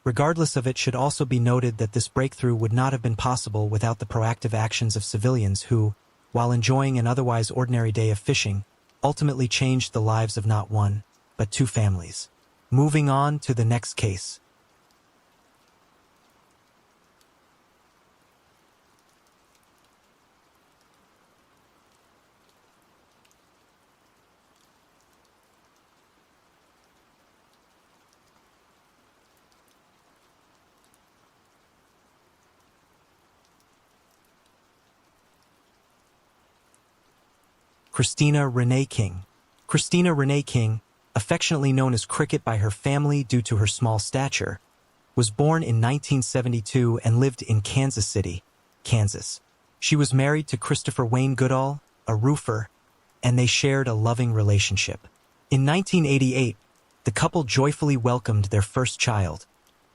Regardless of it, should also be noted that this breakthrough would not have been possible without the proactive actions of civilians who, while enjoying an otherwise ordinary day of fishing, ultimately changed the lives of not 1, but 2 families." Moving on to the next case. Christina Renee King. Christina Renee King, affectionately known as Cricket by her family due to her small stature, was born in 1972 and lived in Kansas City, Kansas. She was married to Christopher Wayne Goodall, a roofer, and they shared a loving relationship. In 1988, the couple joyfully welcomed their first child,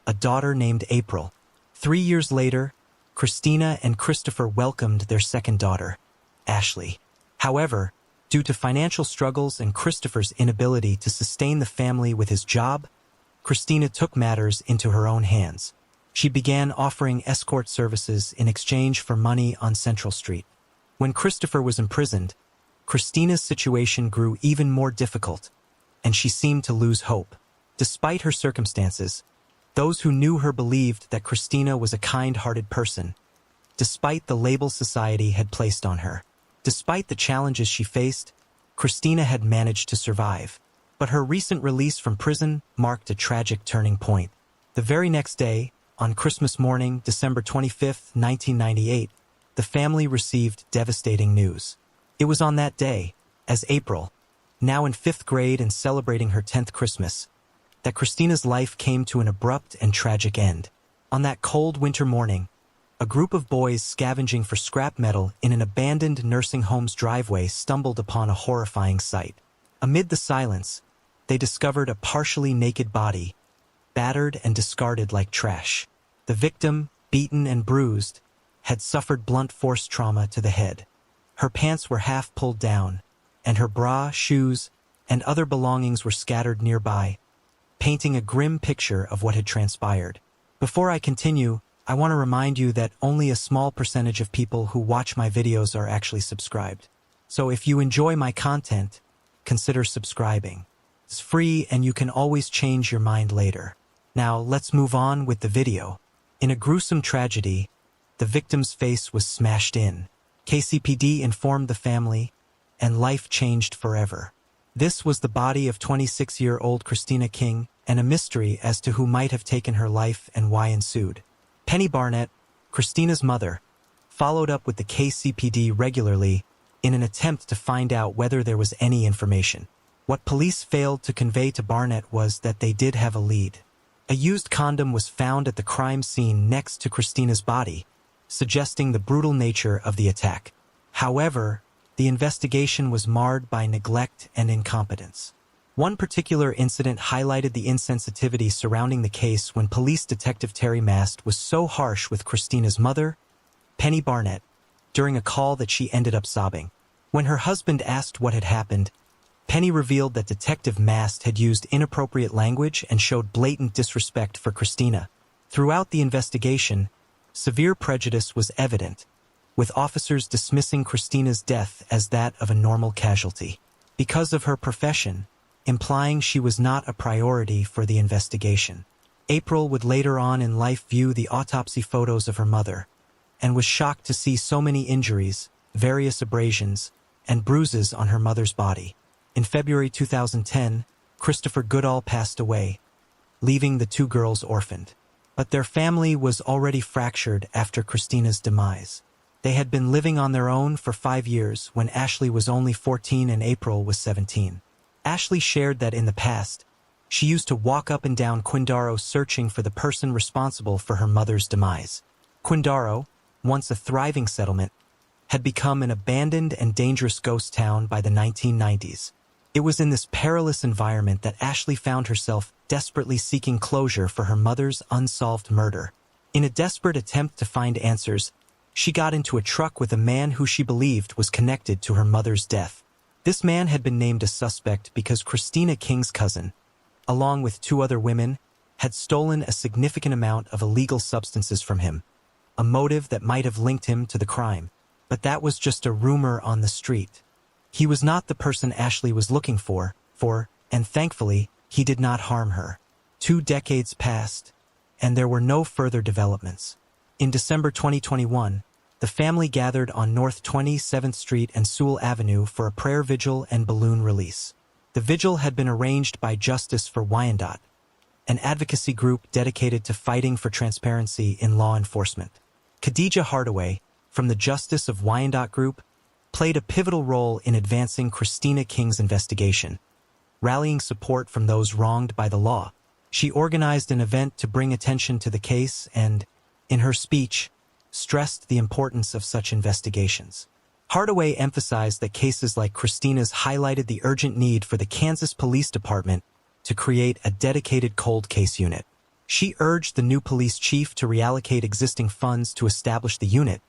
a daughter named April. 3 years later, Christina and Christopher welcomed their second daughter, Ashley. However, due to financial struggles and Christopher's inability to sustain the family with his job, Christina took matters into her own hands. She began offering escort services in exchange for money on Central Street. When Christopher was imprisoned, Christina's situation grew even more difficult, and she seemed to lose hope. Despite her circumstances, those who knew her believed that Christina was a kind-hearted person, despite the label society had placed on her. Despite the challenges she faced, Christina had managed to survive. But her recent release from prison marked a tragic turning point. The very next day, on Christmas morning, December 25, 1998, the family received devastating news. It was on that day, as April, now in 5th grade and celebrating her 10th Christmas, that Christina's life came to an abrupt and tragic end. On that cold winter morning, a group of boys scavenging for scrap metal in an abandoned nursing home's driveway stumbled upon a horrifying sight. Amid the silence, they discovered a partially naked body, battered and discarded like trash. The victim, beaten and bruised, had suffered blunt force trauma to the head. Her pants were half pulled down, and her bra, shoes, and other belongings were scattered nearby, painting a grim picture of what had transpired. Before I continue, I want to remind you that only a small percentage of people who watch my videos are actually subscribed. So if you enjoy my content, consider subscribing. It's free and you can always change your mind later. Now let's move on with the video. In a gruesome tragedy, the victim's face was smashed in. KCPD informed the family, and life changed forever. This was the body of 26-year-old Christina King, and a mystery as to who might have taken her life and why ensued. Penny Barnett, Christina's mother, followed up with the KCPD regularly in an attempt to find out whether there was any information. What police failed to convey to Barnett was that they did have a lead. A used condom was found at the crime scene next to Christina's body, suggesting the brutal nature of the attack. However, the investigation was marred by neglect and incompetence. One particular incident highlighted the insensitivity surrounding the case when Police Detective Terry Mast was so harsh with Christina's mother, Penny Barnett, during a call that she ended up sobbing. When her husband asked what had happened, Penny revealed that Detective Mast had used inappropriate language and showed blatant disrespect for Christina. Throughout the investigation, severe prejudice was evident, with officers dismissing Christina's death as that of a normal casualty, because of her profession, implying she was not a priority for the investigation. April would later on in life view the autopsy photos of her mother, and was shocked to see so many injuries, various abrasions, and bruises on her mother's body. In February 2010, Christopher Goodall passed away, leaving the two girls orphaned. But their family was already fractured after Christina's demise. They had been living on their own for 5 years when Ashley was only 14 and April was 17. Ashley shared that in the past, she used to walk up and down Quindaro searching for the person responsible for her mother's demise. Quindaro, once a thriving settlement, had become an abandoned and dangerous ghost town by the 1990s. It was in this perilous environment that Ashley found herself desperately seeking closure for her mother's unsolved murder. In a desperate attempt to find answers, she got into a truck with a man who she believed was connected to her mother's death. This man had been named a suspect because Christina King's cousin, along with 2 other women, had stolen a significant amount of illegal substances from him, a motive that might have linked him to the crime. But that was just a rumor on the street. He was not the person Ashley was looking for, and thankfully, he did not harm her. 2 decades passed, and there were no further developments. In December 2021, the family gathered on North 27th Street and Sewell Avenue for a prayer vigil and balloon release. The vigil had been arranged by Justice for Wyandotte, an advocacy group dedicated to fighting for transparency in law enforcement. Khadija Hardaway, from the Justice of Wyandotte group, played a pivotal role in advancing Christina King's investigation, rallying support from those wronged by the law. She organized an event to bring attention to the case and, in her speech, stressed the importance of such investigations. Hardaway emphasized that cases like Christina's highlighted the urgent need for the Kansas Police Department to create a dedicated cold case unit. She urged the new police chief to reallocate existing funds to establish the unit,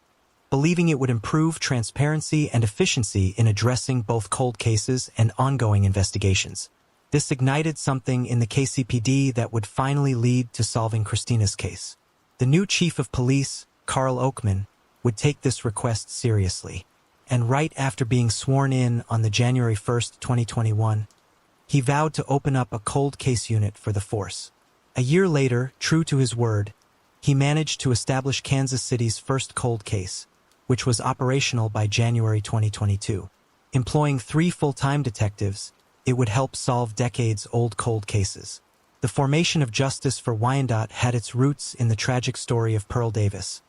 believing it would improve transparency and efficiency in addressing both cold cases and ongoing investigations. This ignited something in the KCPD that would finally lead to solving Christina's case. The new chief of police, Carl Oakman, would take this request seriously. And right after being sworn in on the January 1st, 2021, he vowed to open up a cold case unit for the force. A year later, true to his word, he managed to establish Kansas City's first cold case, which was operational by January 2022. Employing 3 full-time detectives, it would help solve decades-old cold cases. The formation of Justice for Wyandotte had its roots in the tragic story of Pearl Davis,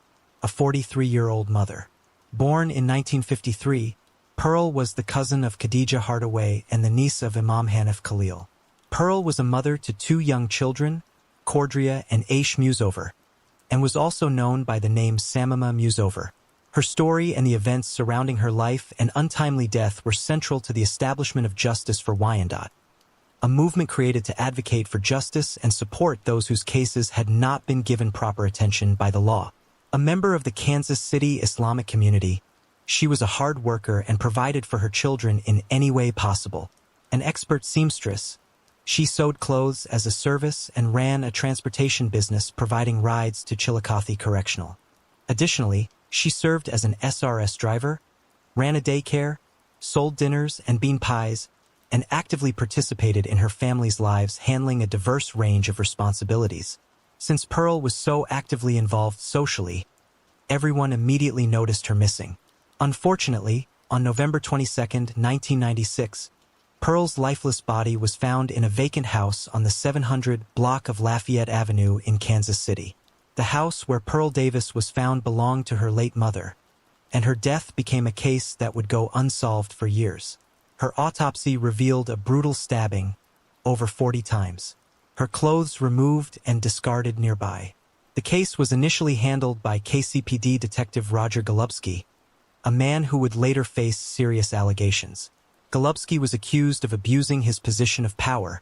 a 43-year-old mother. Born in 1953, Pearl was the cousin of Khadija Hardaway and the niece of Imam Hanif Khalil. Pearl was a mother to 2 young children, Cordria and Aish Musover, and was also known by the name Samima Musover. Her story and the events surrounding her life and untimely death were central to the establishment of Justice for Wyandotte, a movement created to advocate for justice and support those whose cases had not been given proper attention by the law. A member of the Kansas City Islamic community, she was a hard worker and provided for her children in any way possible. An expert seamstress, she sewed clothes as a service and ran a transportation business providing rides to Chillicothe Correctional. Additionally, she served as an SRS driver, ran a daycare, sold dinners and bean pies, and actively participated in her family's lives, handling a diverse range of responsibilities. Since Pearl was so actively involved socially, everyone immediately noticed her missing. Unfortunately, on November 22, 1996, Pearl's lifeless body was found in a vacant house on the 700 block of Lafayette Avenue in Kansas City. The house where Pearl Davis was found belonged to her late mother, and her death became a case that would go unsolved for years. Her autopsy revealed a brutal stabbing over 40 times. Her clothes removed and discarded nearby. The case was initially handled by KCPD Detective Roger Golubski, a man who would later face serious allegations. Golubski was accused of abusing his position of power,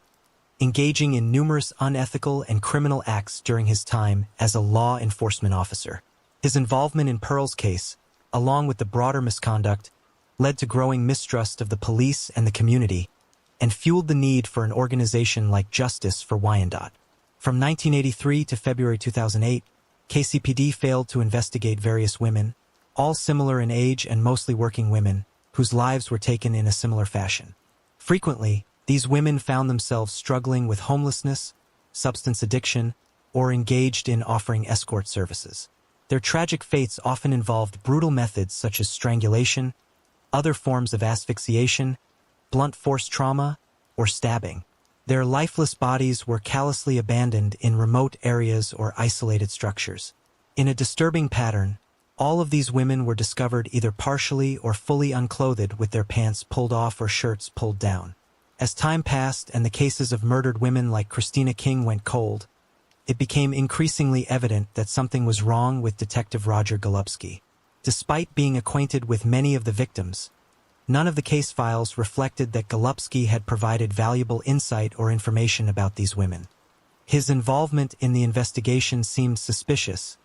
engaging in numerous unethical and criminal acts during his time as a law enforcement officer. His involvement in Pearl's case, along with the broader misconduct, led to growing mistrust of the police and the community, and fueled the need for an organization like Justice for Wyandotte. From 1983 to February 2008, KCPD failed to investigate various women, all similar in age and mostly working women, whose lives were taken in a similar fashion. Frequently, these women found themselves struggling with homelessness, substance addiction, or engaged in offering escort services. Their tragic fates often involved brutal methods such as strangulation, other forms of asphyxiation, blunt force trauma, or stabbing. Their lifeless bodies were callously abandoned in remote areas or isolated structures. In a disturbing pattern, all of these women were discovered either partially or fully unclothed with their pants pulled off or shirts pulled down. As time passed and the cases of murdered women like Christina King went cold, it became increasingly evident that something was wrong with Detective Roger Golubski. Despite being acquainted with many of the victims, none of the case files reflected that Golubski had provided valuable insight or information about these women. His involvement in the investigation seemed suspicious,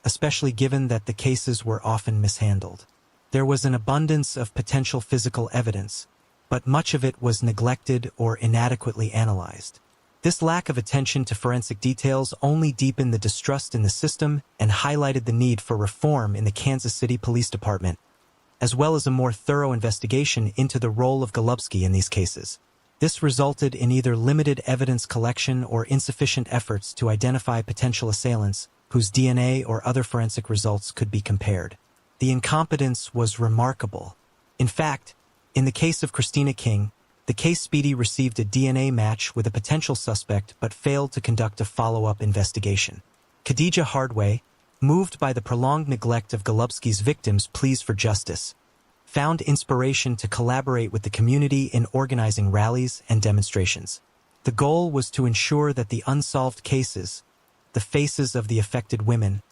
especially given that the cases were often mishandled. There was an abundance of potential physical evidence, but much of it was neglected or inadequately analyzed. This lack of attention to forensic details only deepened the distrust in the system and highlighted the need for reform in the Kansas City Police Department, as well as a more thorough investigation into the role of Golubski in these cases. This resulted in either limited evidence collection or insufficient efforts to identify potential assailants whose DNA or other forensic results could be compared. The incompetence was remarkable. In fact, in the case of Christina King, the case Speedy received a DNA match with a potential suspect but failed to conduct a follow-up investigation. Khadija Hardaway, moved by the prolonged neglect of Golubski's victims' pleas for justice, found inspiration to collaborate with the community in organizing rallies and demonstrations. The goal was to ensure that the unsolved cases, the faces of the affected women,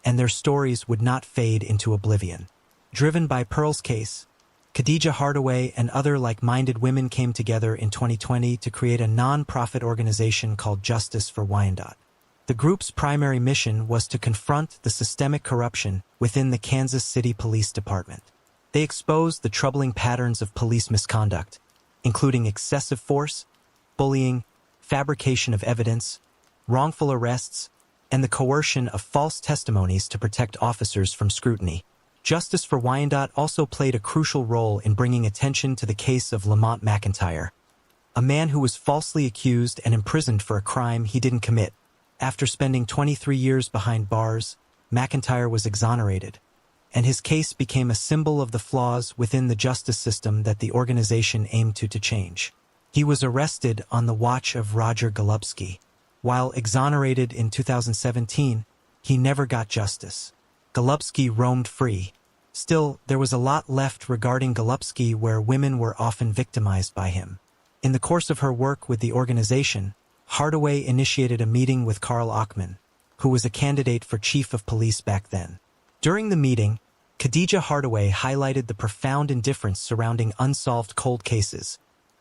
and their stories would not fade into oblivion. Driven by Pearl's case, Khadija Hardaway and other like-minded women came together in 2020 to create a non-profit organization called Justice for Wyandotte. The group's primary mission was to confront the systemic corruption within the Kansas City Police Department. They exposed the troubling patterns of police misconduct, including excessive force, bullying, fabrication of evidence, wrongful arrests, and the coercion of false testimonies to protect officers from scrutiny. Justice for Wyandotte also played a crucial role in bringing attention to the case of Lamont McIntyre, a man who was falsely accused and imprisoned for a crime he didn't commit. After spending 23 years behind bars, McIntyre was exonerated, and his case became a symbol of the flaws within the justice system that the organization aimed to change. He was arrested on the watch of Roger Golubski. While exonerated in 2017, he never got justice. Golubski roamed free. Still, there was a lot left regarding Golubski where women were often victimized by him. In the course of her work with the organization, Hardaway initiated a meeting with Carl Achman, who was a candidate for chief of police back then. During the meeting, Khadija Hardaway highlighted the profound indifference surrounding unsolved cold cases,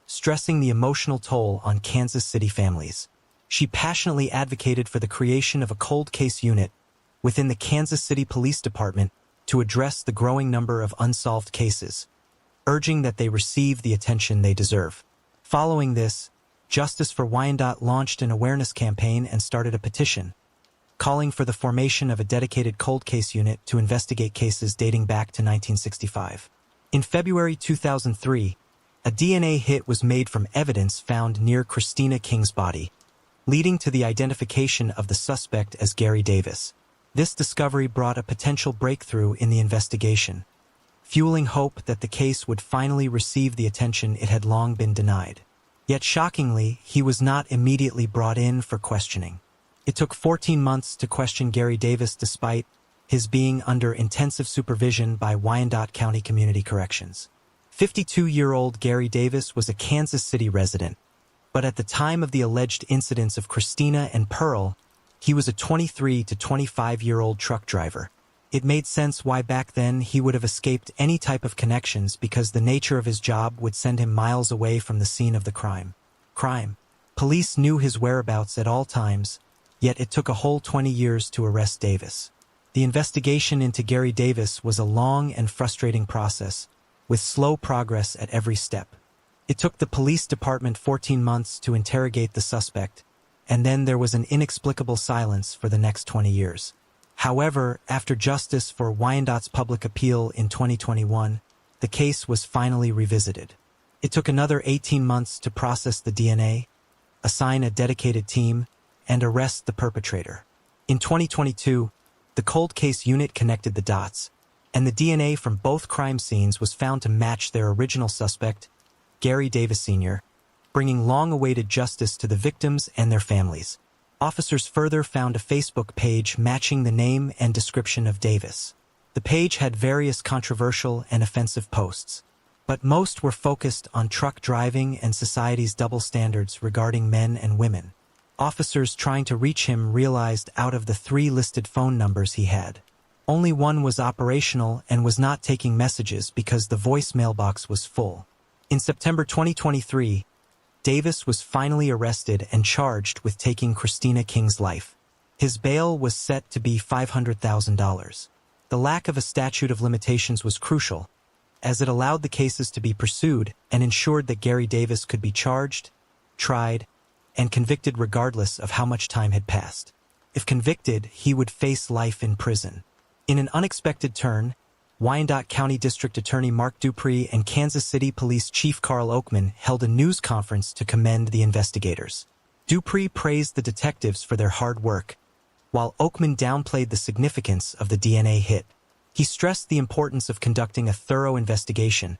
stressing the emotional toll on Kansas City families. She passionately advocated for the creation of a cold case unit within the Kansas City Police Department to address the growing number of unsolved cases, urging that they receive the attention they deserve. Following this, Justice for Wyandotte launched an awareness campaign and started a petition, calling for the formation of a dedicated cold case unit to investigate cases dating back to 1965. In February 2003, a DNA hit was made from evidence found near Christina King's body, leading to the identification of the suspect as Gary Davis. This discovery brought a potential breakthrough in the investigation, fueling hope that the case would finally receive the attention it had long been denied. Yet shockingly, he was not immediately brought in for questioning. It took 14 months to question Gary Davis despite his being under intensive supervision by Wyandotte County Community Corrections. 52-year-old Gary Davis was a Kansas City resident, but at the time of the alleged incidents of Christina and Pearl, he was a 23 to 25-year-old truck driver. It made sense why back then he would have escaped any type of connections because the nature of his job would send him miles away from the scene of the crime. Police knew his whereabouts at all times, yet it took a whole 20 years to arrest Davis. The investigation into Gary Davis was a long and frustrating process, with slow progress at every step. It took the police department 14 months to interrogate the suspect, and then there was an inexplicable silence for the next 20 years. However, after Justice for Wyandotte's public appeal in 2021, the case was finally revisited. It took another 18 months to process the DNA, assign a dedicated team, and arrest the perpetrator. In 2022, the cold case unit connected the dots, and the DNA from both crime scenes was found to match their original suspect, Gary Davis Sr., bringing long-awaited justice to the victims and their families. Officers further found a Facebook page matching the name and description of Davis. The page had various controversial and offensive posts, but most were focused on truck driving and society's double standards regarding men and women. Officers trying to reach him realized out of the 3 listed phone numbers he had, only one was operational and was not taking messages because the voicemail box was full. In September 2023, Davis was finally arrested and charged with taking Christina King's life. His bail was set to be $500,000. The lack of a statute of limitations was crucial, as it allowed the cases to be pursued and ensured that Gary Davis could be charged, tried, and convicted regardless of how much time had passed. If convicted, he would face life in prison. In an unexpected turn, Wyandotte County District Attorney Mark Dupree and Kansas City Police Chief Carl Ochman held a news conference to commend the investigators. Dupree praised the detectives for their hard work, while Ochman downplayed the significance of the DNA hit. He stressed the importance of conducting a thorough investigation,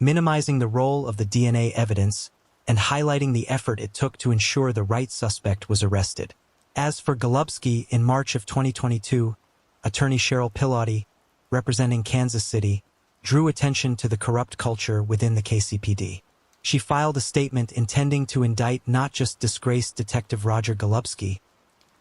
minimizing the role of the DNA evidence, and highlighting the effort it took to ensure the right suspect was arrested. As for Golubski, in March of 2022, Attorney Cheryl Pilati, representing Kansas City, drew attention to the corrupt culture within the KCPD. She filed a statement intending to indict not just disgraced Detective Roger Golubski,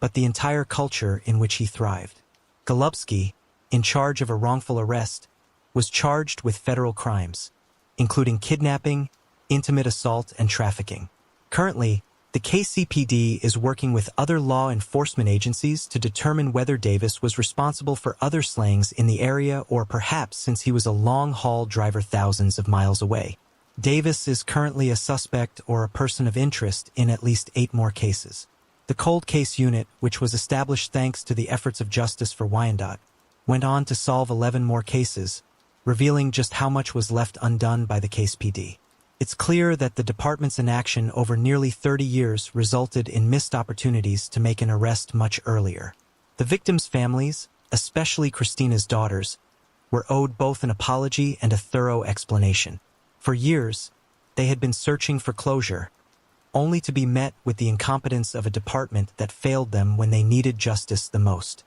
but the entire culture in which he thrived. Golubski, in charge of a wrongful arrest, was charged with federal crimes. including kidnapping, intimate assault, and trafficking. Currently, the KCPD is working with other law enforcement agencies to determine whether Davis was responsible for other slayings in the area or perhaps since he was a long-haul driver thousands of miles away. Davis is currently a suspect or a person of interest in at least 8 more cases. The Cold Case Unit, which was established thanks to the efforts of Justice for Wyandotte, went on to solve 11 more cases, revealing just how much was left undone by the KCPD. It's clear that the department's inaction over nearly 30 years resulted in missed opportunities to make an arrest much earlier. The victims' families, especially Christina's daughters, were owed both an apology and a thorough explanation. For years, they had been searching for closure, only to be met with the incompetence of a department that failed them when they needed justice the most.